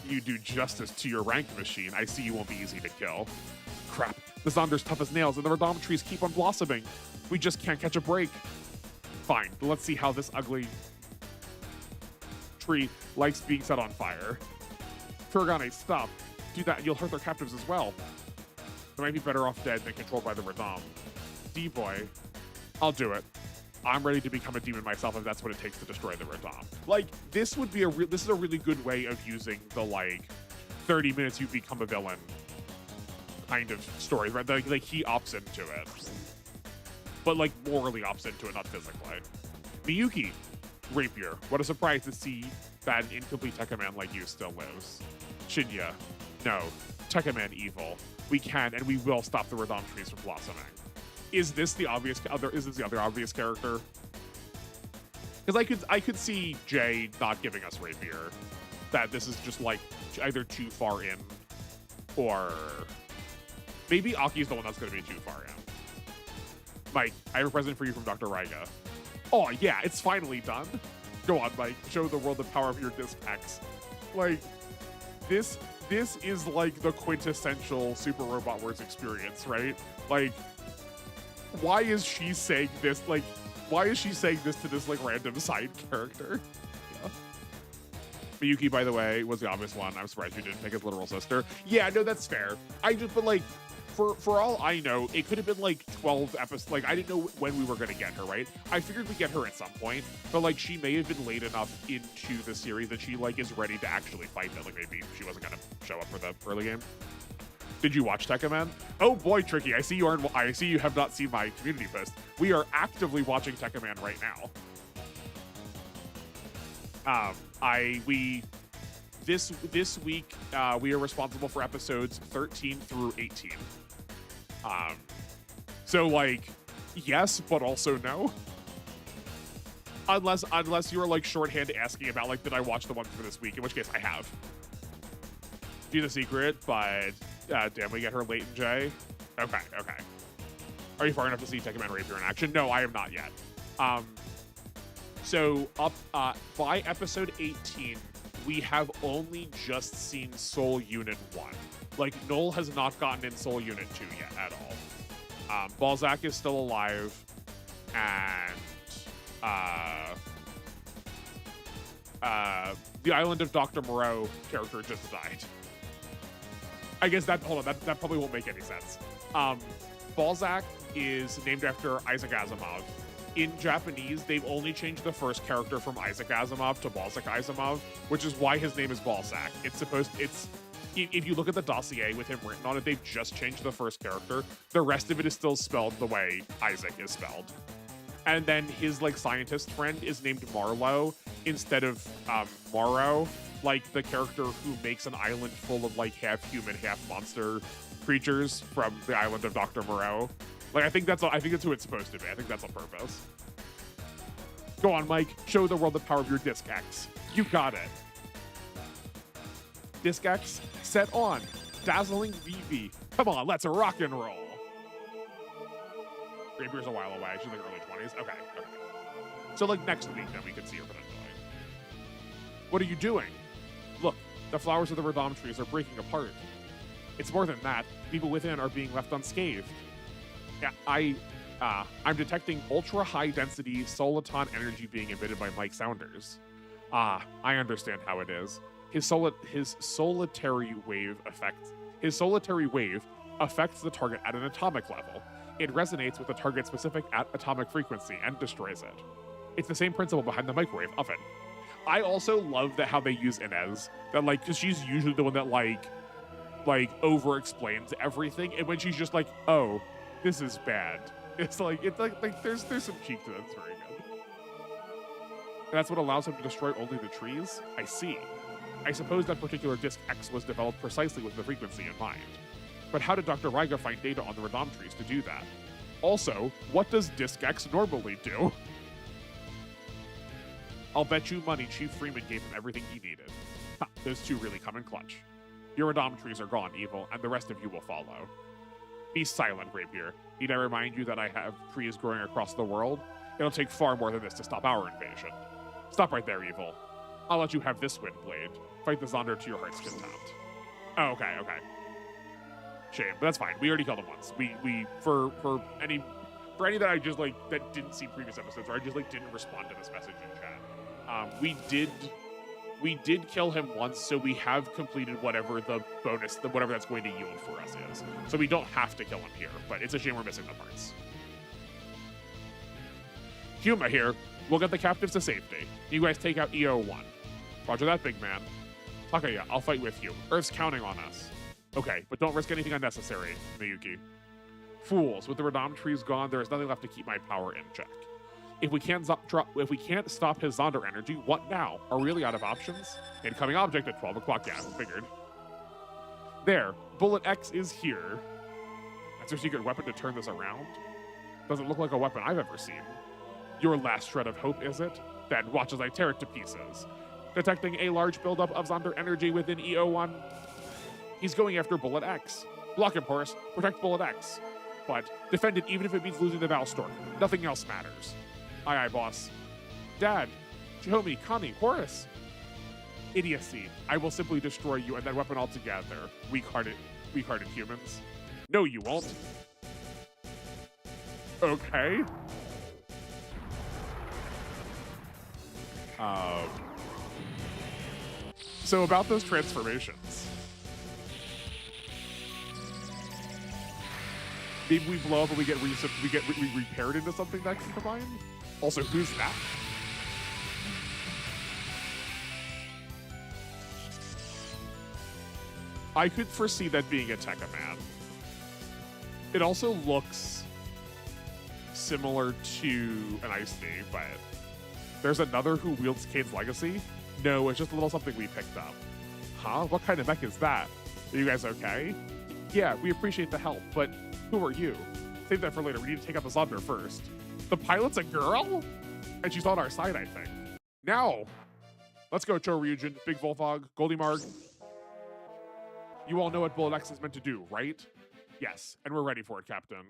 You do justice to your rank machine. I see you won't be easy to kill. Crap, the Zonder's tough as nails and the Radom trees keep on blossoming. We just can't catch a break. Fine, let's see how this ugly tree likes being set on fire. Kuragane, stop. Do that and you'll hurt their captives as well. They might be better off dead than controlled by the Radom. D-boy, I'll do it. I'm ready to become a demon myself if that's what it takes to destroy the Radom. Like, this would be this is a really good way of using the, like, 30 minutes you become a villain kind of story, right? Like he opts into it. But, like, morally opts into it, not physically. Miyuki, Rapier. What a surprise to see that an incomplete Tekkaman like you still lives. Shinya, no. Tekkaman evil. We can and we will stop the Radom trees from blossoming. Is this the other obvious character? Because I could see Jay not giving us Rapier. That this is just like either too far in, or maybe Aki's the one that's going to be too far in. Mike, I have a present for you from Dr. Raiga. Oh yeah, it's finally done. Go on, Mike. Show the world the power of your Disc X. Like, this is like the quintessential Super Robot Wars experience, right? Like, why is she saying this? Like, why is she saying this to this like random side character? Yeah. Miyuki, by the way, was the obvious one. I'm surprised you didn't pick his literal sister. Yeah, no, that's fair. But like, for all I know, it could have been like 12 episodes. Like, I didn't know when we were going to get her, right? I figured we'd get her at some point, but like, she may have been late enough into the series that she like is ready to actually fight that. Like, maybe she wasn't going to show up for the early game. Did you watch Tekkaman? Oh boy, Tricky, I see you have not seen my community post. We are actively watching Tekkaman right now. This week, we are responsible for episodes 13 through 18. So like, yes, but also no. Unless you were like shorthand asking about like, did I watch the one for this week? In which case I have. Do the secret, but damn, we get her late in J. Okay. Are you far enough to see Tekkaman Rapier in action? No, I am not yet. So up by episode 18, we have only just seen Soul Unit 1. Like, Null has not gotten in Soul Unit 2 yet at all. Balzac is still alive, and the Island of Dr. Moreau character just died. I guess that probably won't make any sense. Balzac is named after Isaac Asimov. In Japanese, they've only changed the first character from Isaac Asimov to Balzac Asimov, which is why his name is Balzac. If you look at the dossier with him written on it, they've just changed the first character. The rest of it is still spelled the way Isaac is spelled. And then his like scientist friend is named Marlowe instead of Morrow, like the character who makes an island full of like half human, half monster creatures from the Island of Dr. Moreau. Like, I think that's who it's supposed to be. I think that's on purpose. Go on, Mike. Show the world the power of your Disc X. You got it. Disc X, set on. Dazzling VV. Come on, let's rock and roll. Rapier's a while away. She's like early 20s. Okay. So like next week, then we could see her potentially. What are you doing? Look, the flowers of the Radom trees are breaking apart. It's more than that. People within are being left unscathed. Yeah, I'm detecting ultra-high density soliton energy being emitted by Mike Saunders. I understand how it is. His solitary wave affects the target at an atomic level. It resonates with the target specific at atomic frequency and destroys it. It's the same principle behind the microwave oven. I also love that how they use Inez. That like, because she's usually the one that like over-explains everything, and when she's just like, oh, this is bad. It's like there's some cheek to that. It's very good. And that's what allows him to destroy only the trees? I see. I suppose that particular Disc X was developed precisely with the frequency in mind. But how did Dr. Riga find data on the Radom trees to do that? Also, what does Disc X normally do? I'll bet you money Chief Freeman gave him everything he needed. Ha, those two really come in clutch. Your Radom trees are gone, Evil, and the rest of you will follow. Be silent, Rapier. Need I remind you that I have trees growing across the world? It'll take far more than this to stop our invasion. Stop right there, Evil. I'll let you have this wind blade. Fight the Zonder to your heart's content. Oh, okay. Shame, but that's fine. We already killed him once. For any that I just like that didn't see previous episodes, or I just like didn't respond to this message in chat. We did kill him once, so we have completed whatever the bonus, whatever that's going to yield for us is. So we don't have to kill him here, but it's a shame we're missing the parts. Huma here. We'll get the captives to safety. You guys take out EO1. Roger that, big man. Takaya, I'll fight with you. Earth's counting on us. Okay, but don't risk anything unnecessary, Miyuki. Fools, with the Radom trees gone, there is nothing left to keep my power in check. If we can't stop his Zonder energy, what now? Are we really out of options? Incoming object at 12 o'clock, yeah, figured. There, Bullet X is here. That's your secret weapon to turn this around? Doesn't look like a weapon I've ever seen. Your last shred of hope, is it? Then watch as I tear it to pieces. Detecting a large buildup of Zonder energy within EO1. He's going after Bullet X. Block him, Horus. Protect Bullet X. But defend it even if it means losing the Valstorm. Nothing else matters. Aye, boss. Dad, Chihomi, Kami, Horus. Idiocy. I will simply destroy you and that weapon altogether. Weak-hearted humans. No, you won't. Okay. So about those transformations. Maybe we blow up and we get repaired into something that can combine. Also, who's that? I could foresee that being a Tekkaman. It also looks similar to an Ice Thief, but there's another who wields Kane's Legacy. No, it's just a little something we picked up. Huh? What kind of mech is that? Are you guys okay? Yeah, we appreciate the help, but who are you? Save that for later. We need to take out the Zonder first. The pilot's a girl? And she's on our side, I think. Now, let's go, Choryujin, Big Volfog, Goldie Marg. You all know what Bullet X is meant to do, right? Yes, and we're ready for it, Captain.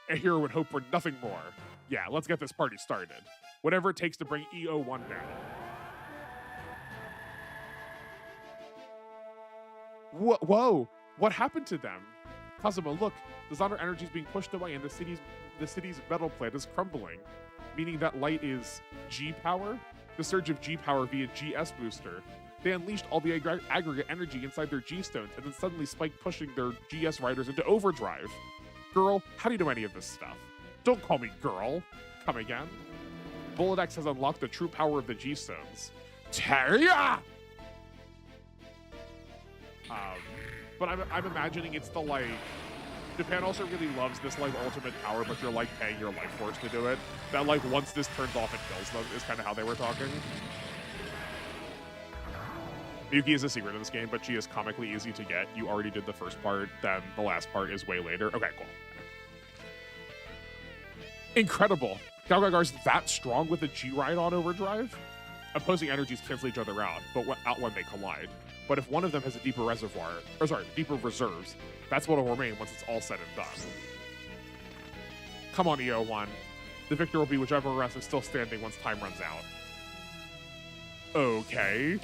A hero would hope for nothing more. Yeah, let's get this party started. Whatever it takes to bring EO1 down. Whoa! What happened to them? Kazuma, look, the Zonder energy is being pushed away and the city's metal plant is crumbling, meaning that light is G-power? The surge of G-power via GS booster. They unleashed all the aggregate energy inside their G-stones and then suddenly spiked, pushing their GS riders into overdrive. Girl, how do you know any of this stuff? Don't call me girl. Come again. Bullet X has unlocked the true power of the G-stones. Teria! But I'm imagining it's the, like, Japan also really loves this, like, ultimate power, but you're, like, paying your life force to do it. That, like, once this turns off, it kills them, is kind of how they were talking. Miyuki is a secret in this game, but she is comically easy to get. You already did the first part, then the last part is way later. Okay, cool. Incredible. Galgagar's that strong with a G-Ride on overdrive? Opposing energies cancel each other out, but out when they collide. But if one of them has a deeper deeper reserves, that's what will remain once it's all said and done. Come on, EO1. The victor will be whichever rest is still standing once time runs out. Okay.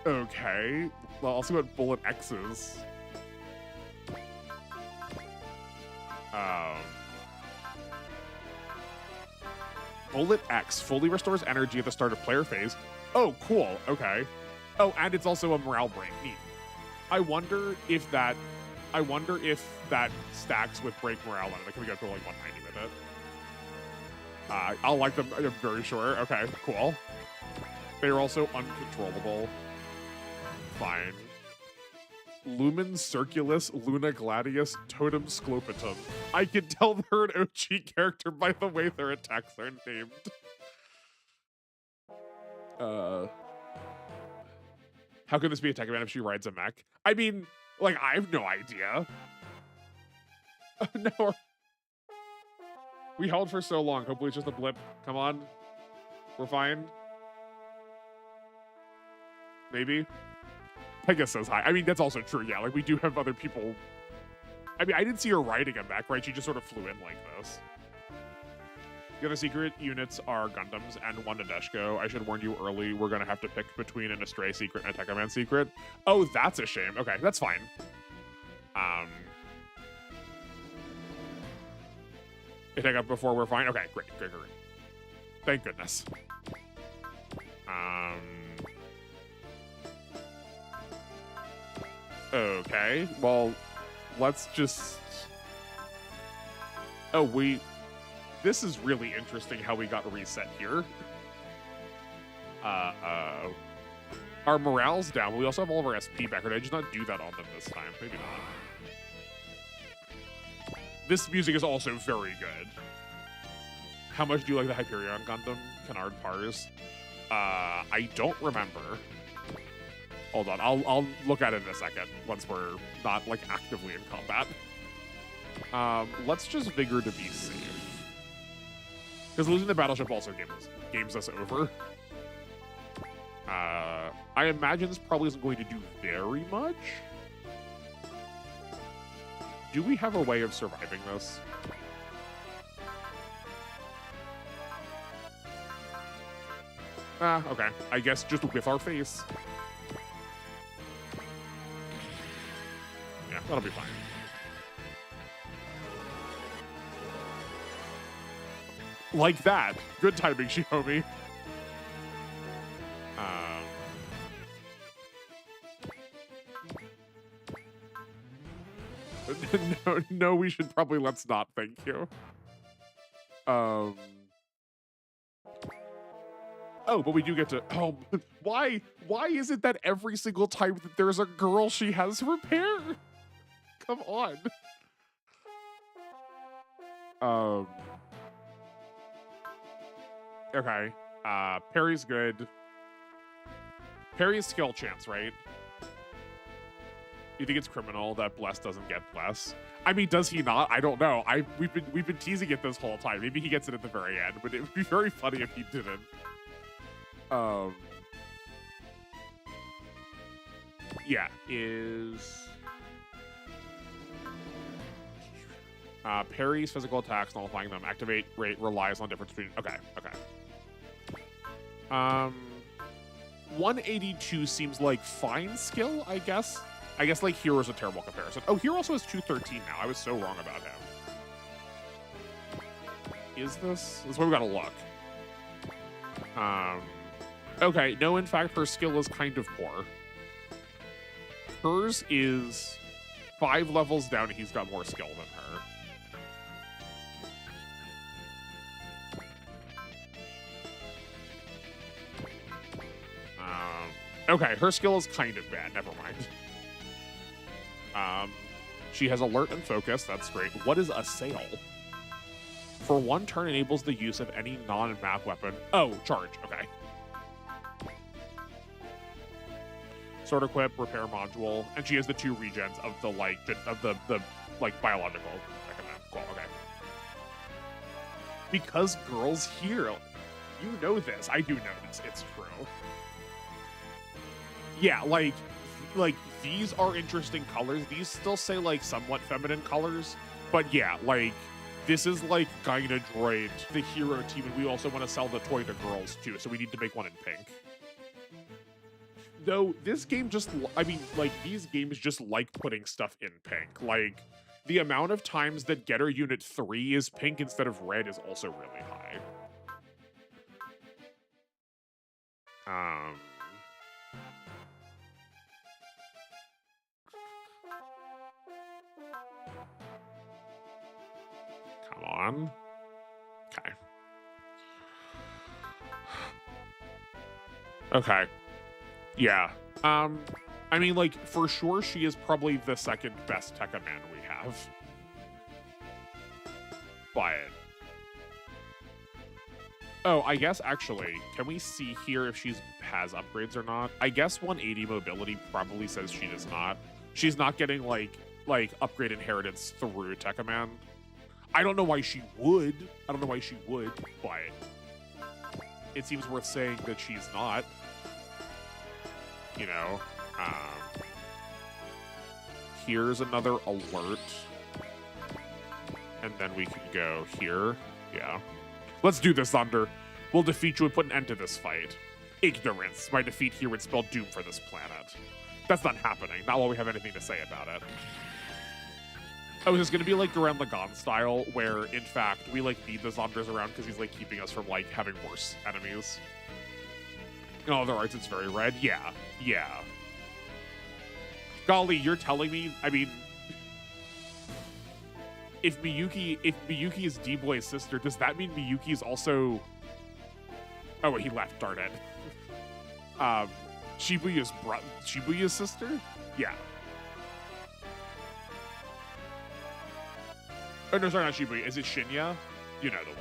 Okay. Well, I'll see what Bullet X is. Bullet X fully restores energy at the start of player phase. Oh, cool. Okay. Oh, and it's also a morale break. Neat. I wonder if that stacks with break morale on it. Can we go to like 190 with it? I'll like them. I'm very sure. Okay, cool. They're also uncontrollable. Fine. Lumen Circulus Luna Gladius Totem Sclopatum. I can tell they're an OG character by the way their attacks are named. How can this be a Tekkaman if she rides a mech? I mean, like, I have no idea. No. We held for so long. Hopefully it's just a blip. Come on. We're fine. Maybe. Pegasus says hi. I mean, that's also true. Yeah, like, we do have other people. I mean, I didn't see her riding a mech, right? She just sort of flew in like this. The other secret units are Gundams and one Nadeshiko. I should warn you early, we're going to have to pick between an Astray secret and a Tekkaman secret. Oh, that's a shame. Okay, that's fine. You take up before we're fine? Okay, great. Thank goodness. Okay, well, let's just... Oh, this is really interesting how we got reset here. Our morale's down, but we also have all of our SP back. Or did I just not do that on them this time? Maybe not. This music is also very good. How much do you like the Hyperion Gundam? Canard Pars? I don't remember. Hold on, I'll look at it in a second once we're not, like, actively in combat. Let's just Vigor to be safe. Because losing the battleship also games us over. I imagine this probably isn't going to do very much. Do we have a way of surviving this? Okay. I guess just with our face. Yeah, that'll be fine. Like that. Good timing, Shiomi. No, we should probably let's not. Thank you. Oh, but we do get to. Oh, why? Why is it that every single time that there's a girl, she has repair? Come on. Okay. Parry's good. Parry's skill chance, right? You think it's criminal that Bless doesn't get Bless? I mean, does he not? I don't know. We've been teasing it this whole time. Maybe he gets it at the very end, but it would be very funny if he didn't. Yeah, is parries physical attacks, nullifying them. Activate rate relies on difference between. Okay. 182 seems like fine skill, I guess. I guess like Hero's a terrible comparison. Oh, Hero also has 213 now. I was so wrong about him. Is this? This is where we gotta look. Okay, no, in fact, her skill is kind of poor. Hers is 5 levels down, and he's got more skill than her. Okay, her skill is kind of bad. Never mind. She has alert and focus. That's great. What is assail? For 1 turn, enables the use of any non-map weapon. Oh, charge. Okay. Sword equip, repair module, and she has the 2 regens of the biological. Cool. Okay. Because girls here, you know this. I do know this. It's true. Yeah, like these are interesting colors. These still say like somewhat feminine colors, but yeah, like this is like Gyna Droid, the hero team, and we also want to sell the toy to girls too, so we need to make one in pink. Though this game just, I mean, like these games just like putting stuff in pink. Like the amount of times that Getter Unit 3 is pink instead of red is also really high. Come on. Okay. Okay. Yeah. I mean, like, for sure, she is probably the second best Tekkaman we have. But... Oh, I guess, actually, can we see here if she has upgrades or not? I guess 180 mobility probably says she does not. She's not getting, like upgrade inheritance through Tekkaman. I don't know why she would. But it seems worth saying that she's not. You know, here's another alert. And then we can go here. Yeah. Let's do this, Thunder. We'll defeat you and put an end to this fight. Ignorance. My defeat here would spell doom for this planet. That's not happening. Not while we have anything to say about it. Oh, is this going to be like Gurren Lagann style, where, in fact, we, like, need the Zonders around because he's, like, keeping us from, like, having worse enemies? In all other arts, it's very red. Yeah. Golly, you're telling me? I mean, if Miyuki is D-Boy's sister, does that mean Miyuki is also... Oh, wait, he left. Darn it. Shibuya's sister? Yeah. Oh, no, sorry, not Shibuya. Is it Shinya? You know the one.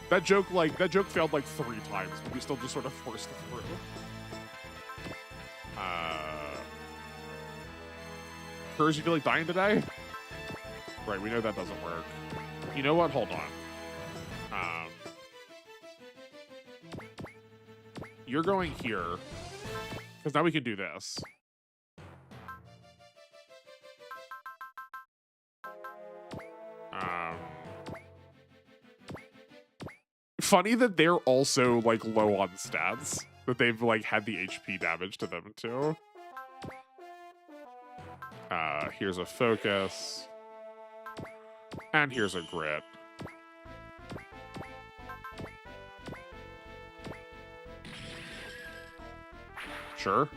That joke failed like 3 times, but we still just sort of forced it through. Kurs, you feel like dying today? Right, we know that doesn't work. You know what? Hold on. You're going here, because now we can do this. funny that they're also like low on stats, that they've like had the HP damage to them too. Here's a focus. And here's a grit. Sure.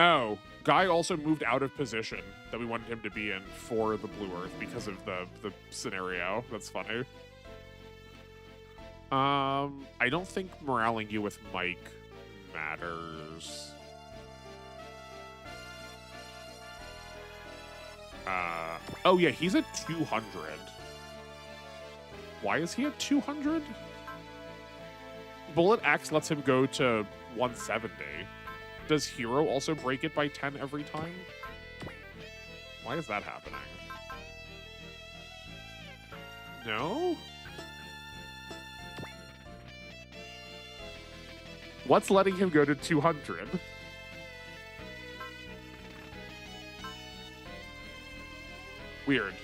Oh, Guy also moved out of position that we wanted him to be in for the Blue Earth because of the scenario. That's funny. I don't think moraling you with Mike matters. Oh yeah, he's at 200. Why is he at 200? Bullet X lets him go to 170. Does Hero also break it by 10 every time? Why is that happening? No? What's letting him go to 200? Weird.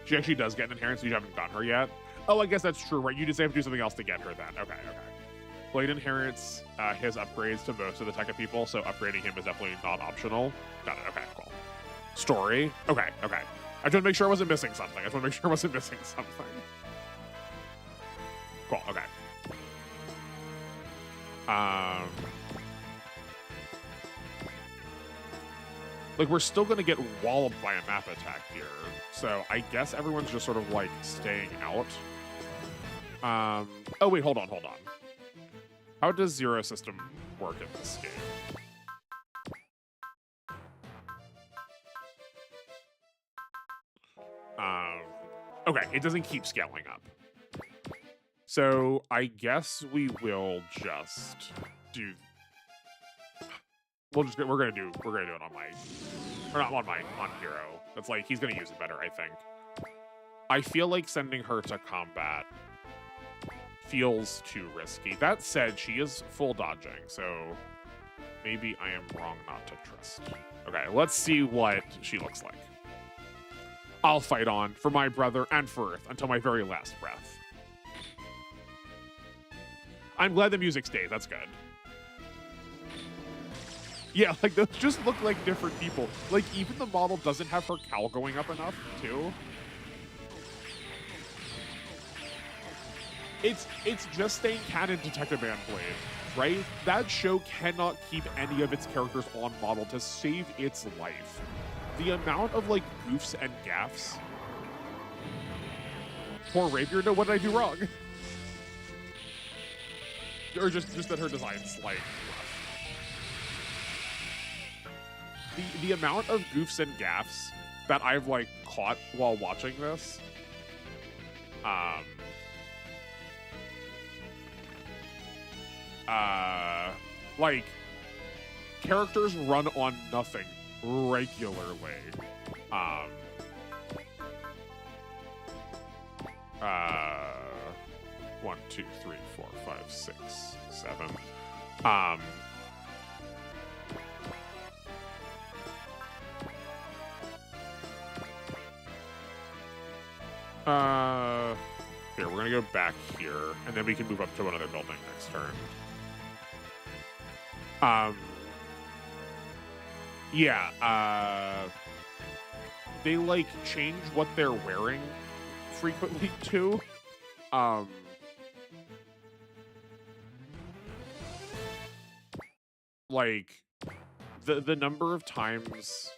She actually does get an inheritance, so you haven't gotten her yet. Oh, I guess that's true, right? You just have to do something else to get her then. Okay. Blade inherits his upgrades to most of the Tekka people, so upgrading him is definitely not optional. Got it. Okay, cool. Story. Okay. I just want to make sure I wasn't missing something. Cool, okay. Like, we're still going to get walloped by a map attack here. So I guess everyone's just sort of, like, staying out. Oh, wait, hold on. How does Zero System work in this game? Okay, it doesn't keep scaling up. So I guess we will just do... we're gonna do it on my, or not on Hero. That's like, he's gonna use it better, I think. I feel like sending her to combat feels too risky. That said, she is full dodging, so maybe I am wrong not to trust. Okay, let's see what she looks like. I'll fight on for my brother and for Earth until my very last breath. I'm glad the music stays, that's good. Yeah, like, those just look like different people. Like, even the model doesn't have her cowl going up enough, too. It's just staying canon to Tekkaman Blade, right? That show cannot keep any of its characters on model to save its life. The amount of, like, goofs and gaffes. Poor Rapier, no, what did I do wrong? Or just that her design's, like, rough. The amount of goofs and gaffes that I've, like, caught while watching this, like, characters run on nothing regularly. 1, 2, 3, 4, 5, 6, 7. Here, we're gonna go back here, and then we can move up to another building next turn. Yeah, they, like, change what they're wearing frequently, too. Like, the number of times...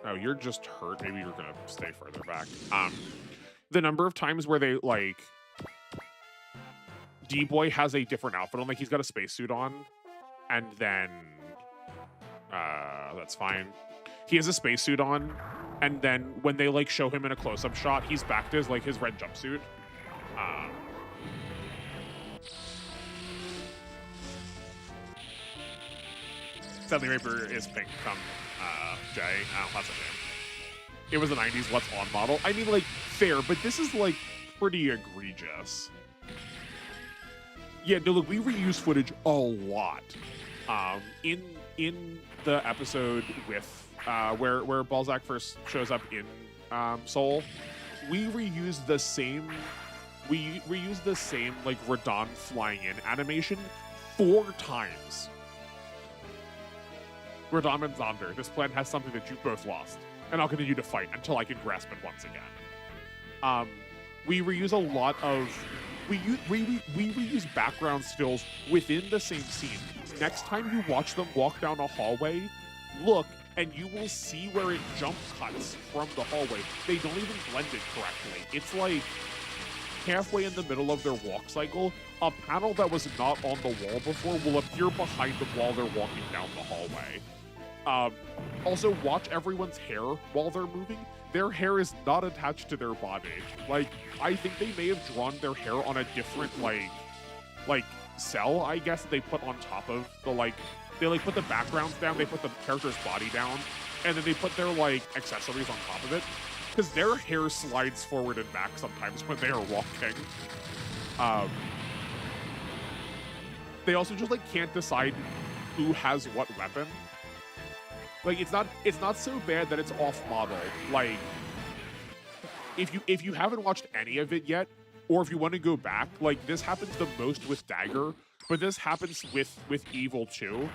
Oh, you're just hurt. Maybe you're gonna stay further back. The number of times where they, like... D-Boy has a different outfit on. Like, he's got a spacesuit on. And then... that's fine. He has a spacesuit on. And then when they, like, show him in a close-up shot, he's back to his, like, his red jumpsuit. Sadly, Rapier is pink from Jay. That's a shame. It was the 90s, what's on model. I mean, like, fair, but this is, like, pretty egregious. Yeah, no, look, we reuse footage a lot. In the episode with where Balzac first shows up in Soul, we reuse the same like Radon flying in animation 4 times. Radon and Zonder, this plan has something that you both lost, and I'll continue to fight until I can grasp it once again. We reuse a lot of we reuse background stills within the same scene. Next time you watch them walk down a hallway, look, and you will see where it jump cuts from the hallway. They don't even blend it correctly. It's like halfway in the middle of their walk cycle, a panel that was not on the wall before will appear behind them while they're walking down the hallway. Also, watch everyone's hair while they're moving. Their hair is not attached to their body. Like, I think they may have drawn their hair on a different, like cell, I guess, they put on top of the, they, put the backgrounds down, they put the character's body down, and then they put their, accessories on top of it. Because their hair slides forward and back sometimes when they are walking. They also just, can't decide who has what weapon. Like, it's not so bad that it's off-model. Like, if you haven't watched any of it yet, or if you want to go back, this happens the most with Dagger, but this happens with Evil too.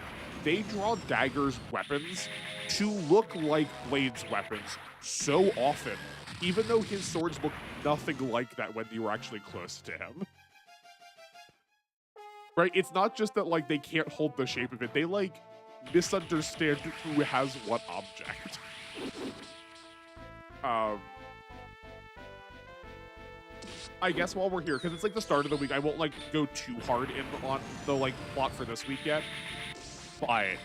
They draw Dagger's weapons to look like Blade's weapons so often, even though his swords look nothing like that when you were actually close to him. Right? It's not just that, they can't hold the shape of it. They, misunderstand who has what object. I guess while we're here, because it's the start of the week, I won't go too hard in on the plot for this week yet. But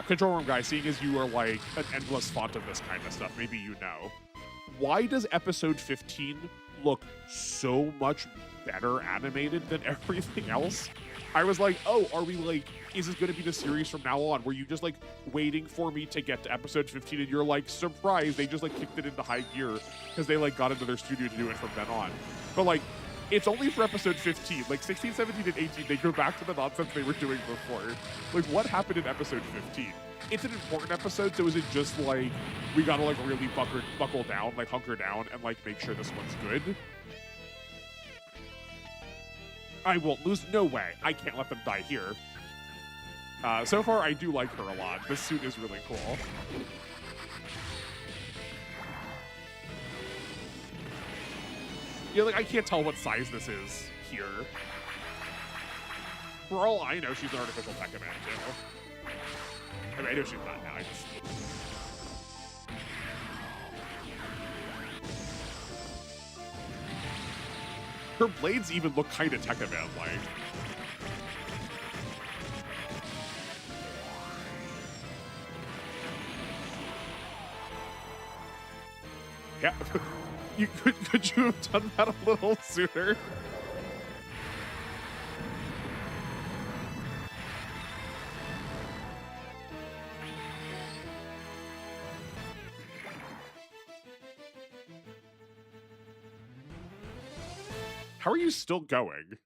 Control Room Guy, seeing as you are an endless font of this kind of stuff, maybe you know. Why does episode 15 look so much better animated than everything else? I was like, oh, are we is this going to be the series from now on? Were you just waiting for me to get to episode 15 and you're surprised they just kicked it into high gear because they got into their studio to do it from then on. But it's only for episode 15. 16, 17, and 18, they go back to the nonsense they were doing before. What happened in episode 15? It's an important episode, so is it just we gotta really buckle down, hunker down and make sure this one's good? I won't lose. No way. I can't let them die here. So far, I do like her a lot. This suit is really cool. Yeah, I can't tell what size this is here. For all I know, she's an artificial Tekkaman, too. I mean, I know she's not now. Her blades even look kind of Tekkaman-like. Yeah. Could you have done that a little sooner? How are you still going?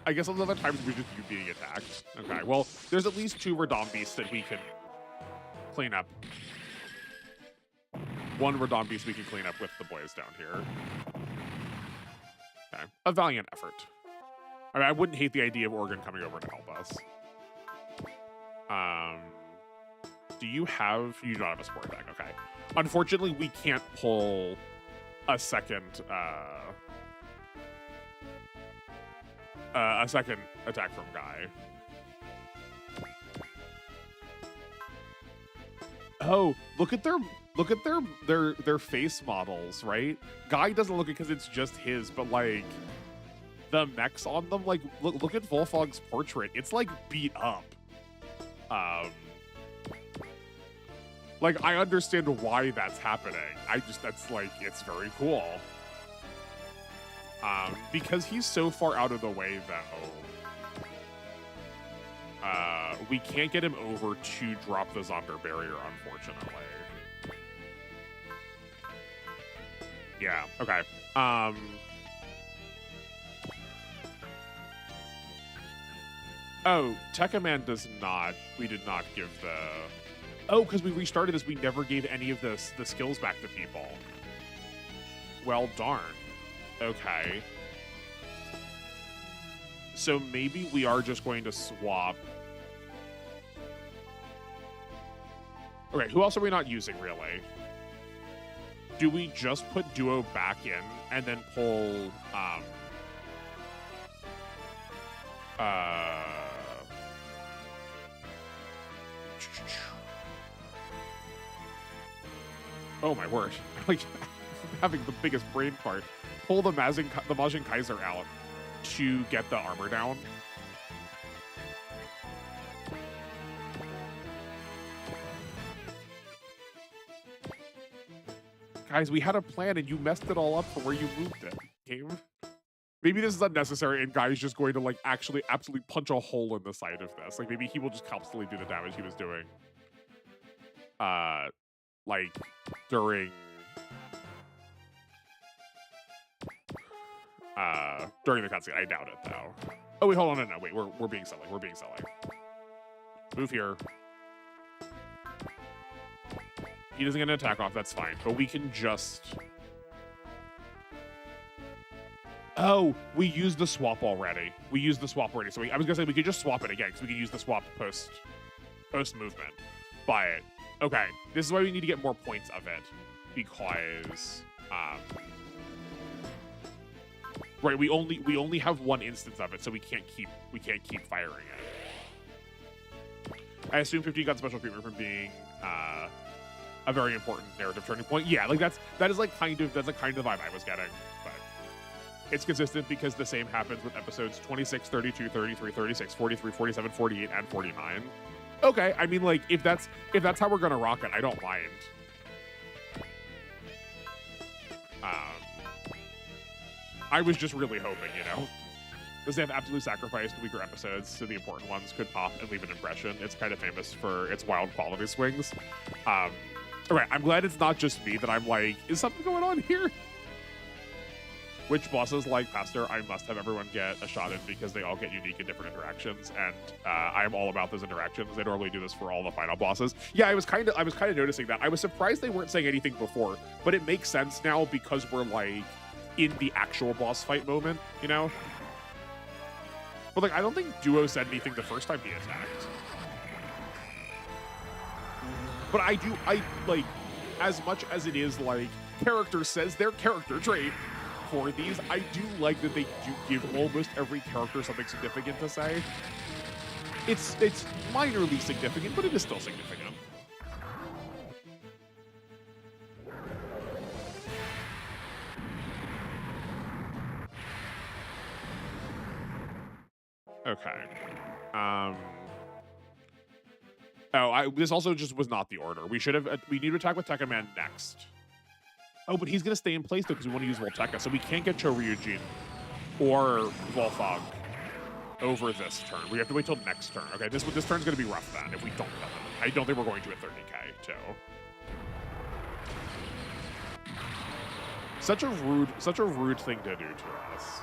I guess some other times we're just you being attacked. Okay, well, there's at least 2 Radon beasts that we can clean up. 1 Radon beast we can clean up with the boys down here. Okay, a valiant effort. I mean, I wouldn't hate the idea of Oregon coming over to help us. Do you have... You don't have a sport deck, okay. Unfortunately, we can't pull a second attack from Guy. Oh, look at their face models, right? Guy doesn't look it because it's just his, but the mechs on them, look at Volfog's portrait. It's beat up. I understand why that's happening. That's it's very cool. Because he's so far out of the way, though. We can't get him over to drop the Zonder barrier, unfortunately. Yeah, okay. Oh, Tekkaman does not. We did not give the... Oh, because we restarted this, we never gave any of the skills back to people. Well, darn. Okay. So maybe we are just going to swap... Okay, who else are we not using, really? Do we just put Duo back in and then pull... Oh my word. Like, having the biggest brain fart. Pull the Majin Kaiser out to get the armor down. Guys, we had a plan and you messed it all up for where you moved it. Game. Maybe this is unnecessary and Guy's just going to like actually absolutely punch a hole in the side of this. Like maybe he will just constantly do the damage he was doing. Like during the cutscene. I doubt it though. Oh wait, hold on, no, wait, we're being silly. We're being silly. Move here. He doesn't get an attack off, that's fine. But we can just... Oh, we used the swap already. We used the swap already. So I was gonna say we could just swap it again because we could use the swap post movement. But okay, this is why we need to get more points of it because right, we only have one instance of it, so we can't keep firing it. I assume 15 got special treatment from being a very important narrative turning point. Yeah, like that's a kind of vibe I was getting, but it's consistent because the same happens with episodes 26, 32, 33, 36, 43, 47, 48, and 49. Okay, I mean, like if that's how we're gonna rock it, I don't mind. I was just really hoping, you know, because they have absolute sacrificed weaker episodes, so the important ones could pop and leave an impression. It's kind of famous for its wild quality swings. Okay, I'm glad it's not just me that I'm like, is something going on here? Which bosses like Pastor I must have everyone get a shot in because they all get unique and different interactions, and I'm all about those interactions. They normally do this for all the final bosses. Yeah, I was kind of noticing that. I was surprised they weren't saying anything before, but it makes sense now because we're like in the actual boss fight moment, you know? But like, I don't think Duo said anything the first time he attacked. But I like, as much as it is like, character says their character trait for these, I do like that they do give almost every character something significant to say. It's minorly significant, but it is still significant. Okay. This also just was not the order. We need to attack with Tekkaman next. Oh, but he's gonna stay in place though because we want to use Volteka, so we can't get Choryujin or Volfog over this turn. We have to wait till next turn. Okay, this turn's gonna be rough then if we don't kill him. I don't think we're going to at 30k too. Such a rude thing to do to us.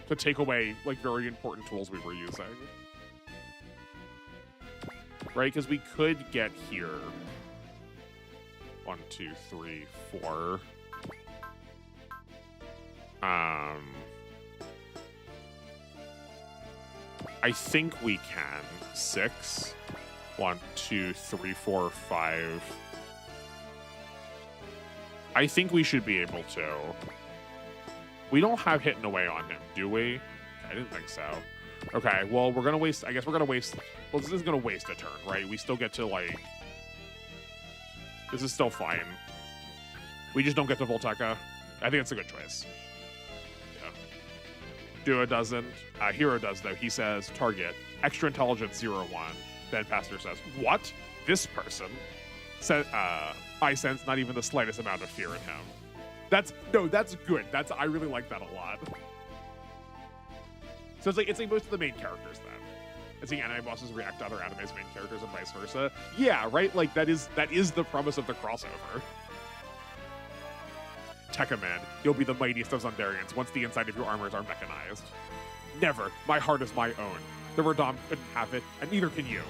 To take away like very important tools we were using. Right, because we could get here. 1, 2, 3, 4. I think we can. 6. 1, 2, 3, 4, 5. I think we should be able to. We don't have hitting away on him, do we? I didn't think so. Okay, well, we're gonna waste, I guess we're gonna waste, well, this is gonna waste a turn, right? We still get to, like, this is still fine. We just don't get to Volteka. I think it's a good choice. Yeah. Duo doesn't. Hero does, though. He says, target, extra intelligence 0-1. Then Pastor says, what? This person? Said, I sense not even the slightest amount of fear in him. That's good. I really like that a lot. So it's like most of the main characters then. It's like anime bosses react to other anime's main characters and vice versa. Yeah, right? Like that is the premise of the crossover. Tekkaman, you'll be the mightiest of Zundarians once the inside of your armors are mechanized. Never. My heart is my own. The Radam couldn't have it, and neither can you.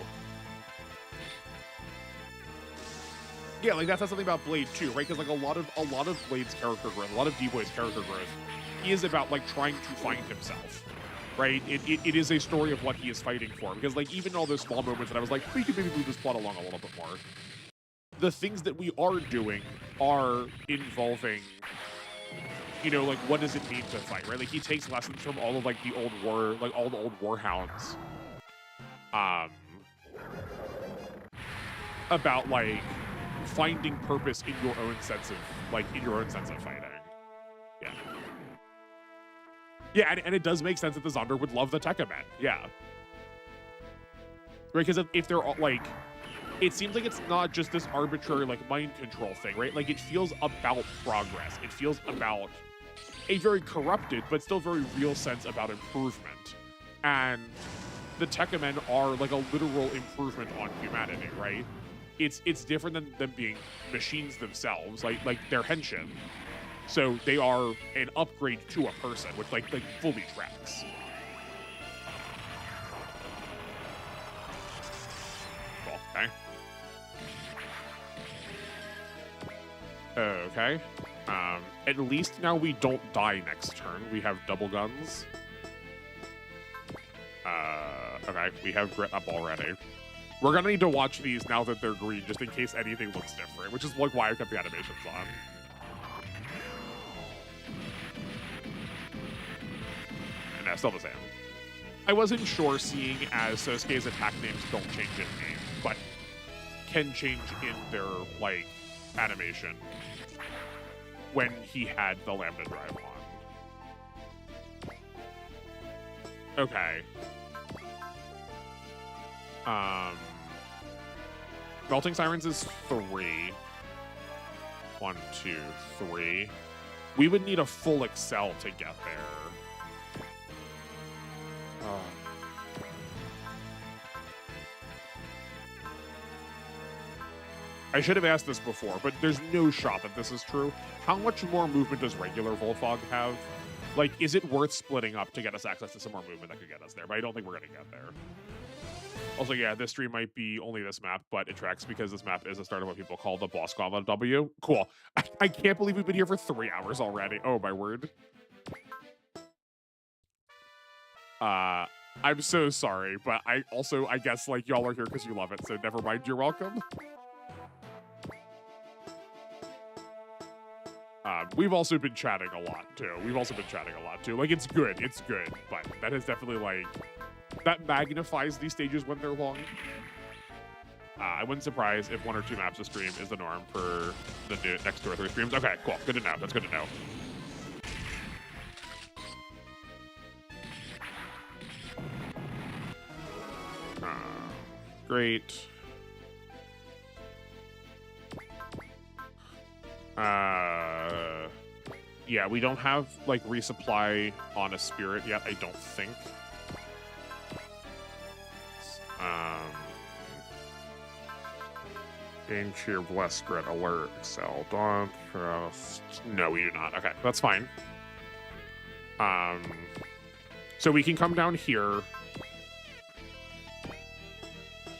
Yeah, like, that says something about Blade too, right? Because like a lot of Blade's character growth, a lot of D-Boy's character growth is about like trying to find himself, right? It is a story of what he is fighting for. Because like even all those small moments that I was like, we could maybe move this plot along a little bit more. The things that we are doing are involving, you know, like what does it mean to fight, right? Like he takes lessons from all of like the old warhounds, about like finding purpose in your own sense of fighting. Yeah. Yeah, and it does make sense that the Zonder would love the Tekkaman. Yeah. Right, because if they're all, like, it seems like it's not just this arbitrary, like, mind control thing, right? Like, it feels about progress. It feels about a very corrupted, but still very real sense about improvement. And the Tekkamen are, like, a literal improvement on humanity, right? It's different than them being machines themselves, like they're henshin. So they are an upgrade to a person, which like fully tracks. Cool. Okay. Okay. At least now we don't die next turn. We have double guns. Okay, we have grit up already. We're gonna need to watch these now that they're green, just in case anything looks different, which is like why I kept the animations on. And that's still the same. I wasn't sure, seeing as Sosuke's attack names don't change in game, but can change in their, like, animation when he had the Lambda drive on. Okay. Melting Sirens is 3. 1, 2, 3. We would need a full Excel to get there. I should have asked this before, but there's no shot that this is true. How much more movement does regular Volfog have? Like, is it worth splitting up to get us access to some more movement that could get us there? But I don't think we're going to get there. Also, yeah, this stream might be only this map, but it tracks because this map is the start of what people call the Boss Gauntlet W. Cool. I can't believe we've been here for 3 hours already. Oh, my word. I'm so sorry, but I guess, like, y'all are here because you love it, so never mind, you're welcome. We've also been chatting a lot, too. Like, it's good, but that is definitely, like, that magnifies these stages when they're long. I wouldn't surprise if 1 or 2 maps a stream is the norm for the next 2 or 3 streams. Okay, cool. Good to know. That's good to know. Great. Yeah, we don't have, like, resupply on a spirit yet, I don't think. Gain cheer, bless, grit, alert, excel, don't trust. No, we do not. Okay, that's fine. So we can come down here.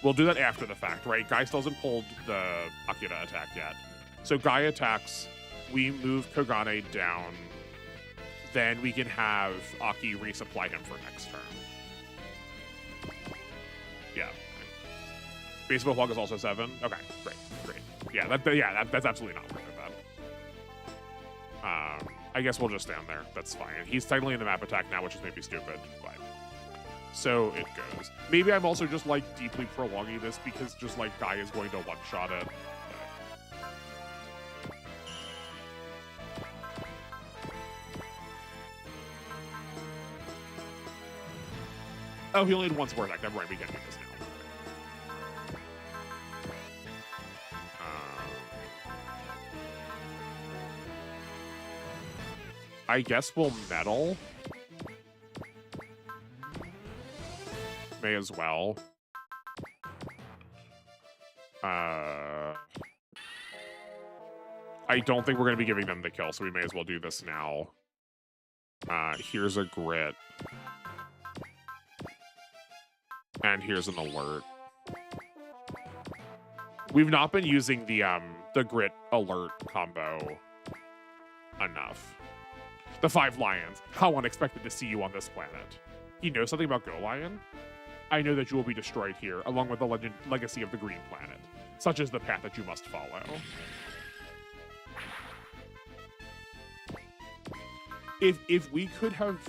We'll do that after the fact, right? Guy still hasn't pulled the Akira attack yet. So Guy attacks, we move Kogane down, then we can have Aki resupply him for next turn. Yeah. Baseball Fog is also 7. Okay, great. Yeah, that's absolutely not worth it then. I guess we'll just stand there. That's fine. He's technically in the map attack now, which is maybe stupid, but so it goes. Maybe I'm also just, like, deeply prolonging this because just, like, Guy is going to one-shot it. Oh, he only had 1 support attack. Never mind, we can't do this now. I guess we'll metal. May as well. I I don't think we're going to be giving them the kill, so we may as well do this now. Here's a grit. And here's an alert. We've not been using the grit alert combo enough. The 5 lions. How unexpected to see you on this planet. You know something about Go Lion? I know that you will be destroyed here, along with the legacy of the green planet. Such is the path that you must follow. If we could have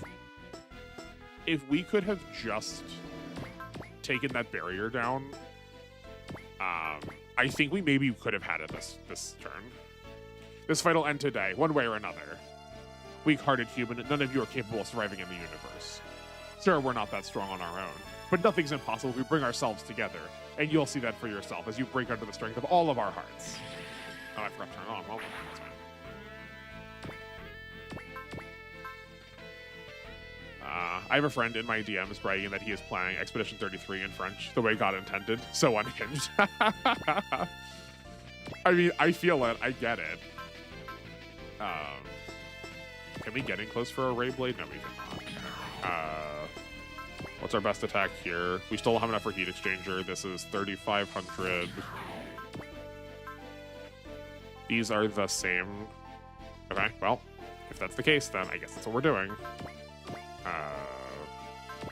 just taken that barrier down, I think we maybe could have had it this turn. This fight will end today, one way or another. Weak-hearted human, none of you are capable of surviving in the universe. Sure, we're not that strong on our own, but nothing's impossible if we bring ourselves together, and you'll see that for yourself as you break under the strength of all of our hearts. Oh, I forgot to turn it on. Well, that's fine. I have a friend in my DMs bragging that he is playing Expedition 33 in French, the way God intended. So unhinged. I mean, I feel it. I get it. Can we get in close for a Ray Blade? No, we cannot. What's our best attack here? We still don't have enough for Heat Exchanger. This is 3,500. These are the same. Okay, well, if that's the case, then I guess that's what we're doing.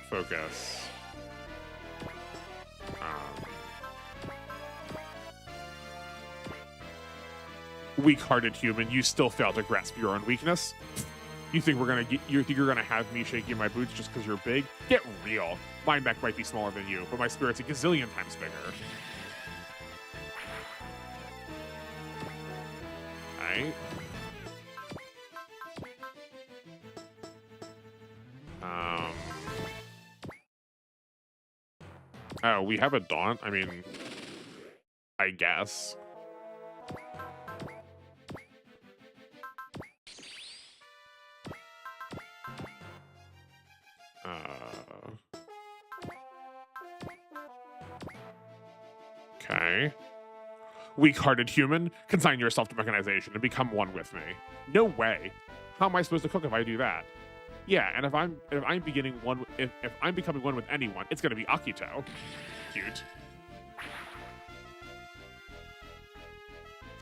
Focus. Weak-hearted human, you still fail to grasp your own weakness. You think you think you're gonna have me shaking my boots just because you're big? Get real. My mech might be smaller than you, but my spirit's a gazillion times bigger. Alright. Oh, we have a Daunt? I mean, I guess. Okay. Weak-hearted human, consign yourself to mechanization and become one with me. No way. How am I supposed to cook if I do that? Yeah, and if I'm becoming one with anyone, it's gonna be Akito. Cute.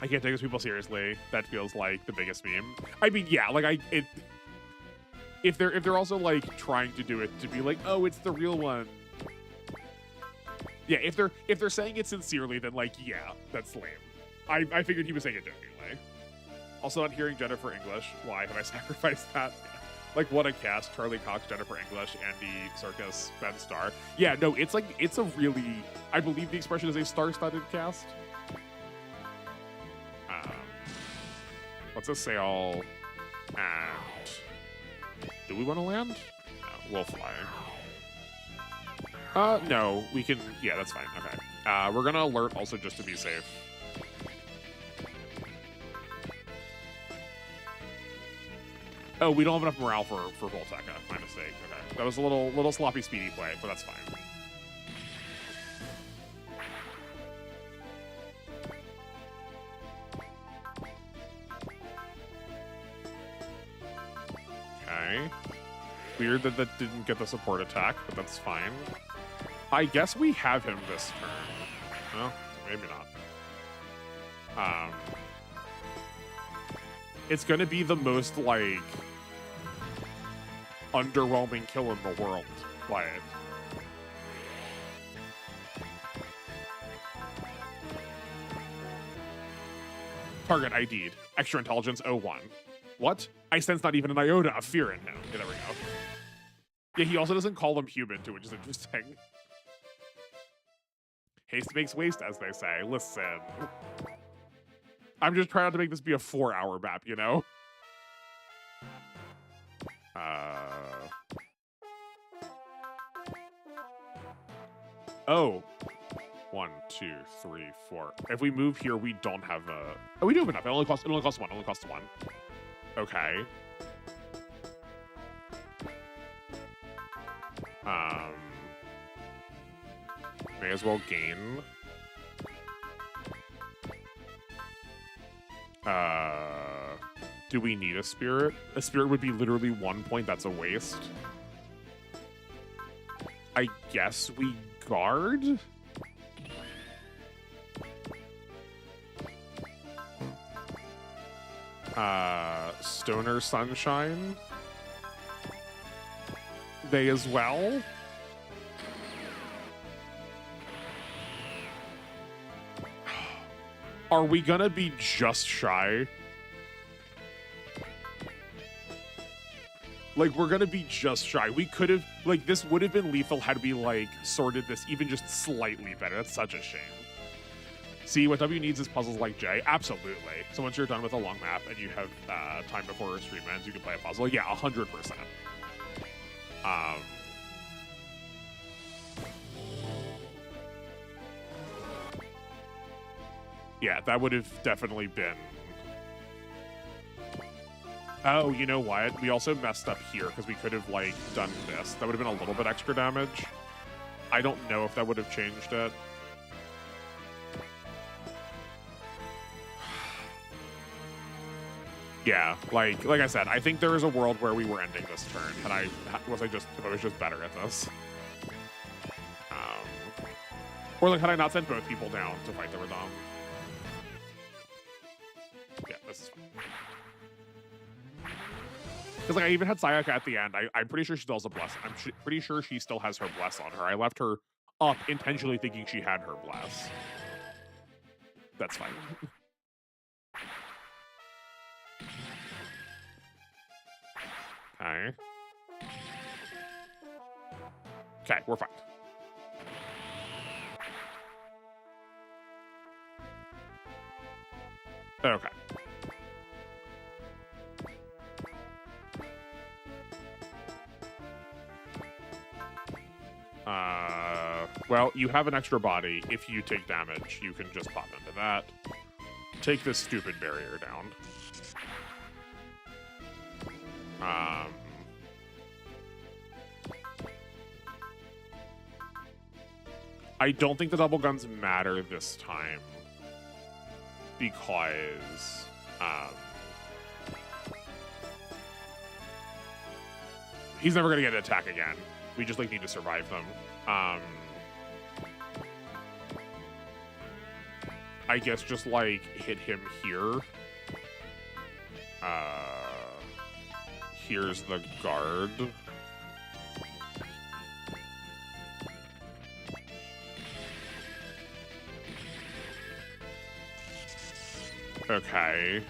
I can't take those people seriously. That feels like the biggest meme. I mean, yeah, like if they're also like trying to do it to be like, oh, it's the real one. Yeah, if they're saying it sincerely, then like, yeah, that's lame. I figured he was saying it jokingly. Also, not hearing Jennifer English. Why have I sacrificed that? Like, what a cast. Charlie Cox, Jennifer English, Andy Serkis, Ben Starr. Yeah, no, it's like, it's a really, I believe the expression is a star-studded cast. Let's just say all, and do we want to land? No, we'll fly. No, we can, yeah, that's fine, okay. We're gonna alert also just to be safe. Oh, we don't have enough morale for Volteka. My mistake. Okay, that was a little sloppy speedy play, but that's fine. Okay. Weird that that didn't get the support attack, but that's fine. I guess we have him this turn. Well, maybe not. It's gonna be the most, like, underwhelming kill in the world. Like, target ID'd. Extra intelligence 01. What? I sense not even an iota of fear in him. Yeah, there we go. Yeah, he also doesn't call him human, too, which is interesting. Haste makes waste, as they say. Listen. I'm just trying not to make this be a 4-hour map, you know? Oh. 1, 2, 3, 4. If we move here, we don't have a... Oh, we do have enough. It only costs 1. It only costs 1. Okay. May as well gain. Do we need a spirit? A spirit would be literally 1 point. That's a waste. I guess we guard? Stoner Sunshine? They as well? Are we gonna be just shy? Like, we're gonna be just shy. We could have, like, this would have been lethal had we, like, sorted this even just slightly better. That's such a shame. See, what W needs is puzzles like J. Absolutely. So once you're done with a long map and you have time before our stream ends, you can play a puzzle. Yeah, 100%. Yeah, that would have definitely been... Oh, you know what? We also messed up here because we could have, like, done this. That would have been a little bit extra damage. I don't know if that would have changed it. Yeah, like I said, I think there is a world where we were ending this turn, and if I was just better at this. Or like, had I not sent both people down to fight the Radom? Yeah, this is fine. Because like I even had Sayaka at the end. I'm pretty sure she still has a bless. I'm pretty sure she still has her bless on her. I left her up intentionally thinking she had her bless. That's fine. Okay. Okay, we're fine. Okay. Well, you have an extra body. If you take damage, you can just pop into that. Take this stupid barrier down. I don't think the double guns matter this time because he's never gonna get an attack again. We just like need to survive them. I guess just like hit him here. Here's the guard. Okay.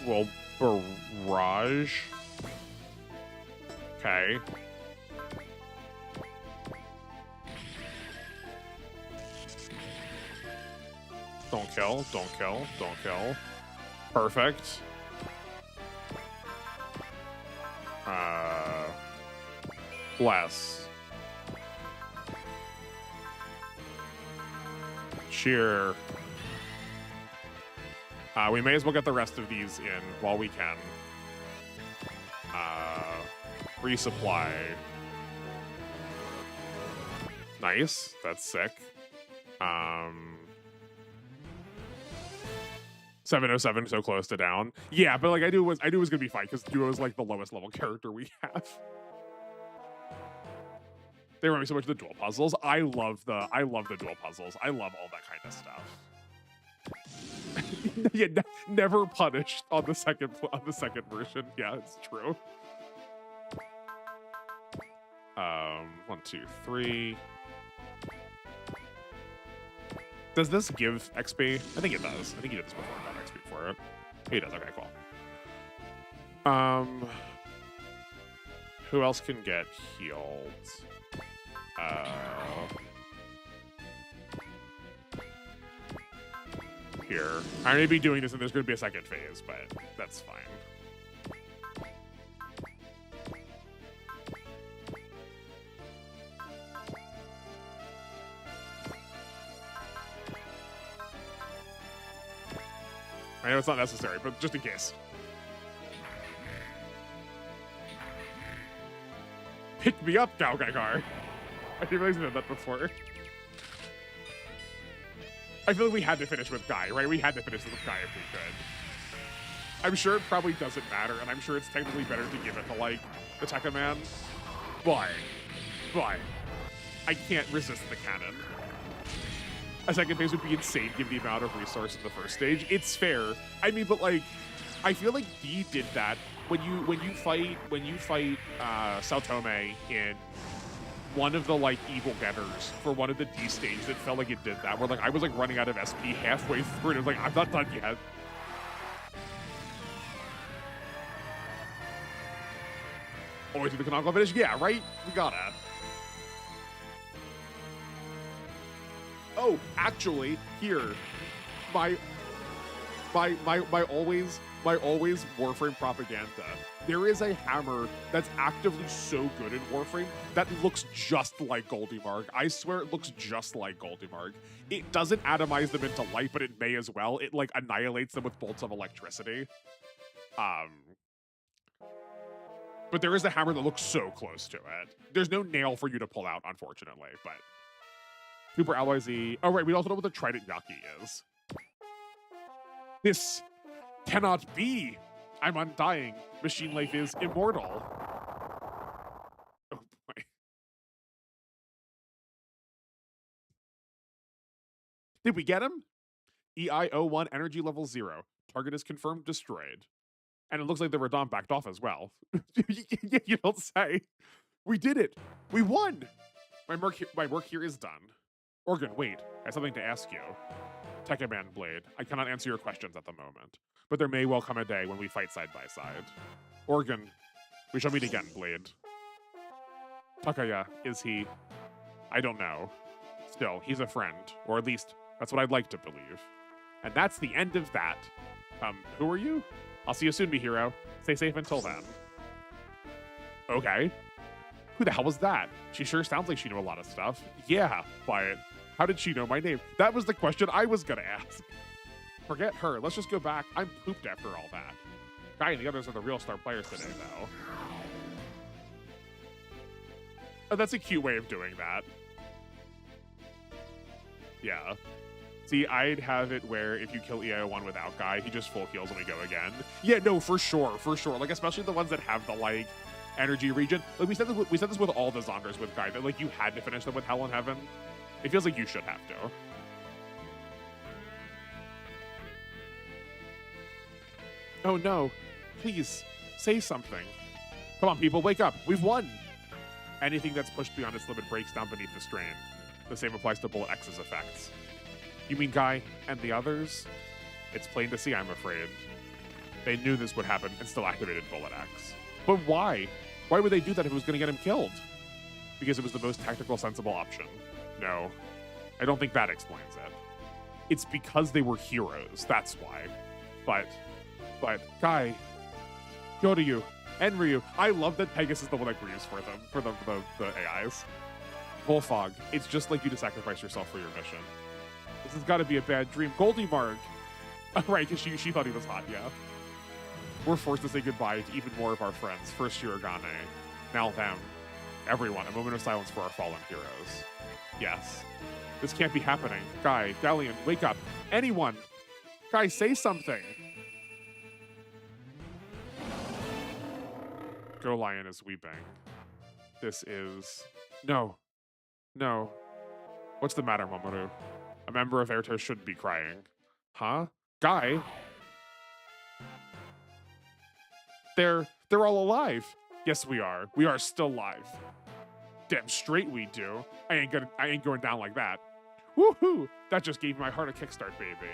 Well, barrage. Okay. Don't kill, don't kill, don't kill. Perfect. Bless. Cheer. We may as well get the rest of these in while we can. Resupply. Nice. That's sick. 707 so close to down. Yeah, but like I knew it was gonna be fine because Duo is like the lowest level character we have. They remind me so much of the dual puzzles. I love the dual puzzles. I love all that kind of stuff. Yeah, never punished on the second version. Yeah, it's true. 1, 2, 3. Does this give XP? I think it does. I think he did this before and got XP for it. He does. Okay, cool. Who else can get healed? Here. I may be doing this and there's going to be a second phase, but that's fine. I know it's not necessary, but just in case. Pick me up, Gao Gai Car. I didn't realize I did that before. I feel like we had to finish with Guy, right? We had to finish with Guy if we could. I'm sure it probably doesn't matter, and I'm sure it's technically better to give it to, like, the Tekkaman, but I can't resist the cannon. A second phase would be insane given the amount of resource in the first stage. It's fair. I mean, but, like, I feel like D did that when you fight Saotome in one of the, like, evil getters for one of the D stages. It felt like it did that, where, like, I was, like, running out of SP halfway through, and it was like, I'm not done yet. Always do the canonical finish? Yeah, right? We gotta. Oh, actually, here, my always Warframe propaganda. There is a hammer that's actively so good in Warframe that looks just like Goldimarg. I swear it looks just like Goldimarg. It doesn't atomize them into light, but it may as well. It, like, annihilates them with bolts of electricity. But there is a hammer that looks so close to it. There's no nail for you to pull out, unfortunately, but... Super Alloy Z. Oh, right, we also know what the Trident Yaki is. This cannot be! I'm undying. Machine life is immortal. Oh, boy. Did we get him? EI-01 energy level 0. Target is confirmed destroyed. And it looks like the Radon backed off as well. You don't say. We did it. We won. My work here is done. Organ, wait. I have something to ask you. Tekkaman Blade, I cannot answer your questions at the moment, but there may well come a day when we fight side by side. Organ, we shall meet again, Blade. Takaya, is he? I don't know. Still, he's a friend, or at least that's what I'd like to believe. And that's the end of that. Who are you? I'll see you soon, Mihiro. Stay safe until then. Okay. Who the hell was that? She sure sounds like she knew a lot of stuff. Yeah, but how did she know my name? That was the question I was gonna ask. Forget her. Let's just go back. I'm pooped after all that. Guy and the others are the real star players today, though. Oh, that's a cute way of doing that. Yeah. See, I'd have it where if you kill EI-01 without Guy, he just full heals and we go again. Yeah, no, for sure. Like, especially the ones that have the, like, energy region. Like, we said this with all the Zonders with Guy, that, like, you had to finish them with Hell and Heaven. It feels like you should have to. Oh, no. Please, say something. Come on, people, wake up. We've won. Anything that's pushed beyond its limit breaks down beneath the strain. The same applies to Bullet X's effects. You mean Guy and the others? It's plain to see, I'm afraid. They knew this would happen and still activated Bullet X. But why? Why would they do that if it was going to get him killed? Because it was the most tactical, sensible option. No, I don't think that explains it. It's because they were heroes, that's why. But, Guy, Kyoryu, and Ryu, I love that Pegasus is the one that grieves for them, for the AIs. Bullfog, it's just like you to sacrifice yourself for your mission. This has got to be a bad dream. Goldimarg! Right, because she thought he was hot, yeah. We're forced to say goodbye to even more of our friends. First Shirogane, now them. Everyone, a moment of silence for our fallen heroes. Yes. This can't be happening. Guy, Galleon, wake up. Anyone! Guy, say something! Go Lion is weeping. This is... No. No. What's the matter, Mamoru? A member of Airter should be crying. Huh? Guy? They're all alive. Yes, we are. We are still alive. Damn straight we do. I ain't going down like that. Woohoo! That just gave my heart a kickstart, baby.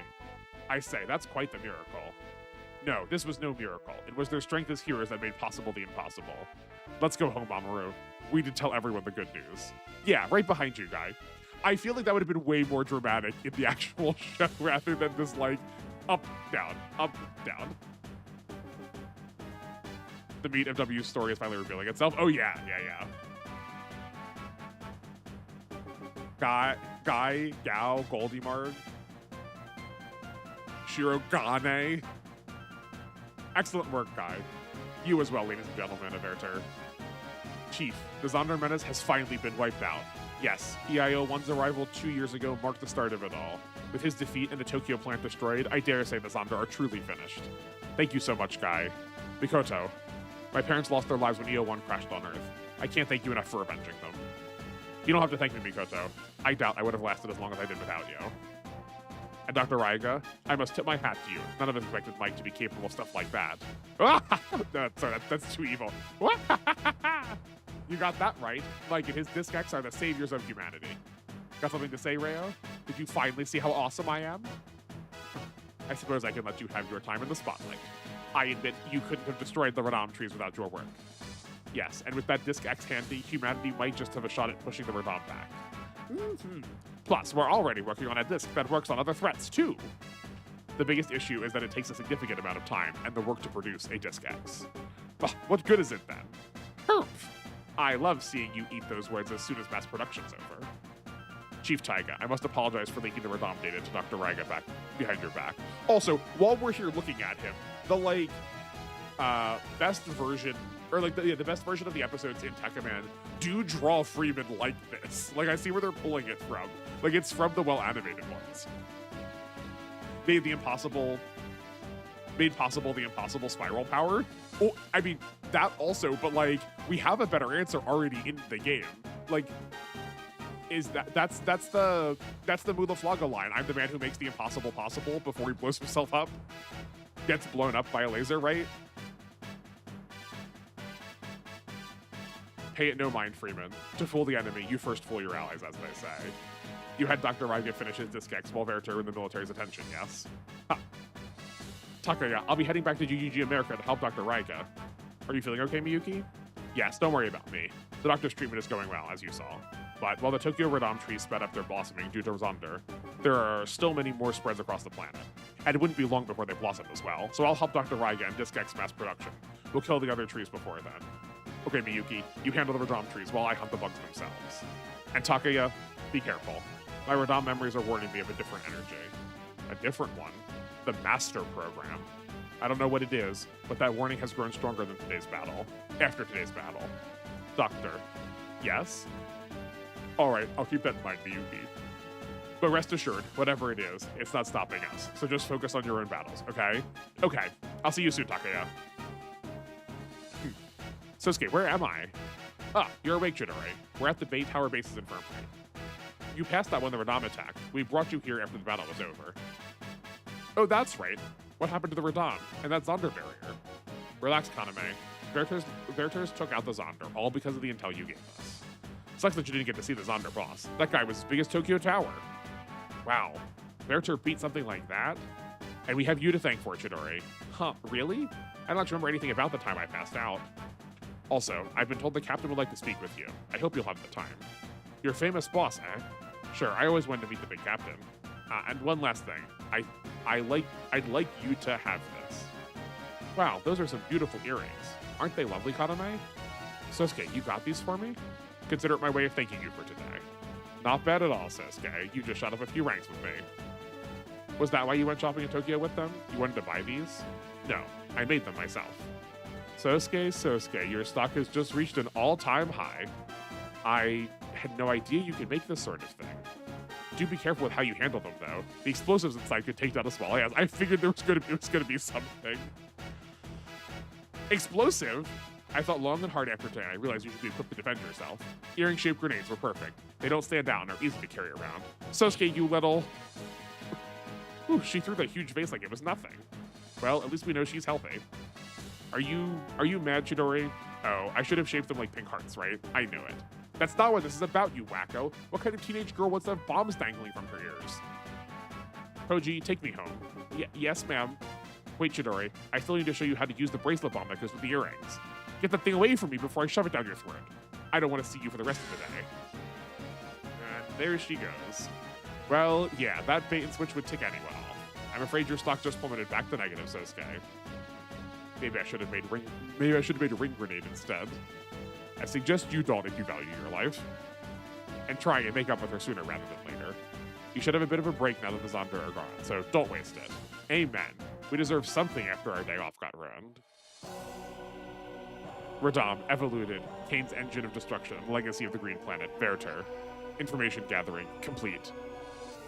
I say, that's quite the miracle. No, this was no miracle. It was their strength as heroes that made possible the impossible. Let's go home, Mamoru. We did tell everyone the good news. Yeah, right behind you, Guy. I feel like that would have been way more dramatic in the actual show rather than this, like, up, down, up, down. The meat of W's story is finally revealing itself. Oh, yeah. Guy, Gao, Goldimarg, Shirogane. Excellent work, Guy. You as well, ladies and gentlemen of Airter. Chief, the Zonder menace has finally been wiped out. Yes, EI-01's arrival 2 years ago marked the start of it all. With his defeat and the Tokyo plant destroyed, I dare say the Zonder are truly finished. Thank you so much, Guy. Mikoto, my parents lost their lives when EO1 crashed on Earth. I can't thank you enough for avenging them. You don't have to thank me, Mikoto. I doubt I would have lasted as long as I did without you. And Dr. Raiga, I must tip my hat to you. None of us expected Mike to be capable of stuff like that. No, sorry, that's too evil. You got that right. Mike and his Disc X are the saviors of humanity. Got something to say, Reo? Did you finally see how awesome I am? I suppose I can let you have your time in the spotlight. I admit you couldn't have destroyed the Radom trees without your work. Yes, and with that Disc X handy, humanity might just have a shot at pushing the Radom back. Plus, we're already working on a disc that works on other threats, too. The biggest issue is that it takes a significant amount of time and the work to produce a Disc X. But what good is it then? Perf! I love seeing you eat those words as soon as mass production's over. Chief Taiga, I must apologize for leaking the Radom data to Dr. Raiga back behind your back. Also, while we're here looking at him, the, best version, or, the best version of the episodes in Tekkaman do draw Freeman like this. Like, I see where they're pulling it from. Like, it's from the well-animated ones. Made possible the impossible spiral power. Oh, I mean, that also, but, we have a better answer already in the game. Is that's the Mulaflaga line. I'm the man who makes the impossible possible before he blows himself up. Gets blown up by a laser, right? Pay it no mind, Freeman. To fool the enemy, you first fool your allies, as they say. You had Dr. Raiga finish his Disc X while Veriter in the military's attention, yes? Ha. Takaya, I'll be heading back to GGG America to help Dr. Raiga. Are you feeling okay, Miyuki? Yes, don't worry about me. The doctor's treatment is going well, as you saw. But while the Tokyo Radom trees sped up their blossoming due to Zonder, there are still many more spreads across the planet. And it wouldn't be long before they blossom as well, so I'll help Dr. Raiga and Disc X mass production. We'll kill the other trees before then. Okay, Miyuki, you handle the Radom trees while I hunt the bugs themselves. And Takaya, be careful. My Radom memories are warning me of a different energy. A different one? The Master Program. I don't know what it is, but that warning has grown stronger than today's battle. After today's battle. Doctor. Yes? Alright, I'll keep that in mind, Miyuki. But rest assured, whatever it is, it's not stopping us. So just focus on your own battles, okay? Okay, I'll see you soon, Takaya. Sosuke, where am I? Ah, you're awake, Chidori. We're at the Bay Tower Base's infirmary. You passed that when the Radom attacked. We brought you here after the battle was over. Oh, that's right. What happened to the Radom and that Zonder barrier? Relax, Kaname. Veriter's took out the Zonder, all because of the intel you gave us. Sucks that you didn't get to see the Zonder boss. That guy was as big as Tokyo Tower. Wow. Veriter beat something like that? And we have you to thank for it, Chidori. Huh, really? I don't remember anything about the time I passed out. Also, I've been told the captain would like to speak with you. I hope you'll have the time. Your famous boss, eh? Sure, I always wanted to meet the big captain. And one last thing. I'd like you to have this. Wow, those are some beautiful earrings. Aren't they lovely, Kaname? Sosuke, you got these for me? Consider it my way of thanking you for today. Not bad at all, Sosuke. You just shot up a few ranks with me. Was that why you went shopping in Tokyo with them? You wanted to buy these? No, I made them myself. Sosuke, your stock has just reached an all-time high. I had no idea you could make this sort of thing. Do be careful with how you handle them, though. The explosives inside could take down a small ass. I figured it was gonna be something. Explosive? I thought long and hard after today. I realized you should be equipped to defend yourself. Earring-shaped grenades were perfect. They don't stand out and are easy to carry around. Sosuke, you little... Ooh, she threw that huge vase like it was nothing. Well, at least we know she's healthy. Are you mad, Chidori? Oh, I should have shaped them like pink hearts, right? I knew it. That's not what this is about, you wacko. What kind of teenage girl wants to have bombs dangling from her ears? Hoji, take me home. Yes, ma'am. Wait, Chidori. I still need to show you how to use the bracelet bomb that goes with the earrings. Get that thing away from me before I shove it down your throat. I don't want to see you for the rest of the day. And there she goes. Well, yeah, that bait and switch would tick anyone off. I'm afraid your stock just plummeted back to negative, Sosuke. Maybe I should have made a ring grenade instead. I suggest you don't if you value your life. And try and make up with her sooner rather than later. You should have a bit of a break now that the Zonder are gone, so don't waste it. Amen. We deserve something after our day off got ruined. Radom, evoluted, Kane's engine of destruction, legacy of the green planet, Veriter. Information gathering, complete.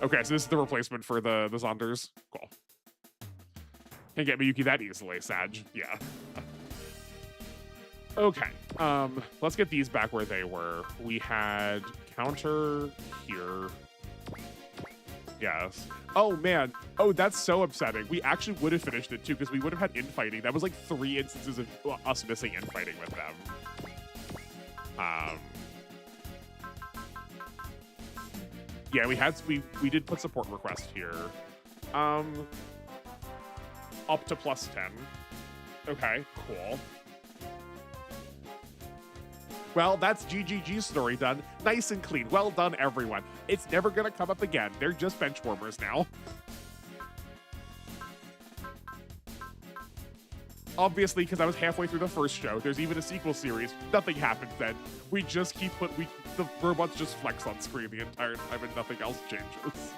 Okay, so this is the replacement for the Zonders. Cool. Can't get Miyuki that easily, Sag. Yeah. Okay. Let's get these back where they were. We had counter here. Yes. Oh, man. Oh, that's so upsetting. We actually would have finished it, too, because we would have had infighting. That was like 3 instances of us missing infighting with them. Yeah, we did put support request here. Up to +10. Okay, cool. Well, that's GGG's story done. Nice and clean. Well done, everyone. It's never gonna come up again. They're just bench warmers now. Obviously, because I was halfway through the first show, there's even a sequel series. Nothing happens then. We just keep the robots just flex on screen the entire time and nothing else changes.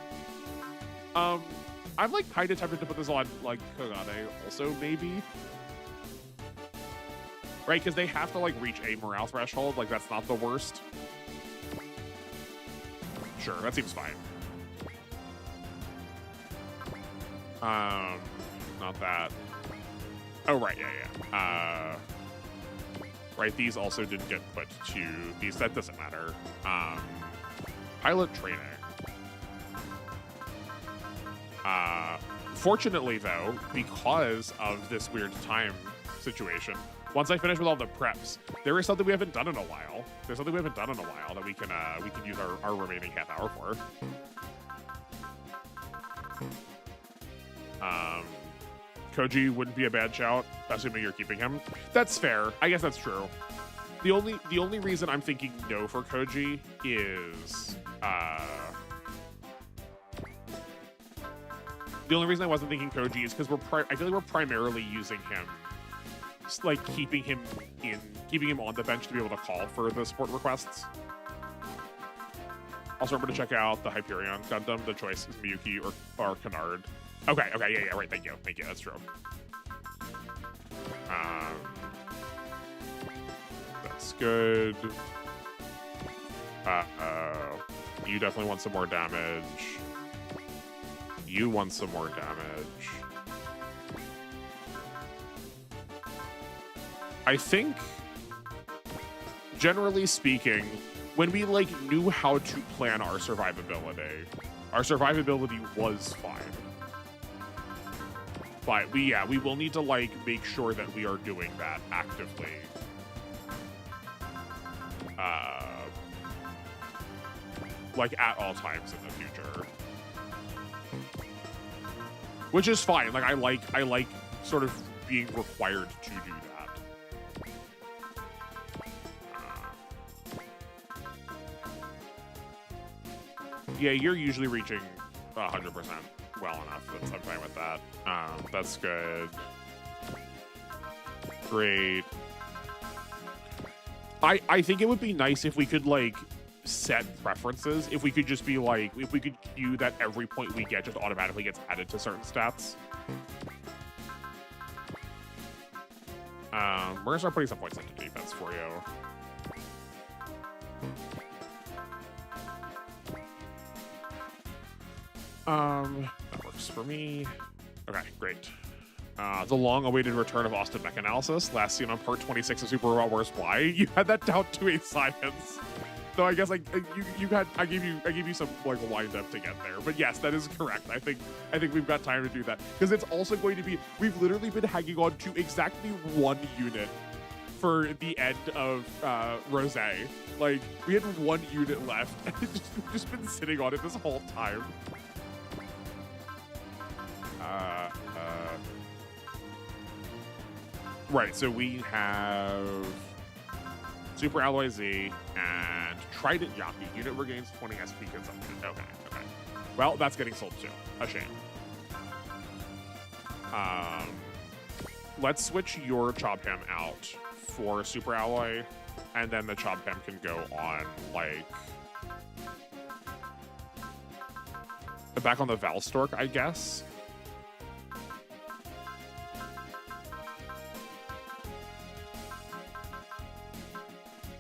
I'm like kind of tempted to put this on like Kagane also, maybe. Right, because they have to like reach a morale threshold. Like that's not the worst. Sure, that seems fine. Not that. Oh, right, yeah. Right, these also didn't get put to these. That doesn't matter. Pilot training. Fortunately, though, because of this weird time situation, once I finish with all the preps, there is something we haven't done in a while. There's something we haven't done in a while that we can use our remaining half hour for. Koji wouldn't be a bad shout, assuming you're keeping him. That's fair. I guess that's true. The only reason I'm thinking no for Koji is the only reason I wasn't thinking Koji is because I feel like we're primarily using him, just like keeping him on the bench to be able to call for the support requests. Also remember to check out the Hyperion Gundam. The choice is Miyuki or Kennard. Okay, yeah, right. Thank you, that's true. That's good. You definitely want some more damage. You want some more damage. I think, generally speaking, when we like knew how to plan our survivability was fine. But we will need to like make sure that we are doing that actively. Like at all times in the future. Which is fine. Like I like sort of being required to do that. Yeah, you're usually reaching 100% well enough that I'm fine with that. That's good. Great. I think it would be nice if we could like set preferences. If we could just be like, if we could queue that every point we get just automatically gets added to certain stats. We're gonna start putting some points into defense for you. That works for me. Okay, great. The long-awaited return of Austin Mech Analysis, last seen on part 26 of Super Robot Wars Y. You had that down to a science. So I guess like I gave you some like wind up to get there. But yes, that is correct. I think we've got time to do that because it's also going to be, we've literally been hanging on to exactly 1 unit for the end of Rose. Like we had 1 unit left and we've just been sitting on it this whole time. Right, so we have Super Alloy Z and Trident Yaki. Unit regains 20 SP consumption. Okay. Well, that's getting sold too. A shame. Let's switch your Chop Ham out for Super Alloy, and then the Chop Ham can go on, like, back on the Valstork, I guess.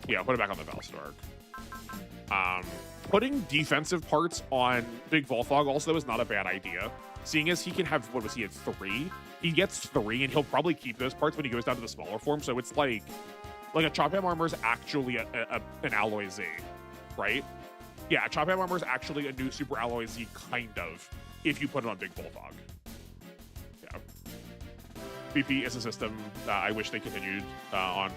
Yeah, put it back on the Valstork. Putting defensive parts on Big Volfog also is not a bad idea. Seeing as he can have, what was he at 3? He gets 3, and he'll probably keep those parts when he goes down to the smaller form. So it's like a Chop Ham Armor is actually an Alloy Z, right? Yeah, Chop Ham Armor is actually a new Super Alloy Z, kind of, if you put it on Big Volfog. Yeah. BP is a system I wish they continued on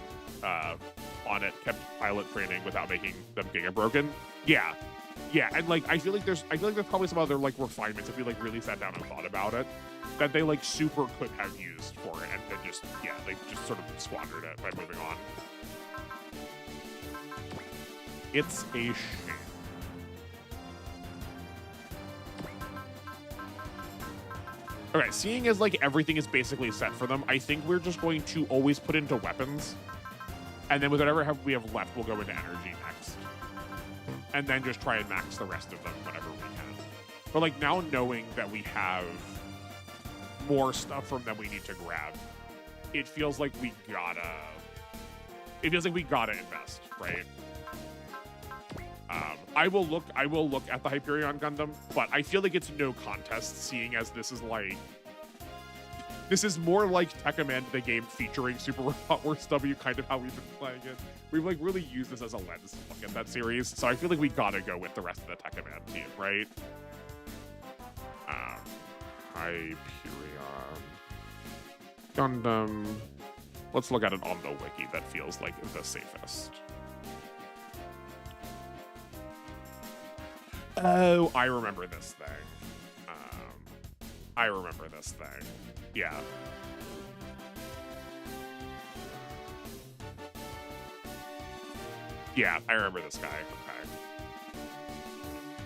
it, kept pilot training without making them giga broken. Yeah, and like I feel like there's probably some other like refinements if we like really sat down and thought about it that they like super could have used for it, and then just they just sort of squandered it by moving on. It's a shame. Okay, seeing as like everything is basically set for them, I think we're just going to always put into weapons. And then with whatever we have left, we'll go into energy next. And then just try and max the rest of them whenever we can. But like now knowing that we have more stuff from them we need to grab, it feels like we gotta invest, right? I will look at the Hyperion Gundam, but I feel like it's no contest, seeing as this is more like Tekkaman, the game featuring Super Robot Wars W, kind of how we've been playing it. We've like really used this as a lens to look at that series, so I feel like we gotta go with the rest of the Tekkaman team, right? Hyperion Gundam. Let's look at it on the wiki. That feels like the safest. Oh, I remember this thing. Yeah. Yeah, I remember this guy.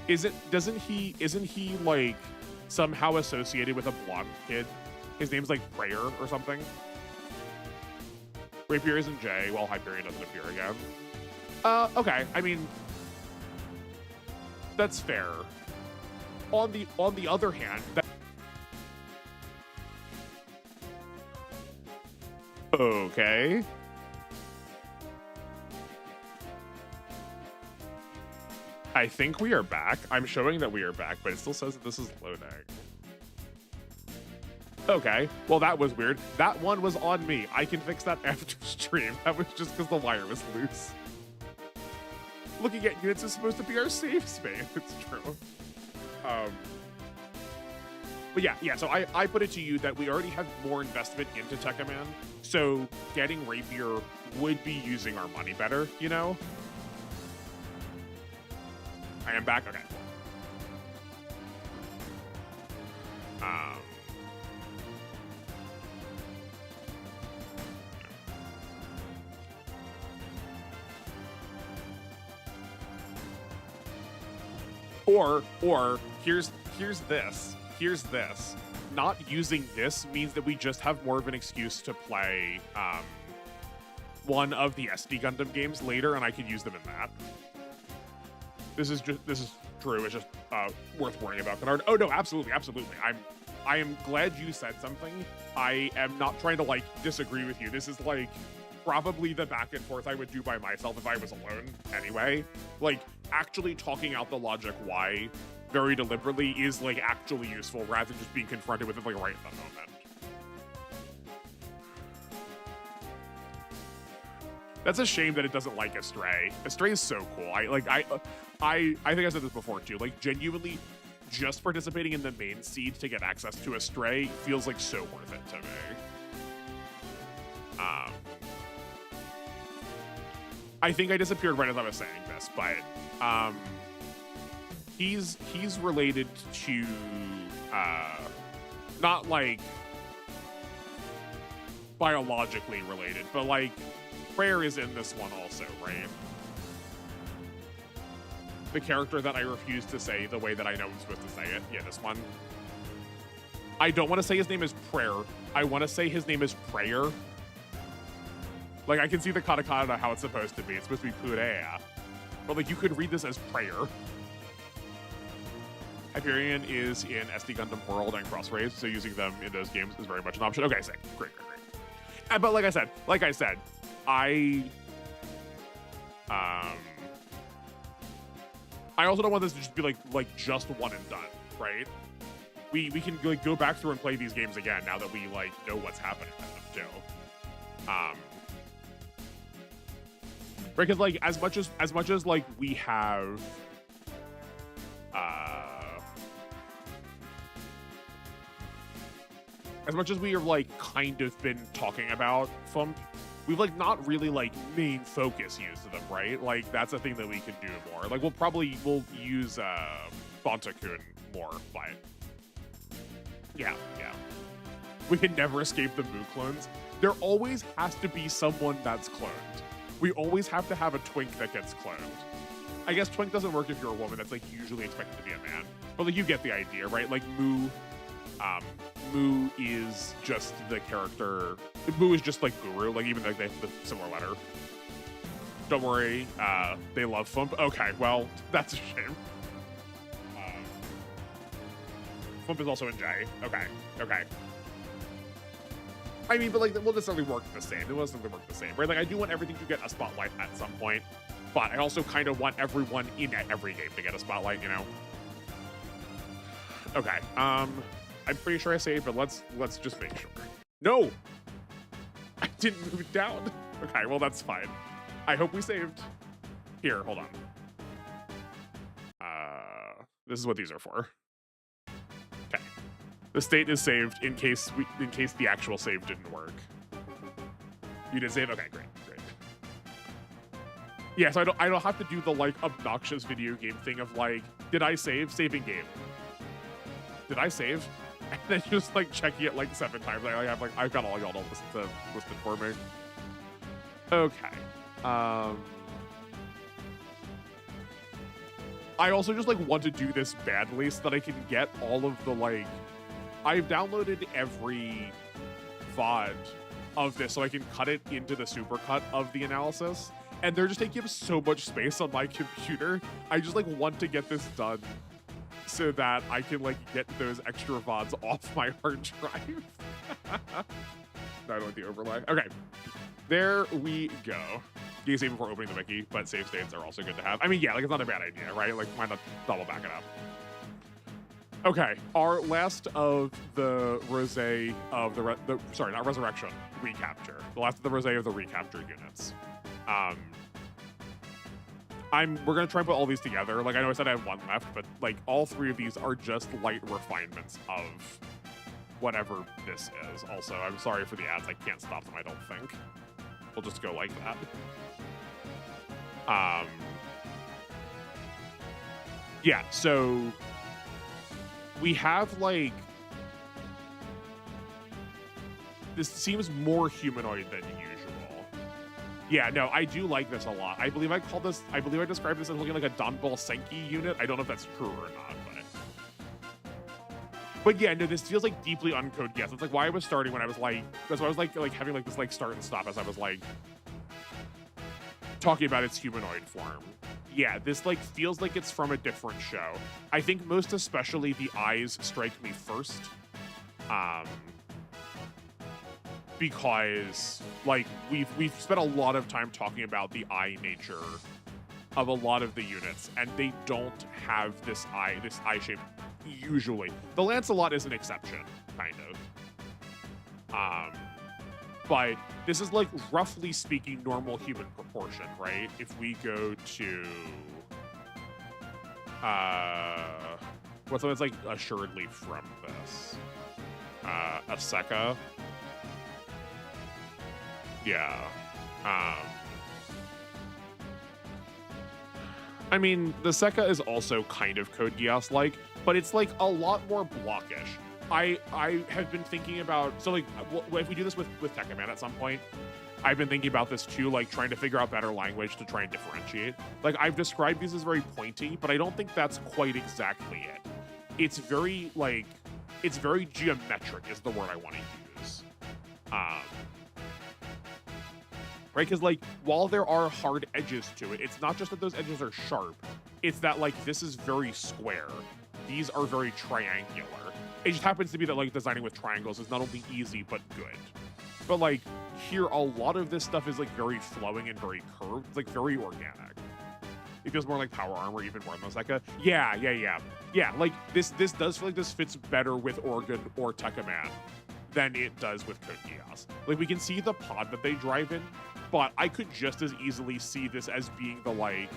Okay. Isn't he like somehow associated with a blonde kid? His name's like Prayer or something. Rapier is in J, while Hyperion doesn't appear again. Okay. I mean, that's fair. On the other hand, okay. I think we are back. I'm showing that we are back, but it still says that this is loading. Okay, well that was weird. That one was on me. I can fix that after stream. That was just because the wire was loose. Looking at units is supposed to be our safe space. It's true. But yeah. So I put it to you that we already have more investment into Tekkaman, so getting Rapier would be using our money better, you know? I am back? Okay. Or here's this. Not using this means that we just have more of an excuse to play one of the SD Gundam games later, and I can use them in that. This is true. It's just worth worrying about. Kennard. Oh no, absolutely. I am glad you said something. I am not trying to like disagree with you. This is like probably the back and forth I would do by myself if I was alone anyway. Like actually talking out the logic why very deliberately is like actually useful rather than just being confronted with it like right in the moment. That's a shame that it doesn't like Astray. Astray is so cool. I think I said this before too. Like genuinely just participating in the main seed to get access to Astray feels like so worth it to me. I think I disappeared right as I was saying this, but he's related to not like biologically related, but like Prayer is in this one also, right? The character that I refuse to say the way that I know I'm supposed to say it. Yeah, this one. I don't want to say his name is Prayer. I want to say his name is Prayer. Like, I can see the katakana how it's supposed to be. It's supposed to be Purea. But, like, you could read this as Prayer. Hyperion is in SD Gundam World and Crossrays, so using them in those games is very much an option. Okay, sick. Great. But like I said, I also don't want this to just be like just one and done, right? We can like go back through and play these games again now that we like know what's happening in them too. Right, because like as much as like we have as much as we are like kind of been talking about FUMP, we've like not really like main focus use of them, right? Like that's a thing that we can do more. Like we'll use Bonta-kun more, but yeah. We can never escape the Moo clones. There always has to be someone that's cloned. We always have to have a twink that gets cloned. I guess twink doesn't work if you're a woman. That's like usually expected to be a man. But like you get the idea, right? Like Moo is just the character. Moo is just like Guru. Like even like they have the similar letter. Don't worry, they love FUMP. Okay, well that's a shame. FUMP is also in J. Okay. I mean, but like, it won't necessarily work the same. It won't necessarily work the same, right? Like, I do want everything to get a spotlight at some point, but I also kind of want everyone in every game to get a spotlight, you know? Okay, I'm pretty sure I saved, but let's just make sure. No! I didn't move it down. Okay, well, that's fine. I hope we saved. Here, hold on. This is what these are for. Okay. The state is saved in case the actual save didn't work. You did save? Okay, great. Yeah, so I don't have to do the like obnoxious video game thing of like, did I save? Saving game. Did I save? And then just like checking it like 7 times. I've got all y'all to listed for me. Okay. I also just like want to do this badly so that I can get all of the like. I've downloaded every VOD of this so I can cut it into the supercut of the analysis, and they're just taking up so much space on my computer. I just like want to get this done so that I can like get those extra VODs off my hard drive. No, I don't want the overlay. Okay, there we go. You can save before opening the wiki, but save states are also good to have. I mean, yeah, like it's not a bad idea, right? Like why not double back it up? Okay, our last of the rosé of sorry, not resurrection, recapture. The last of the rosé of the recapture units. We're gonna try and put all these together. Like I know I said I have one left, but like all 3 of these are just light refinements of whatever this is. Also, I'm sorry for the ads. I can't stop them, I don't think. We'll just go like that. Yeah, so we have like, this seems more humanoid than usual. Yeah, no, I do like this a lot. I believe I described this as looking like a Donbal Senki unit. I don't know if that's true or not, but yeah, no, this feels like deeply uncoded guess. That's like why I was starting when I was like, that's why I was like having like this like start and stop as I was like talking about its humanoid form. Yeah, this like feels like it's from a different show. I think most especially the eyes strike me first. Because like we've spent a lot of time talking about the eye nature of a lot of the units, and they don't have this eye shape usually. The Lancelot is an exception, kind of. But this is like roughly speaking normal human proportion, right? If we go to what's something that's like assuredly from this? Aseka. Yeah. I mean, the Seka is also kind of Code Geass-like, but it's like a lot more blockish. I have been thinking about, so like if we do this with Tekkaman at some point, I've been thinking about this too, like trying to figure out better language to try and differentiate. Like I've described these as very pointy, but I don't think that's quite exactly it. It's very geometric is the word I want to use. Right, because like while there are hard edges to it, it's not just that those edges are sharp, it's that like this is very square. These are very triangular. It just happens to be that like designing with triangles is not only easy but good. But like here, a lot of this stuff is like very flowing and very curved, it's like very organic. It feels more like power armor even more than Zeka. Yeah, like this does feel like this fits better with Organ or Tekkaman than it does with Code Geass. Like, we can see the pod that they drive in, but I could just as easily see this as being the, like,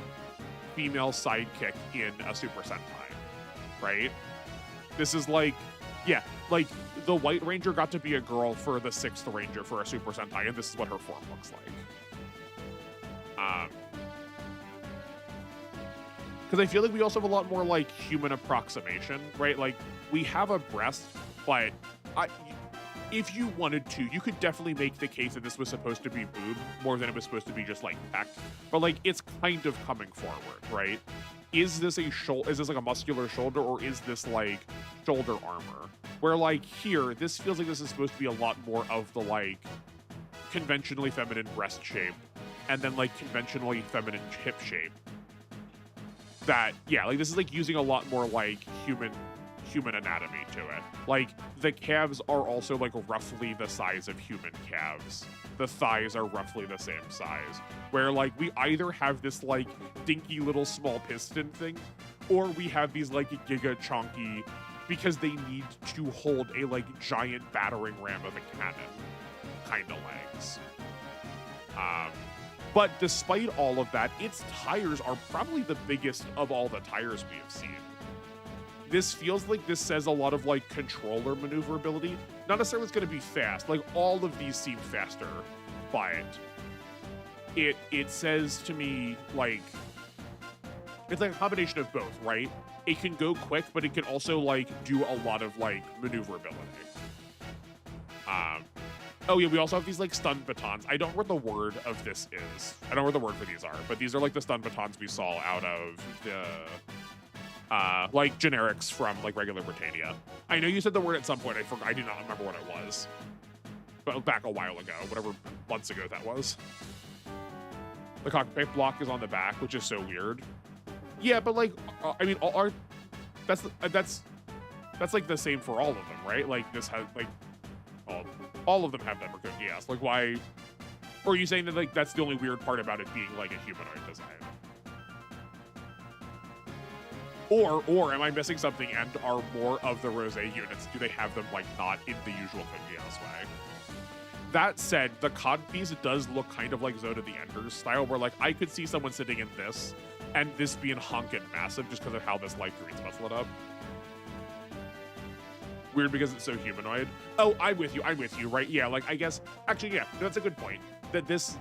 female sidekick in a Super Sentai, right? This is like, yeah, like, the White Ranger got to be a girl for the 6th Ranger for a Super Sentai, and this is what her form looks like. Because I feel like we also have a lot more, like, human approximation, right? Like, we have a breast, but if you wanted to, you could definitely make the case that this was supposed to be boob more than it was supposed to be just, like, pec. But, like, it's kind of coming forward, right? Is this like a muscular shoulder, or is this, like, shoulder armor? Where, like, here, this feels like this is supposed to be a lot more of the, like, conventionally feminine breast shape, and then, like, conventionally feminine hip shape. That, yeah, like, this is, like, using a lot more, like, human anatomy to it. Like, the calves are also, like, roughly the size of human calves. The thighs are roughly the same size. Where, like, we either have this, like, dinky little small piston thing, or we have these, like, giga chonky, because they need to hold a, like, giant battering ram of a cannon kind of legs. But despite all of that, its tires are probably the biggest of all the tires we have seen. This feels like this says a lot of, like, controller maneuverability. Not necessarily it's going to be fast. Like, all of these seem faster, but it says to me, like, it's like a combination of both, right? It can go quick, but it can also, like, do a lot of, like, maneuverability. Oh yeah, we also have these, like, stun batons. I don't know what the word of this is. I don't know what the word for these are, but these are, like, the stun batons we saw out of the like, generics from, like, regular Britannia. I know you said the word at some point. I forgot. I do not remember what it was. But back a while ago, whatever months ago that was. The cockpit block is on the back, which is so weird. Yeah, but, like, I mean, that's like the same for all of them, right? Like, this has, like, all of them have that for Code Geass. Like, why? Or are you saying that, like, that's the only weird part about it being, like, a humanoid design? Or am I missing something, and are more of the Rose units, do they have them, like, not in the usual Code Geass way? That said, the cod piece does look kind of like Zoda the Ender's style, where, like, I could see someone sitting in this, and this being honking massive just because of how this light green's muscle it up. Weird because it's so humanoid. Oh, I'm with you, right? Yeah, like, I guess, actually, yeah, that's a good point. That this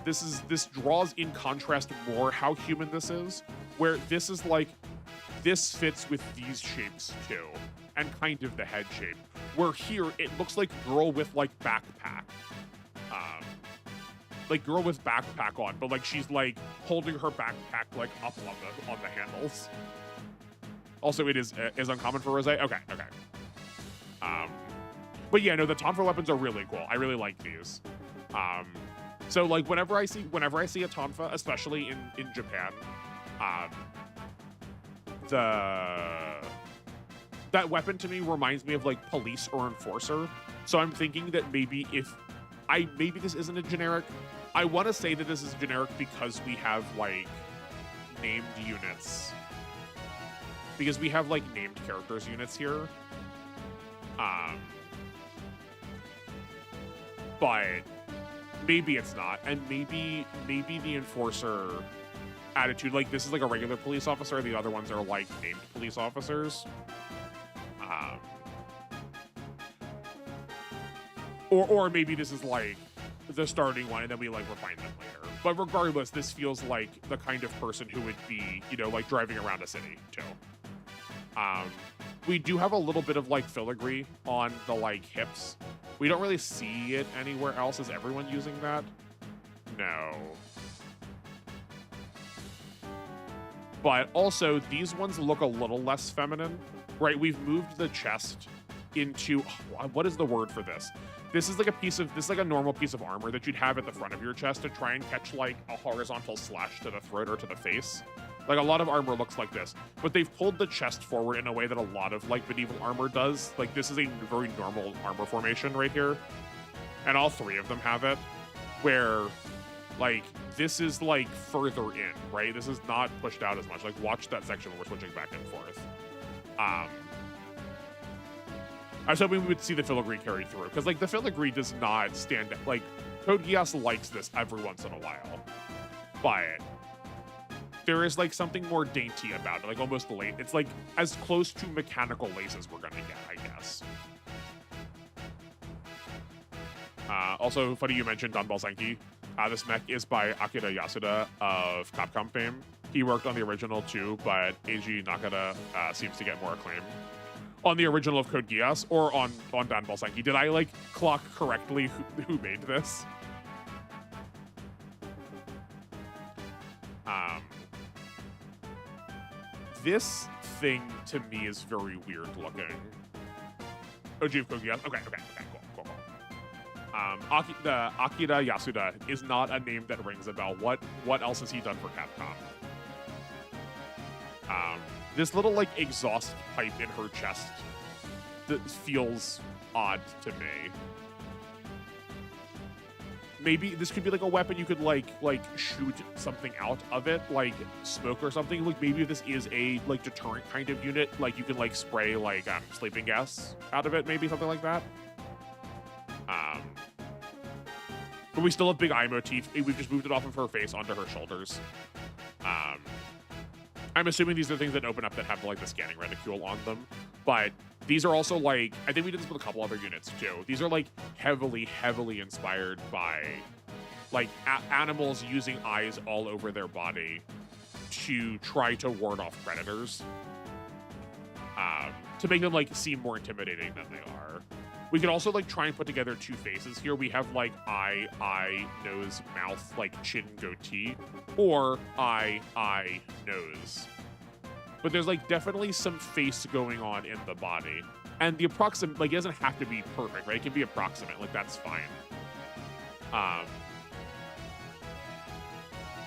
draws in contrast more how human this is, where this is, like, this fits with these shapes too, and kind of the head shape. Where here, it looks like girl with, like, backpack. Like, girl with backpack on, but, like, she's, like, holding her backpack, like, up on the handles. Also, it is uncommon for Rose. Okay. But yeah, no, the Tonfa weapons are really cool. I really like these. So, like, whenever I see a Tonfa, especially in Japan, that weapon to me reminds me of, like, police or enforcer. So I'm thinking that maybe maybe this isn't a generic. I want to say that this is generic because we have, like, named units. Because we have, like, named characters units here. But maybe it's not, and maybe the enforcer attitude, like, this is like a regular police officer, the other ones are, like, named police officers. Or maybe this is, like, the starting one and then we, like, refine them later. But regardless, this feels like the kind of person who would be, you know, like, driving around a city too. We do have a little bit of, like, filigree on the, like, hips. We don't really see it anywhere else. Is everyone using that? No. But also, these ones look a little less feminine, right? We've moved the chest into, what is the word for this? This is like a normal piece of armor that you'd have at the front of your chest to try and catch, like, a horizontal slash to the throat or to the face. Like, a lot of armor looks like this, but they've pulled the chest forward in a way that a lot of, like, medieval armor does. Like, this is a very normal armor formation right here, and all three of them have it, where Like, this is, like, further in, right? This is not pushed out as much. Like, watch that section where we're switching back and forth. I was hoping we would see the filigree carry through, because, like, the filigree does not stand... Like, Code Geass likes this every once in a while. But there is, like, something more dainty about it, like, almost late. It's, like, as close to mechanical lace as we're gonna get, I guess. Also, funny you mentioned Danball Senki. This mech is by Akira Yasuda of Capcom fame. He worked on the original too, but Eiji Nakata seems to get more acclaim on the original of Code Geass or on Danball Senki. Did I, like, clock correctly who made this? This thing to me is very weird looking. OG of Code Geass. Okay, cool. The Akira Yasuda is not a name that rings a bell. What else has he done for Capcom? This little, like, exhaust pipe in her chest that feels odd to me. Maybe this could be, like, a weapon you could, like shoot something out of it, like smoke or something. Like, maybe this is a, like, deterrent kind of unit. Like, you can, like, spray, like, sleeping gas out of it, maybe something like that. But we still have big eye motif. We've just moved it off of her face onto her shoulders. I'm assuming these are things that open up that have, like, the scanning reticule on them. But these are also, like, I think we did this with a couple other units too. These are, like, heavily inspired by, like, animals using eyes all over their body to try to ward off predators. To make them, like, seem more intimidating than they are. We could also, like, try and put together two faces here. We have, like, eye, nose, mouth, like, chin, goatee, or eye, nose. But there's, like, definitely some face going on in the body. And the approximate, like, it doesn't have to be perfect, right? It can be approximate, like, that's fine.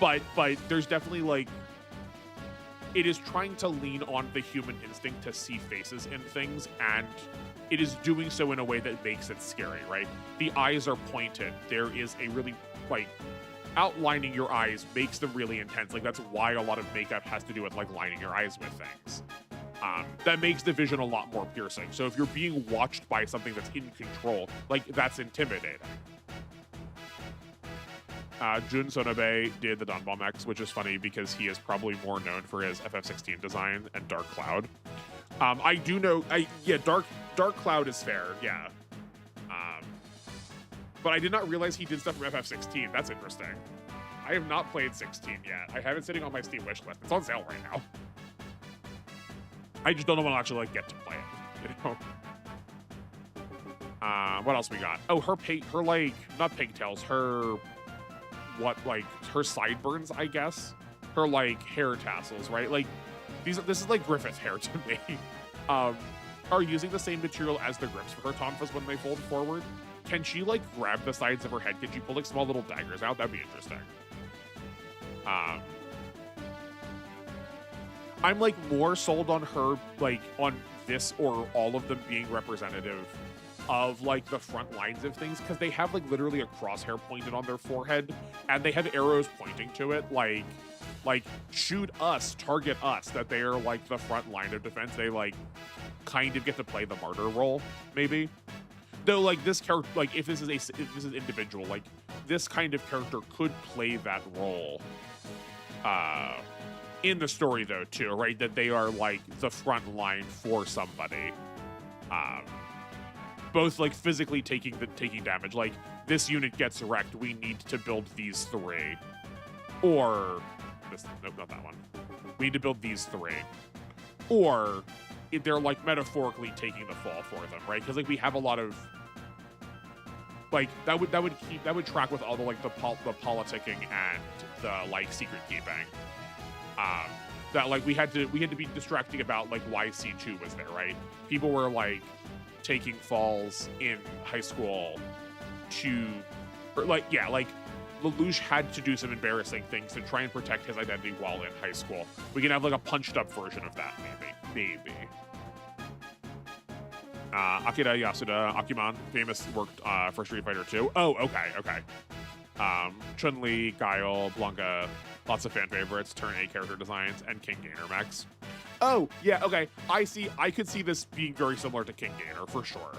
But there's definitely, like, it is trying to lean on the human instinct to see faces in things, and it is doing so in a way that makes it scary, right? The eyes are pointed. There is a really, like, outlining your eyes makes them really intense. Like, that's why a lot of makeup has to do with, like, lining your eyes with things. That makes the vision a lot more piercing. So if you're being watched by something that's in control, like, that's intimidating. Jun Sonobe did the Danball X, which is funny because he is probably more known for his FF16 design and Dark Cloud. I do know, Dark Cloud is fair, yeah. But I did not realize he did stuff from FF16. That's interesting. I have not played 16 yet. I have it sitting on my Steam wishlist. It's on sale right now. I just don't know when I'll actually, like, get to play it, you know? What else we got? Oh, her like, not pigtails, her sideburns, I guess. Her, like, hair tassels, right? Like, this is like Griffith's hair to me. Are using the same material as the grips for her tonfas when they fold forward. Can she, like, grab the sides of her head? Can she pull, like, small little daggers out? That'd be interesting. I'm, like, more sold on her, like, on this or all of them being representative of, like, the front lines of things, because they have, like, literally a crosshair pointed on their forehead, and they have arrows pointing to it, like, shoot us, target us, that they are, like, the front line of defense. They, like, kind of get to play the martyr role, maybe. Though, like, this character, like, if this is individual, like, this kind of character could play that role in the story, though, too, right? That they are, like, the front line for somebody. Both, like, physically taking damage. Like, this unit gets wrecked, we need to build these three. Or... nope, not that one. We need to build these three. Or if they're, like, metaphorically taking the fall for them, right? Because, like, we have a lot of, like, that would track with all the, like, the politicking and the, like, secret keeping. That, like, we had to be distracting about, like, why C2 was there, right? People were, like, taking falls in high school to, or, like, yeah, like, Lelouch had to do some embarrassing things to try and protect his identity while in high school. We can have, like, a punched up version of that, maybe. Akira Yasuda, Akuman, famous, worked for Street Fighter 2. Oh, okay. Chun-Li, Guile, Blanca, lots of fan favorites, turn A character designs, and King Gainer mechs. Oh, yeah, okay. I could see this being very similar to King Gainer, for sure.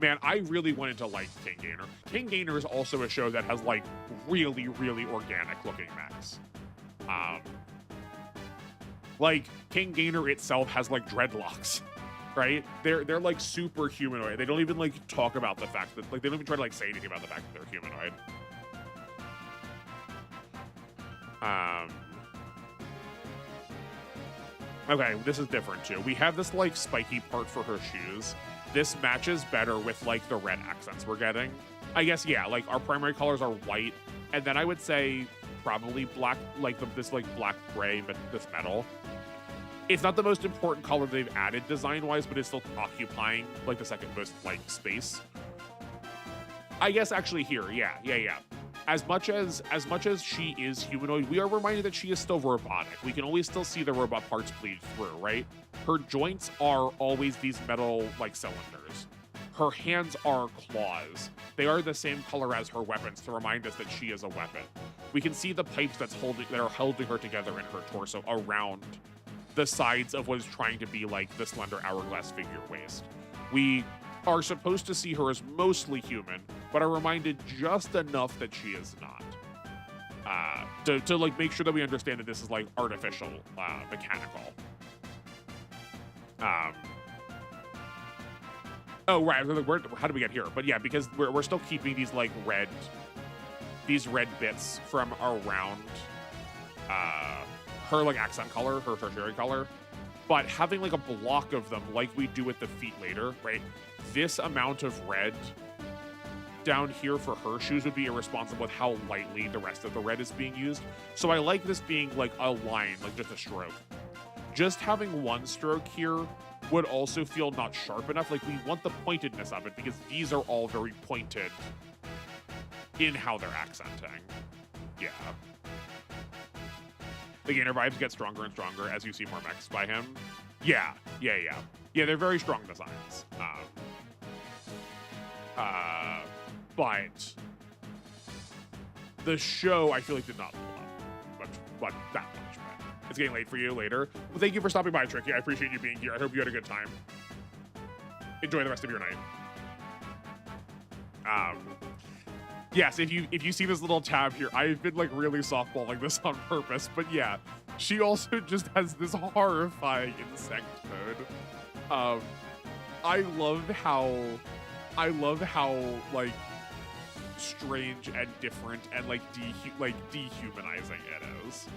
Man, I really wanted to like King Gainer. King Gainer is also a show that has, like, really, really organic-looking mechs. Like, King Gainer itself has, like, dreadlocks, right? They're like, super humanoid. They don't even, like, talk about the fact that, like, they don't even try to, like, say anything about the fact that they're humanoid. Okay, this is different, too. We have this, like, spiky part for her shoes. This matches better with, like, the red accents we're getting. I guess, yeah, like, our primary colors are white, and then I would say probably black, like, this, like, black-gray, but this metal. It's not the most important color they've added design-wise, but it's still occupying, like, the second most, like, space. I guess, actually, here, yeah. As much as she is humanoid, we are reminded that she is still robotic. We can always still see the robot parts bleed through, right? Her joints are always these metal, like, cylinders. Her hands are claws. They are the same color as her weapons to remind us that she is a weapon. We can see the pipes that are holding her together in her torso around the sides of what is trying to be, like, the slender hourglass figure waist. We are supposed to see her as mostly human, but are reminded just enough that she is not. To like, make sure that we understand that this is, like, artificial, mechanical. Oh, right, how do we get here? But yeah, because we're still keeping these, like, red bits from around, her, like, accent color, her tertiary color, but having, like, a block of them like we do with the feet later, right? This amount of red down here for her shoes would be irresponsible with how lightly the rest of the red is being used. So I like this being, like, a line, like just a stroke. Just having one stroke here would also feel not sharp enough. Like, we want the pointedness of it because these are all very pointed in how they're accenting. Yeah. The Gainer vibes get stronger and stronger as you see more mechs by him. Yeah, they're very strong designs. But the show, I feel like, did not pull up much, that much. But it's getting late for you later. Well, thank you for stopping by, Tricky. I appreciate you being here. I hope you had a good time. Enjoy the rest of your night. Yes, if you see this little tab here, I've been, like, really softballing this on purpose, but yeah, she also just has this horrifying insect mode. I love how like strange and different and like dehumanizing it is.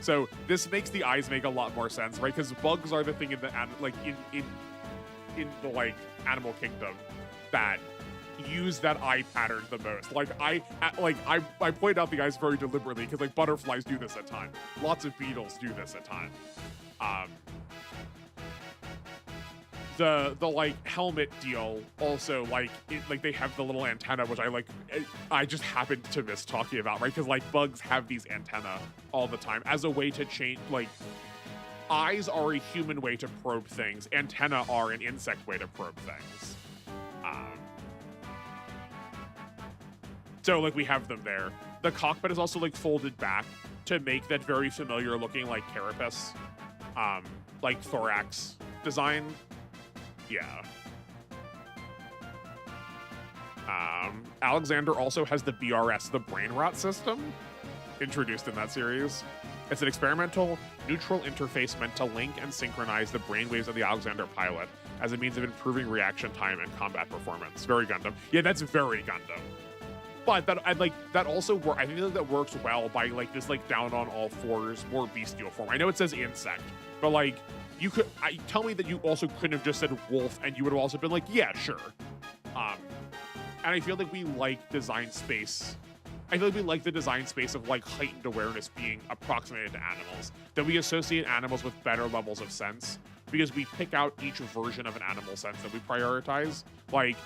So this makes the eyes make a lot more sense, right? Because bugs are the thing in the in the, like, animal kingdom that use that eye pattern the most. Like I point out the eyes very deliberately because, like, butterflies do this a ton. Lots of beetles do this a ton. The like helmet deal also, like, they have the little antenna, which I just happened to miss talking about, right? Because, like, bugs have these antenna all the time as a way to change. Like, eyes are a human way to probe things. Antenna are an insect way to probe things. So, like, we have them there. The cockpit is also, like, folded back to make that very familiar looking, like, carapace, like, thorax design. Yeah. Alexander also has the BRS, the brain rot system, introduced in that series. It's an experimental neutral interface meant to link and synchronize the brainwaves of the Alexander pilot as a means of improving reaction time and combat performance. Very Gundam. Yeah, that's very Gundam. But that also I think that works well by, like, this, like, down on all fours, more bestial form. I know it says insect, but, like, you could tell me that you also couldn't have just said wolf and you would have also been like, yeah, sure. And I feel like we like design space. I feel like we like the design space of, like, heightened awareness being approximated to animals, that we associate animals with better levels of sense because we pick out each version of an animal sense that we prioritize. Like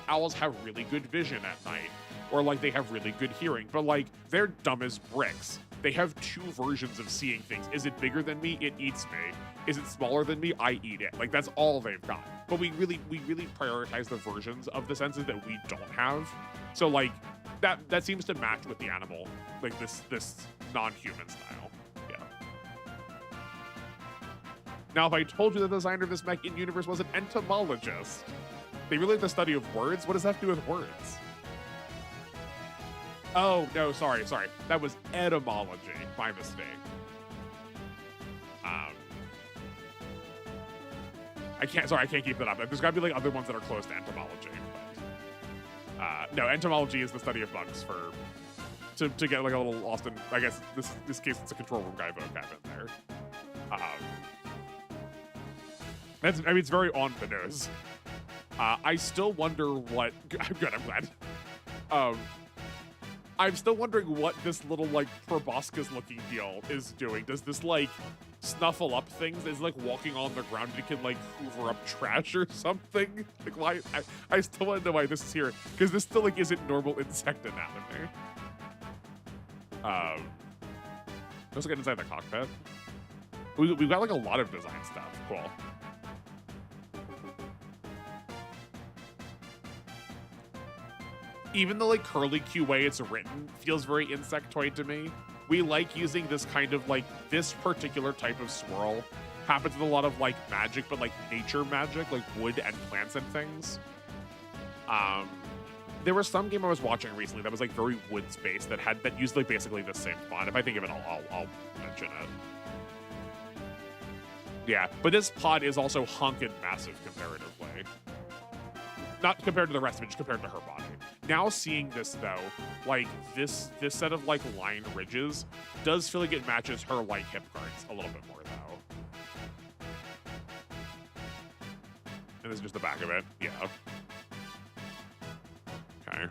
owls have really good vision at night, or, like, they have really good hearing, but, like, they're dumb as bricks. They have two versions of seeing things. Is it bigger than me? It eats me. Is it smaller than me? I eat it. Like, that's all they've got. but we really prioritize the versions of the senses that we don't have. So like that seems to match with the animal, like this non-human style. Yeah. Now, if I told you the designer of this mech in universe was an entomologist, they really like the study of words. What does that have to do with words? Oh no, sorry. That was etymology. My mistake. I can't keep that up. There's gotta be like other ones that are close to entomology. But, no, entomology is the study of bugs to get like a little lost in, I guess this case it's a control room guy vocab in there. It's very on the nose. I still wonder what good, I'm glad. I'm still wondering what this little like proboscis looking deal is doing. Does this like snuffle up things? Is like walking on the ground and it can like hoover up trash or something? Like why? I still want to know why this is here, because this still like isn't normal insect anatomy. Let's get inside the cockpit. We've got like a lot of design stuff. Cool. Even the like curly Q way it's written feels very insectoid to me. We like using this kind of like this particular type of swirl. Happens with a lot of like magic, but like nature magic, like wood and plants and things. There was some game I was watching recently that was like very woods based that used like basically the same font. If I think of it, I'll mention it. Yeah, but this pod is also honkin' massive comparatively. Not compared to the rest of it, just compared to her body. Now seeing this though, like this set of like line ridges does feel like it matches her like hip guards a little bit more though. And this is just the back of it. Yeah. Okay. And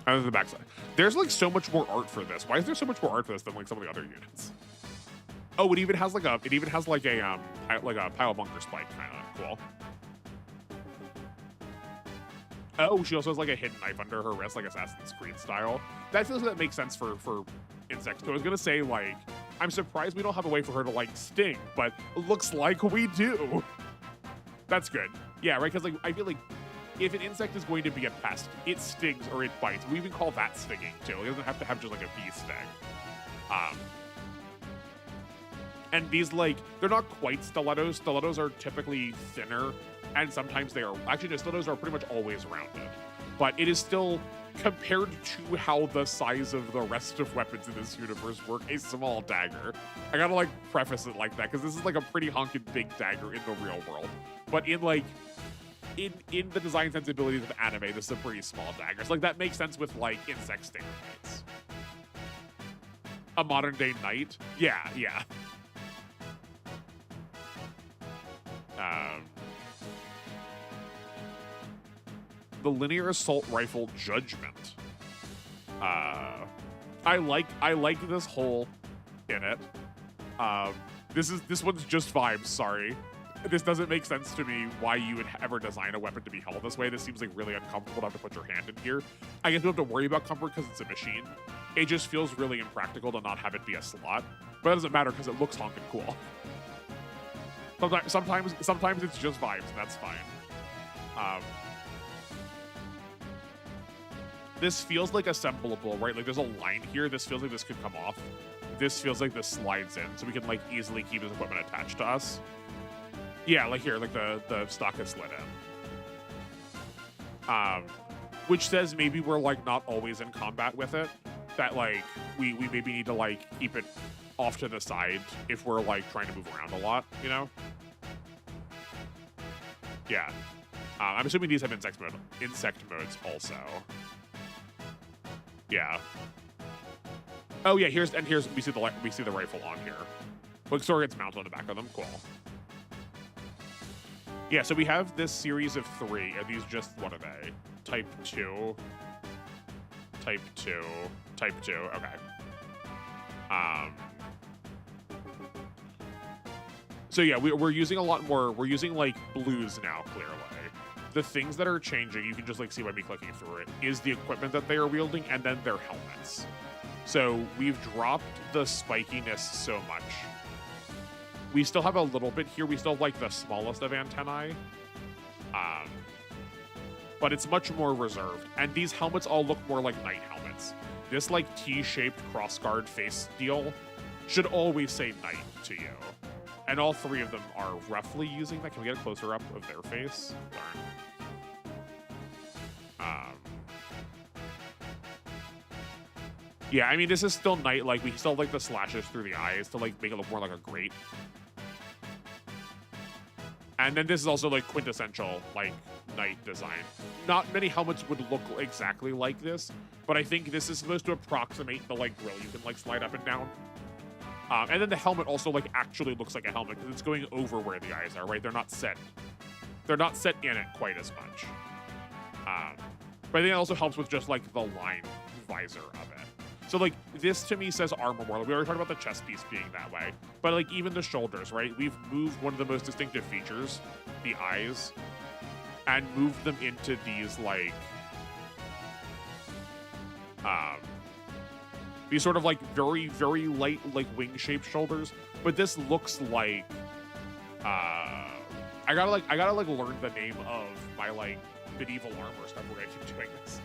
then the back side. There's like so much more art for this. Why is there so much more art for this than like some of the other units? Oh, it even has like a pile bunker spike kind of cool. Oh, she also has like a hidden knife under her wrist, like Assassin's Creed style. That feels like that makes sense for insects. So I was gonna say, like, I'm surprised we don't have a way for her to like sting, but it looks like we do. That's good. Yeah, right, because like I feel like if an insect is going to be a pest, it stings or it bites. We even call that stinging too. It doesn't have to have just like a bee sting. And these like, they're not quite stilettos. Stilettos are typically thinner, and sometimes they are, actually no, stilettos are pretty much always rounded. But it is still, compared to how the size of the rest of weapons in this universe work, a small dagger. I gotta like preface it like that, because this is like a pretty honking big dagger in the real world. But in like, in the design sensibilities of anime, this is a pretty small dagger. So like that makes sense with like insect stinger bites. A modern day knight? Yeah. The linear assault rifle Judgment. I like this hole in it. This one's just vibes. Sorry, this doesn't make sense to me. Why you would ever design a weapon to be held this way? This seems like really uncomfortable to have to put your hand in here. I guess we don't have to worry about comfort because it's a machine. It just feels really impractical to not have it be a slot. But that doesn't matter because it looks honking cool. Sometimes it's just vibes, and that's fine. This feels like assemblable, right? Like there's a line here. This feels like this could come off. This feels like this slides in, so we can like easily keep this equipment attached to us. Yeah, like here, like the stock is slid in. Which says maybe we're like not always in combat with it. That like we maybe need to like keep it off to the side if we're like trying to move around a lot, you know? Yeah. I'm assuming these have insect modes also. Yeah. Oh yeah, here's we see the rifle on here. Look, sorry, it's mounted on the back of them. Cool. Yeah, so we have this series of 3. Are these just, what are they? Type 2. Type 2. Type 2. Okay. So yeah, we're using a lot more. We're using like blues now, clearly. The things that are changing, you can just like see by me clicking through it, is the equipment that they are wielding and then their helmets. So we've dropped the spikiness so much We still have a little bit here. We still have, like, the smallest of antennae. But it's much more reserved. And these helmets all look more like knight helmets. This, like, T-shaped crossguard face deal should always say knight to you. And all three of them are roughly using that. Can we get a closer up of their face? Darn. Yeah, I mean, this is still knight. Like, we still have, like, the slashes through the eyes to, like, make it look more like a grate. And then this is also, like, quintessential, like, knight design. Not many helmets would look exactly like this, but I think this is supposed to approximate the, like, grill you can, like, slide up and down. And then the helmet also, like, actually looks like a helmet because it's going over where the eyes are, right? They're not set in it quite as much. But I think it also helps with just, like, the line visor of it. So, like, this to me says armor more. Like, we already talked about the chest piece being that way. But, like, even the shoulders, right? We've moved one of the most distinctive features, the eyes, and moved them into these, like, these sort of, like, very, very light, like, wing-shaped shoulders. But this looks like, I gotta learn the name of my, like, medieval armor stuff. We're gonna keep doing this.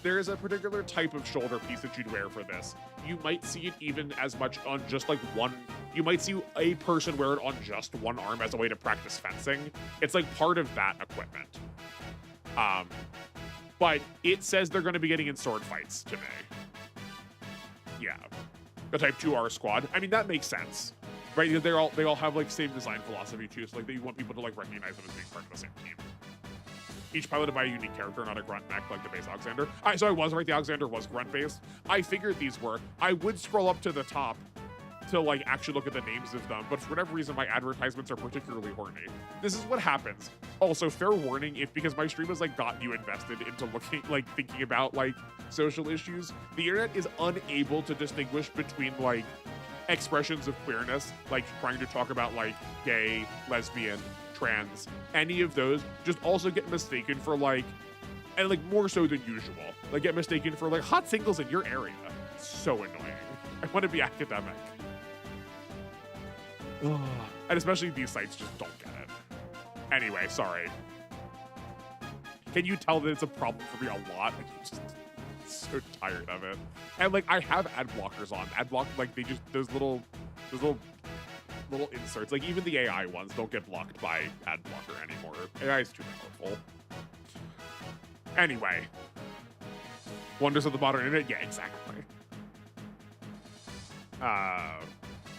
There is a particular type of shoulder piece that you'd wear for this. You might see it even as much on just, like, one. You might see a person wear it on just one arm as a way to practice fencing. It's, like, part of that equipment. But it says they're going to be getting in sword fights to me. Yeah. The Type 2R squad. I mean, that makes sense. Right? They all have, like, same design philosophy, too. So, like, you want people to, like, recognize them as being part of the same team. Each piloted by a unique character, not a grunt mech like the base Alexander. So I was right, the Alexander was grunt-based. I figured these were. I would scroll up to the top to, like, actually look at the names of them, but for whatever reason, my advertisements are particularly horny. This is what happens. Also, fair warning, if because my stream has, like, gotten you invested into looking, like, thinking about, like, social issues, the internet is unable to distinguish between, like, expressions of queerness, like trying to talk about, like, gay, lesbian, trans, any of those just also get mistaken for, like, and, like, more so than usual, like, get mistaken for, like, hot singles in your area. It's so annoying. I want to be academic. And especially these sites just don't get it. Anyway, sorry. Can you tell that it's a problem for me a lot? I'm just so tired of it. And, like, I have ad blockers on. Ad block, like, they just, those little inserts, like, even the AI ones don't get blocked by ad blocker anymore. AI is too powerful. Anyway. Wonders of the modern internet? Yeah, exactly.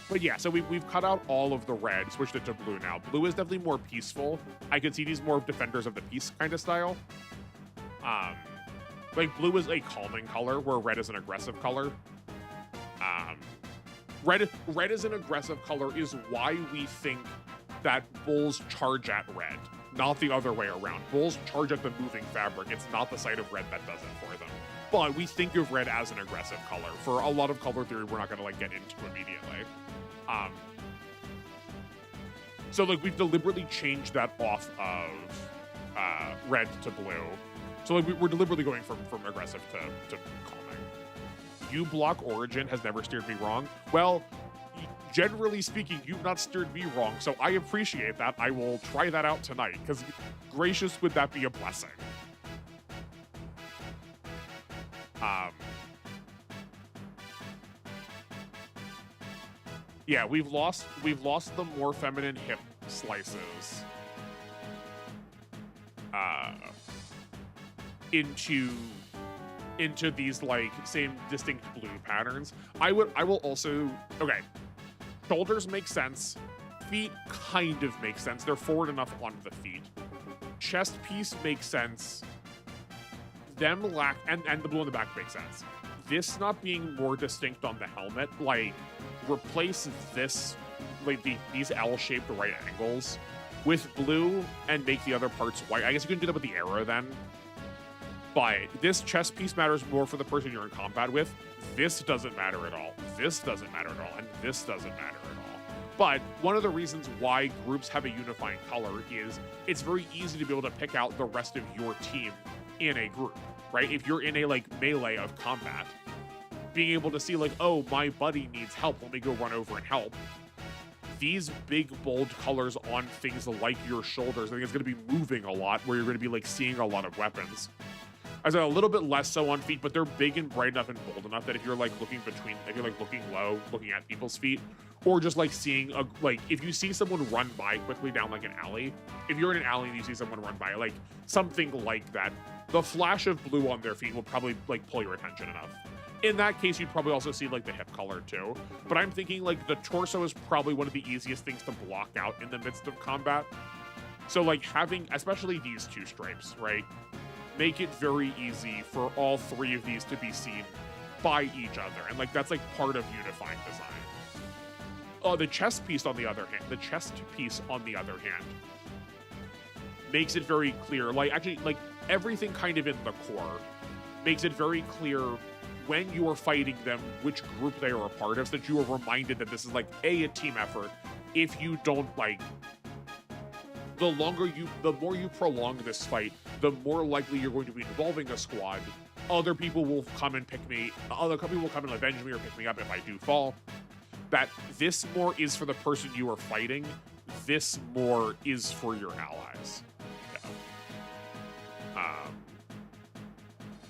But yeah, so we've cut out all of the red, switched it to blue now. Blue is definitely more peaceful. I could see these more defenders of the peace kind of style. Like, blue is a calming color, where red is an aggressive color. Red is an aggressive color is why we think that bulls charge at red, not the other way around. Bulls charge at the moving fabric. It's not the sight of red that does it for them. But we think of red as an aggressive color. For a lot of color theory, we're not going to, like, get into immediately. So, like, we've deliberately changed that off of red to blue. So, like, we're deliberately going from aggressive to calming. U-block origin has never steered me wrong. Well, generally speaking, you've not steered me wrong, so I appreciate that. I will try that out tonight, because gracious would that be a blessing. Yeah, we've lost the more feminine hip slices into these, like, same distinct blue patterns. I will also, okay, shoulders make sense, feet kind of make sense. They're forward enough on the feet. Chest piece makes sense. Them lack, and the blue on the back makes sense. This not being more distinct on the helmet, like, replace this, like, these L-shaped right angles with blue and make the other parts white. I guess you can do that with the arrow then. But this chest piece matters more for the person you're in combat with. This doesn't matter at all. This doesn't matter at all. And this doesn't matter at all. But one of the reasons why groups have a unifying color is it's very easy to be able to pick out the rest of your team in a group, right? If you're in a, like, melee of combat, being able to see, like, oh, my buddy needs help, let me go run over and help. these big, bold colors on things like your shoulders, I think it's going to be moving a lot, where you're going to be like seeing a lot of weapons. I said a little bit less so on feet, but they're big and bright enough and bold enough that if you're like looking between, if you're like looking low, looking at people's feet, or just like seeing a, like if you see someone run by quickly down like an alley, if you're in an alley and you see someone run by, like something like that, the flash of blue on their feet will probably like pull your attention enough. In that case, you'd probably also see like the hip color too. But I'm thinking like the torso is probably one of the easiest things to block out in the midst of combat. So like having, especially these two stripes, right? Make it very easy for all three of these to be seen by each other. And like, that's like part of unifying design. The chest piece on the other hand, makes it very clear, like actually like everything kind of in the core makes it very clear when you are fighting them, which group they are a part of, so that you are reminded that this is like a team effort. If you don't like, the more you prolong this fight, the more likely you're going to be involving a squad. Other people will come and pick me, other people will come and avenge me or pick me up if I do fall. That this more is for the person you are fighting, this more is for your allies.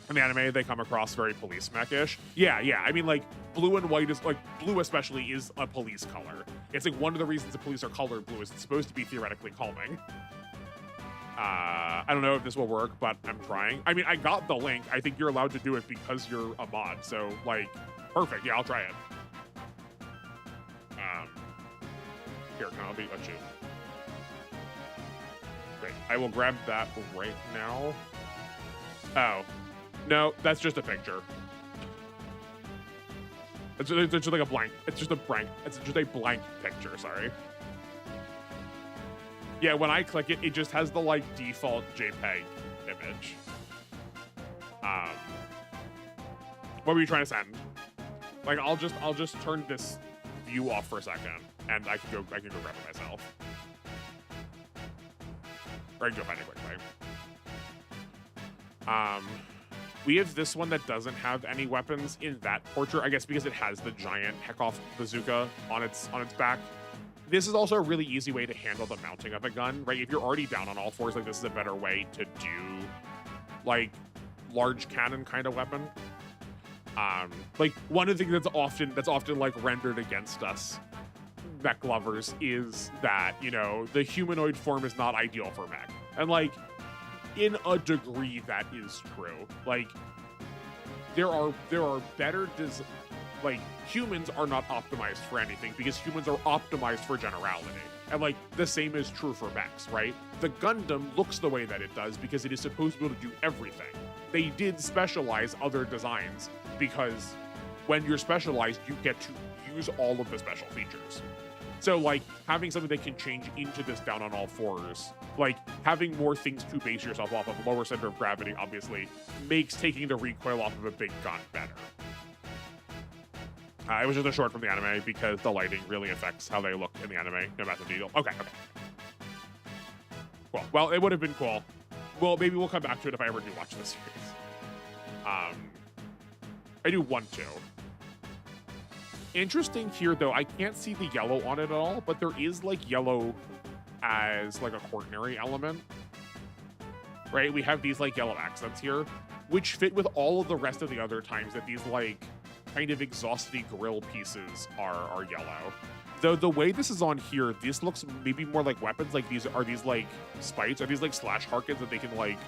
In the anime, they come across very police mech-ish. Yeah, I mean, like, blue and white is, like, blue especially is a police color. It's like one of the reasons the police are colored blue is it's supposed to be theoretically calming. I don't know if this will work, but I'm trying. I mean, I got the link. I think you're allowed to do it because you're a mod, so, like, perfect. Yeah, I'll try it. Here, I'll be, let's shoot. Great. I will grab that right now. Oh. No, that's just a picture. It's just like a blank. It's just a blank. It's just a blank picture, sorry. Yeah, when I click it, it just has the like default JPEG image. What were you trying to send? Like I'll just turn this view off for a second and I can go grab it myself. Or I can go find it quickly. We have this one that doesn't have any weapons in that portrait, I guess because it has the giant Hekov bazooka on its back. This is also a really easy way to handle the mounting of a gun, right? If you're already down on all fours, like this is a better way to do like large cannon kind of weapon. Like one of the things that's often like rendered against us mech lovers is that, you know, the humanoid form is not ideal for mech. And like in a degree that is true. Like there are better like humans are not optimized for anything because humans are optimized for generality. And like the same is true for mechs, right? The Gundam looks the way that it does because it is supposed to be able to do everything. They did specialize other designs because when you're specialized, you get to use all of the special features. So like having something that can change into this down on all fours, like having more things to base yourself off of, lower center of gravity, obviously, makes taking the recoil off of a big gun better. It was just a short from the anime because the lighting really affects how they look in the anime, no matter the deal. Okay. Cool. Well, it would have been cool. Well, maybe we'll come back to it if I ever do watch this series. I do want to. Interesting here, though, I can't see the yellow on it at all, but there is, like, yellow as, like, a quaternary element. Right? We have these, like, yellow accents here, which fit with all of the rest of the other times that these, like, kind of exhausty grill pieces are yellow. Though the way this is on here, this looks maybe more like weapons. Like, these like, spites? Are these, like, slash harkins that they can, like,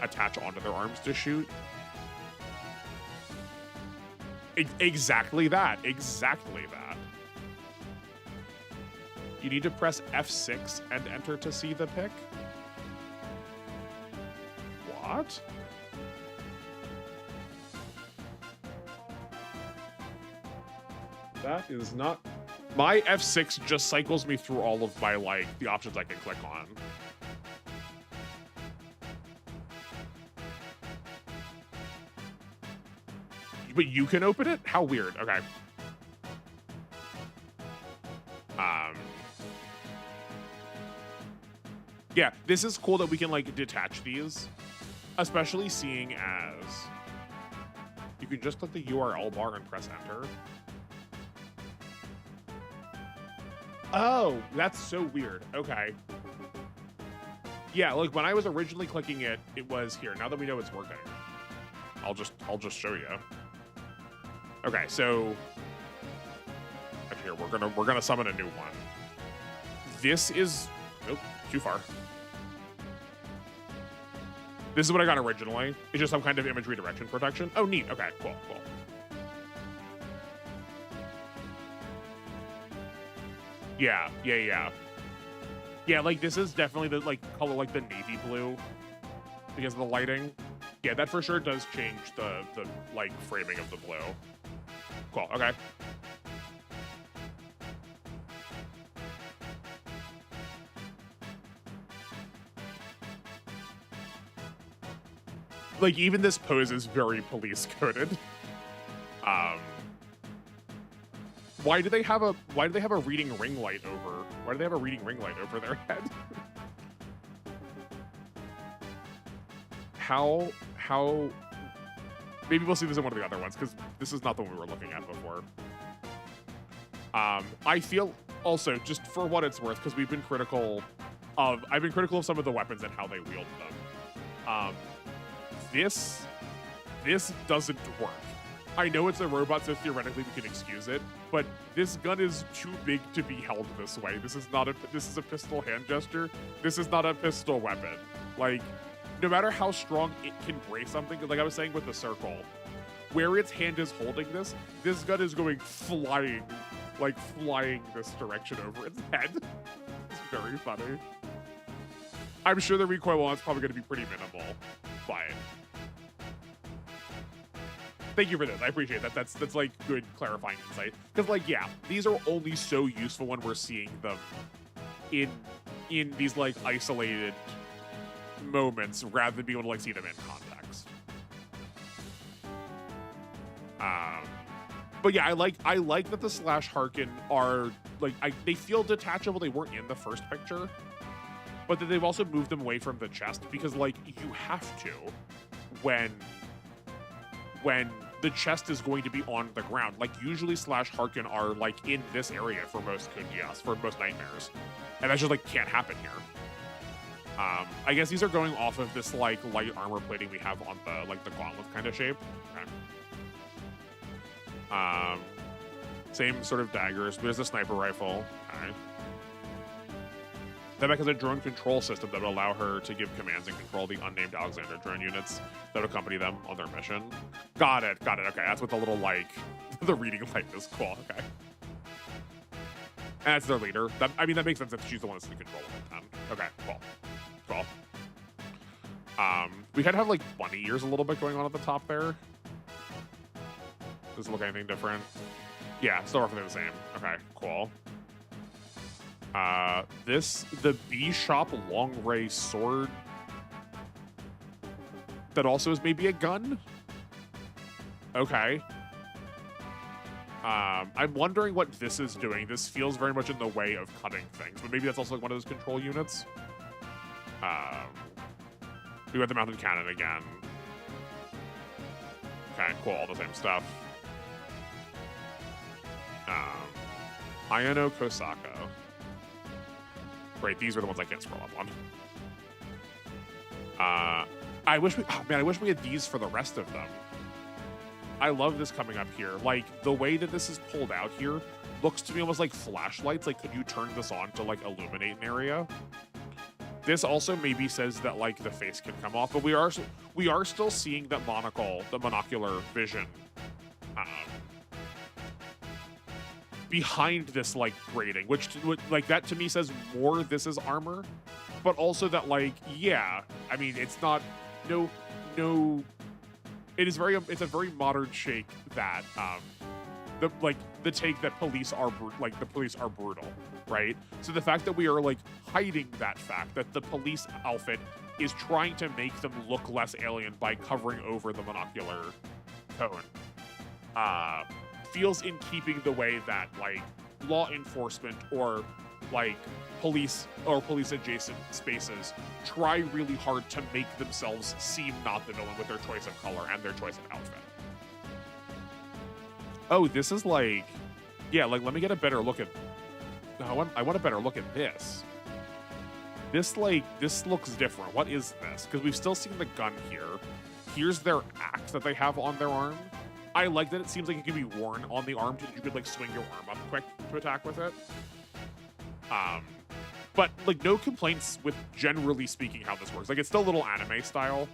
attach onto their arms to shoot? Exactly that. You need to press F6 and enter to see the pic? What? That is not... My F6 just cycles me through all of my, like, the options I can click on. But you can open it? How weird. Okay. Yeah, this is cool that we can, like, detach these. Especially seeing as... You can just click the URL bar and press enter. Oh, that's so weird. Okay. Yeah, like when I was originally clicking it, it was here. Now that we know it's working, I'll just show you. Okay, so here we're gonna summon a new one. This is nope, too far. This is what I got originally. It's just some kind of imagery direction protection. Oh, neat. Okay, cool. Yeah. Yeah, like this is definitely the like color like the navy blue because of the lighting. Yeah, that for sure does change the like framing of the blue. Cool. Okay. Like even this pose is very police coded. Why do they have a reading ring light over? Why do they have a reading ring light over their head? How maybe we'll see this in one of the other ones because this is not the one we were looking at before. I feel also just for what it's worth, because I've been critical of some of the weapons and how they wield them. This doesn't work. I know it's a robot, so theoretically we can excuse it, but this gun is too big to be held this way. This is a pistol hand gesture. This is not a pistol weapon. Like, no matter how strong it can brace something, like I was saying with the circle, where its hand is holding this gun is going flying this direction over its head. It's very funny. I'm sure the recoil on it's probably going to be pretty minimal, but thank you for this. I appreciate that. That's like good clarifying insight. Because like, yeah, these are only so useful when we're seeing them in these like isolated moments rather than being able to like see them in context. But yeah, I like that the slash Harken are like they feel detachable. They weren't in the first picture, but that they've also moved them away from the chest because like you have to when the chest is going to be on the ground. Like usually slash Harken are like in this area for most for most nightmares, and that just like can't happen here. I guess these are going off of this like light armor plating we have on the like the gauntlet kind of shape. Okay. Same sort of daggers. There's a sniper rifle. Okay. That has a drone control system that would allow her to give commands and control the unnamed Alexander drone units that would accompany them on their mission. Got it. Okay, that's what the little like the reading light is. Cool. Okay. And that's their leader. I mean, that makes sense if she's the one that's in control of it then. Okay, cool. We kind of have like bunny ears a little bit going on at the top there. Does it look anything different? Yeah, still roughly the same. Okay, cool. The B-Shop long ray sword that also is maybe a gun? Okay. I'm wondering what this is doing. This feels very much in the way of cutting things, but maybe that's also like one of those control units. We got the mounted cannon again. Okay, cool, all the same stuff. Ayano Kosako. Great, these are the ones I can't scroll up on. I wish we had these for the rest of them. I love this coming up here. Like, the way that this is pulled out here looks to me almost like flashlights. Like, could you turn this on to, like, illuminate an area? This also maybe says that, like, the face can come off, but we are still seeing that monocle, the monocular vision, behind this, like, grating, which, like, that to me says more this is armor, but also that, like, yeah, I mean, it's not, it's a very modern shake that, the take that police are brutal, right? So the fact that we are like hiding that fact that the police outfit is trying to make them look less alien by covering over the monocular cone, feels in keeping the way that like law enforcement or like police or police adjacent spaces try really hard to make themselves seem not the villain with their choice of color and their choice of outfit. Oh, this is like, yeah, like let me get a better look at No, I want a better look at this. This looks different. What is this? Because we've still seen the gun here. Here's their axe that they have on their arm. I like that it seems like it can be worn on the arm so that you could like swing your arm up quick to attack with it. But like no complaints with generally speaking how this works. Like it's still a little anime style.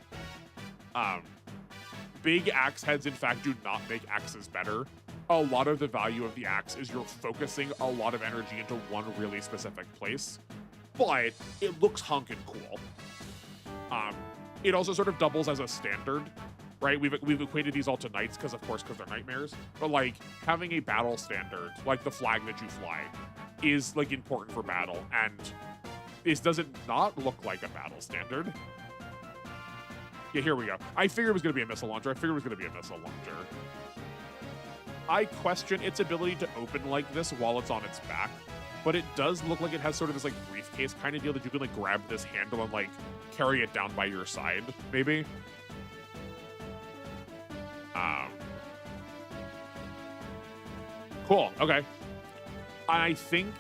Big axe heads, in fact, do not make axes better. A lot of the value of the axe is you're focusing a lot of energy into one really specific place, but it looks hunkin' cool. It also sort of doubles as a standard, right? We've equated these all to knights because they're nightmares, but like having a battle standard, like the flag that you fly, is like important for battle, and this doesn't not look like a battle standard. Yeah, here we go. I figured it was going to be a missile launcher. I question its ability to open like this while it's on its back, but it does look like it has sort of this like briefcase kind of deal that you can like grab this handle and like carry it down by your side, maybe. Cool. Okay. I think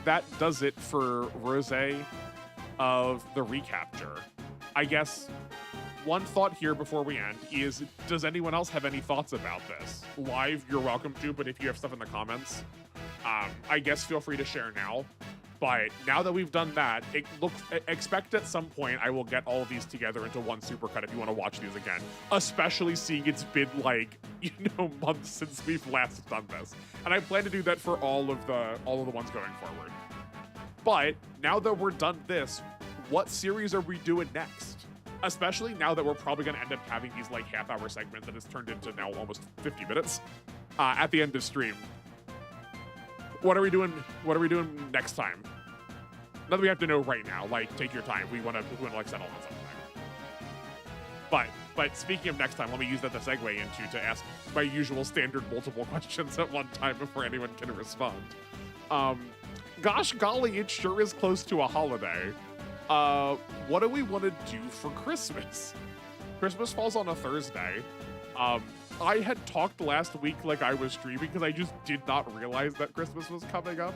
that does it for Rose of the recapture. I guess one thought here before we end is, does anyone else have any thoughts about this? Live, you're welcome to, but if you have stuff in the comments, I guess feel free to share now. But now that we've done that, expect at some point I will get all of these together into one supercut if you want to watch these again. Especially seeing it's been like, months since we've last done this. And I plan to do that for all of the ones going forward. But now that we're done this, what series are we doing next? Especially now that we're probably going to end up having these like half-hour segments that has turned into now almost 50 minutes at the end of stream. What are we doing next time? Nothing we have to know right now. Like, take your time. We want to like settle on something. But speaking of next time, let me use that to segue into to ask my usual standard multiple questions at one time before anyone can respond. Gosh golly, it sure is close to a holiday. What do we want to do for Christmas? Christmas falls on a Thursday. I had talked last week like I was streaming because I just did not realize that Christmas was coming up.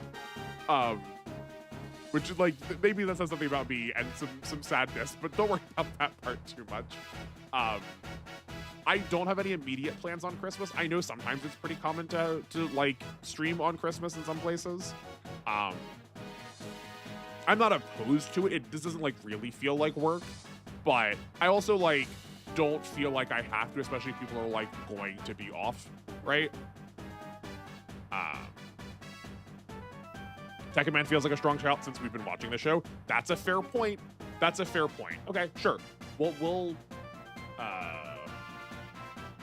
Which is like, maybe that says something about me and some sadness, but don't worry about that part too much. I don't have any immediate plans on Christmas. I know sometimes it's pretty common to like stream on Christmas in some places. I'm not opposed to it. This doesn't like really feel like work, but I also like don't feel like I have to, especially if people are like going to be off, right? Tekkaman feels like a strong shout since we've been watching the show. That's a fair point. Okay, sure.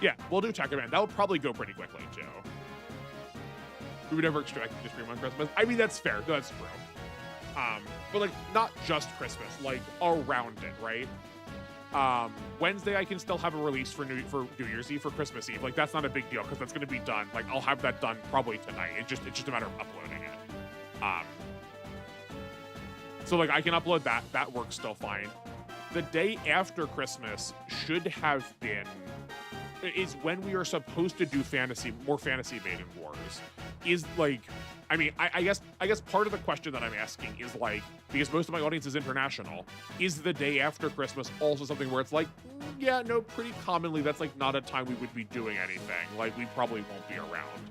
Yeah, we'll do Tekkaman. That would probably go pretty quickly too. We would never expect to stream on Christmas. I mean, that's fair. That's true. But like not just Christmas, like around it, right? Wednesday I can still have a release for New Year's Eve, for Christmas Eve. Like that's not a big deal because that's going to be done. Like I'll have that done probably tonight. It's just a matter of uploading it. So like I can upload that. That works still fine. The day after Christmas should have been is when we are supposed to do more fantasy Maiden Wars. Is like, I mean, I guess part of the question that I'm asking is like, because most of my audience is international, is the day after Christmas also something where it's like, yeah, no, pretty commonly that's like not a time we would be doing anything. Like we probably won't be around.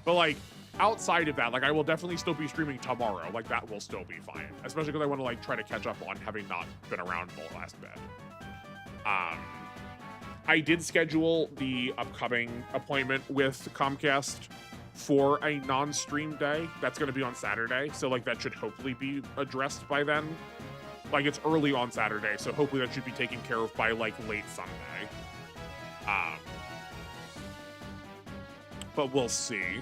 But like outside of that, like I will definitely still be streaming tomorrow. Like that will still be fine, especially because I want to like try to catch up on having not been around the last bit. I did schedule the upcoming appointment with Comcast for a non-stream day. That's going to be on Saturday, so like that should hopefully be addressed by then. Like it's early on Saturday, so hopefully that should be taken care of by like late Sunday. But we'll see.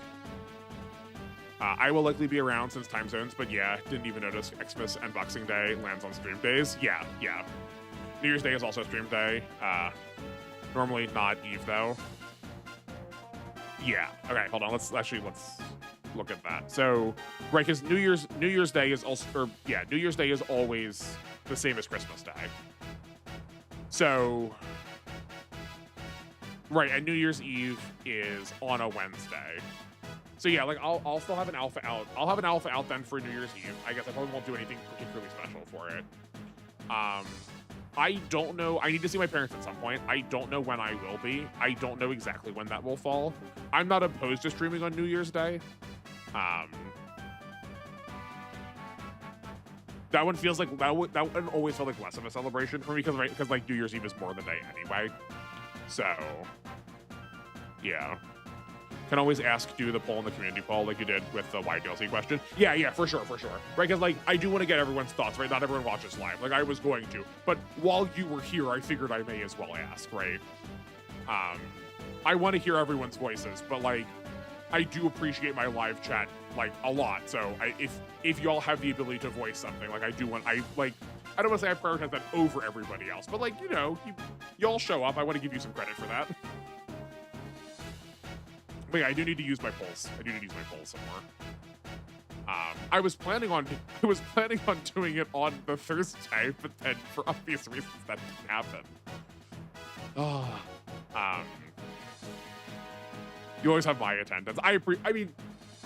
I will likely be around since time zones, but yeah, didn't even notice Xmas and Boxing Day lands on stream days. Yeah. New Year's Day is also stream day. Normally not Eve though. Yeah. Okay, hold on. Let's look at that. So, right, because New Year's Day is also, New Year's Day is always the same as Christmas Day. So, right, and New Year's Eve is on a Wednesday. So yeah, like I'll still have an alpha out. I'll have an alpha out then for New Year's Eve. I guess I probably won't do anything particularly special for it. I don't know. I need to see my parents at some point. I don't know when I will be. I don't know exactly when that will fall. I'm not opposed to streaming on New Year's Day. That one feels like that one always felt like less of a celebration for me because like New Year's Eve is more than a day anyway. So yeah. Can always ask, do the poll in the community poll like you did with the YDLC question. Yeah, for sure. Right, because like I do want to get everyone's thoughts, right? Not everyone watches live. Like I was going to, but while you were here, I figured I may as well ask, right? I want to hear everyone's voices, but like I do appreciate my live chat like a lot. So if y'all have the ability to voice something, like I don't want to say I prioritize that over everybody else, but like, you know, y'all show up. I want to give you some credit for that. But yeah, I do need to use my polls. Some more. I was planning on doing it on the Thursday, but then for obvious reasons that didn't happen. You always have my attendance. I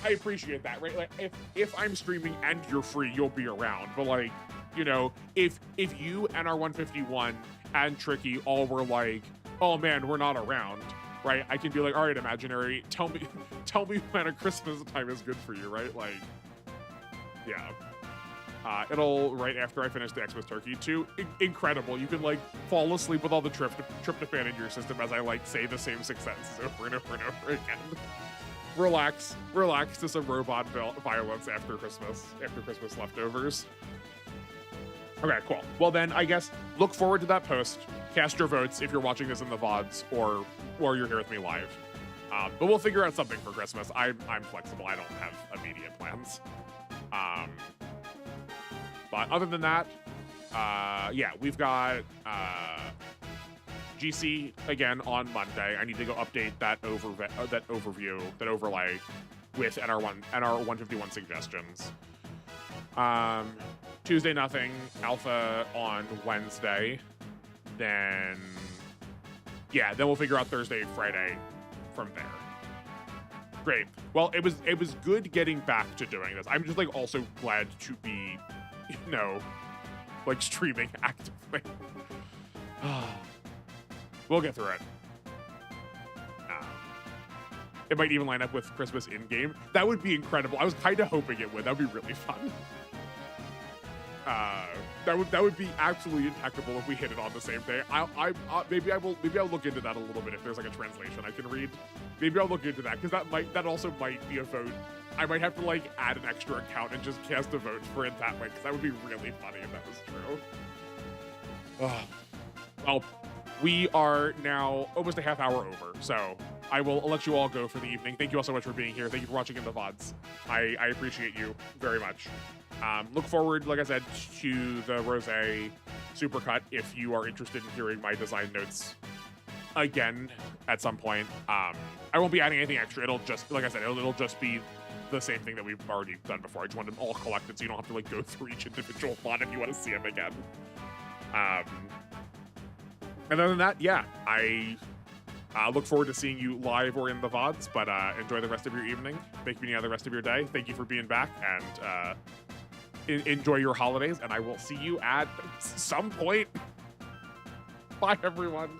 appreciate that, right? Like if I'm streaming and you're free, you'll be around. But like, you know, if you and our 151 and Tricky all were like, oh man, we're not around. Right, I can be like, all right, Imaginary, tell me when a Christmas time is good for you, right? Like, yeah. It'll right after I finish the Xmas turkey too. Incredible. You can like fall asleep with all the tryptophan in your system as I like say the same 6 sentences over and over and over again. Relax to some robot violence after Christmas leftovers. Okay, cool. Well then, I guess look forward to that post. Cast your votes if you're watching this in the VODs or you're here with me live. But we'll figure out something for Christmas. I'm flexible. I don't have immediate plans. But other than that, yeah, we've got GC again on Monday. I need to go update that overlay with NR 151 suggestions. Tuesday nothing, alpha on Wednesday. Then we'll figure out Thursday, Friday from there. Great. Well, it was good getting back to doing this. I'm just like also glad to be, you know, like streaming actively. We'll get through it. It might even line up with Christmas in-game. That would be incredible. I was kind of hoping it would. That would be really fun. That would be absolutely impeccable if we hit it on the same day. Maybe I'll look into that a little bit if there's like a translation I can read. Maybe I'll look into that because that also might be a vote. I might have to like add an extra account and just cast a vote for it that way because that would be really funny if that was true. Well, we are now almost a half hour over, so I'll let you all go for the evening. Thank you all so much for being here. Thank you for watching in the VODs. I appreciate you very much. Look forward, like I said, to the Rosé Supercut if you are interested in hearing my design notes again at some point. I won't be adding anything extra. It'll just, like I said, it'll just be the same thing that we've already done before. I just want them all collected so you don't have to like go through each individual font if you want to see them again. And other than that, yeah, I look forward to seeing you live or in the VODs, but enjoy the rest of your evening. Make me the rest of your day. Thank you for being back, and enjoy your holidays, and I will see you at some point. Bye, everyone.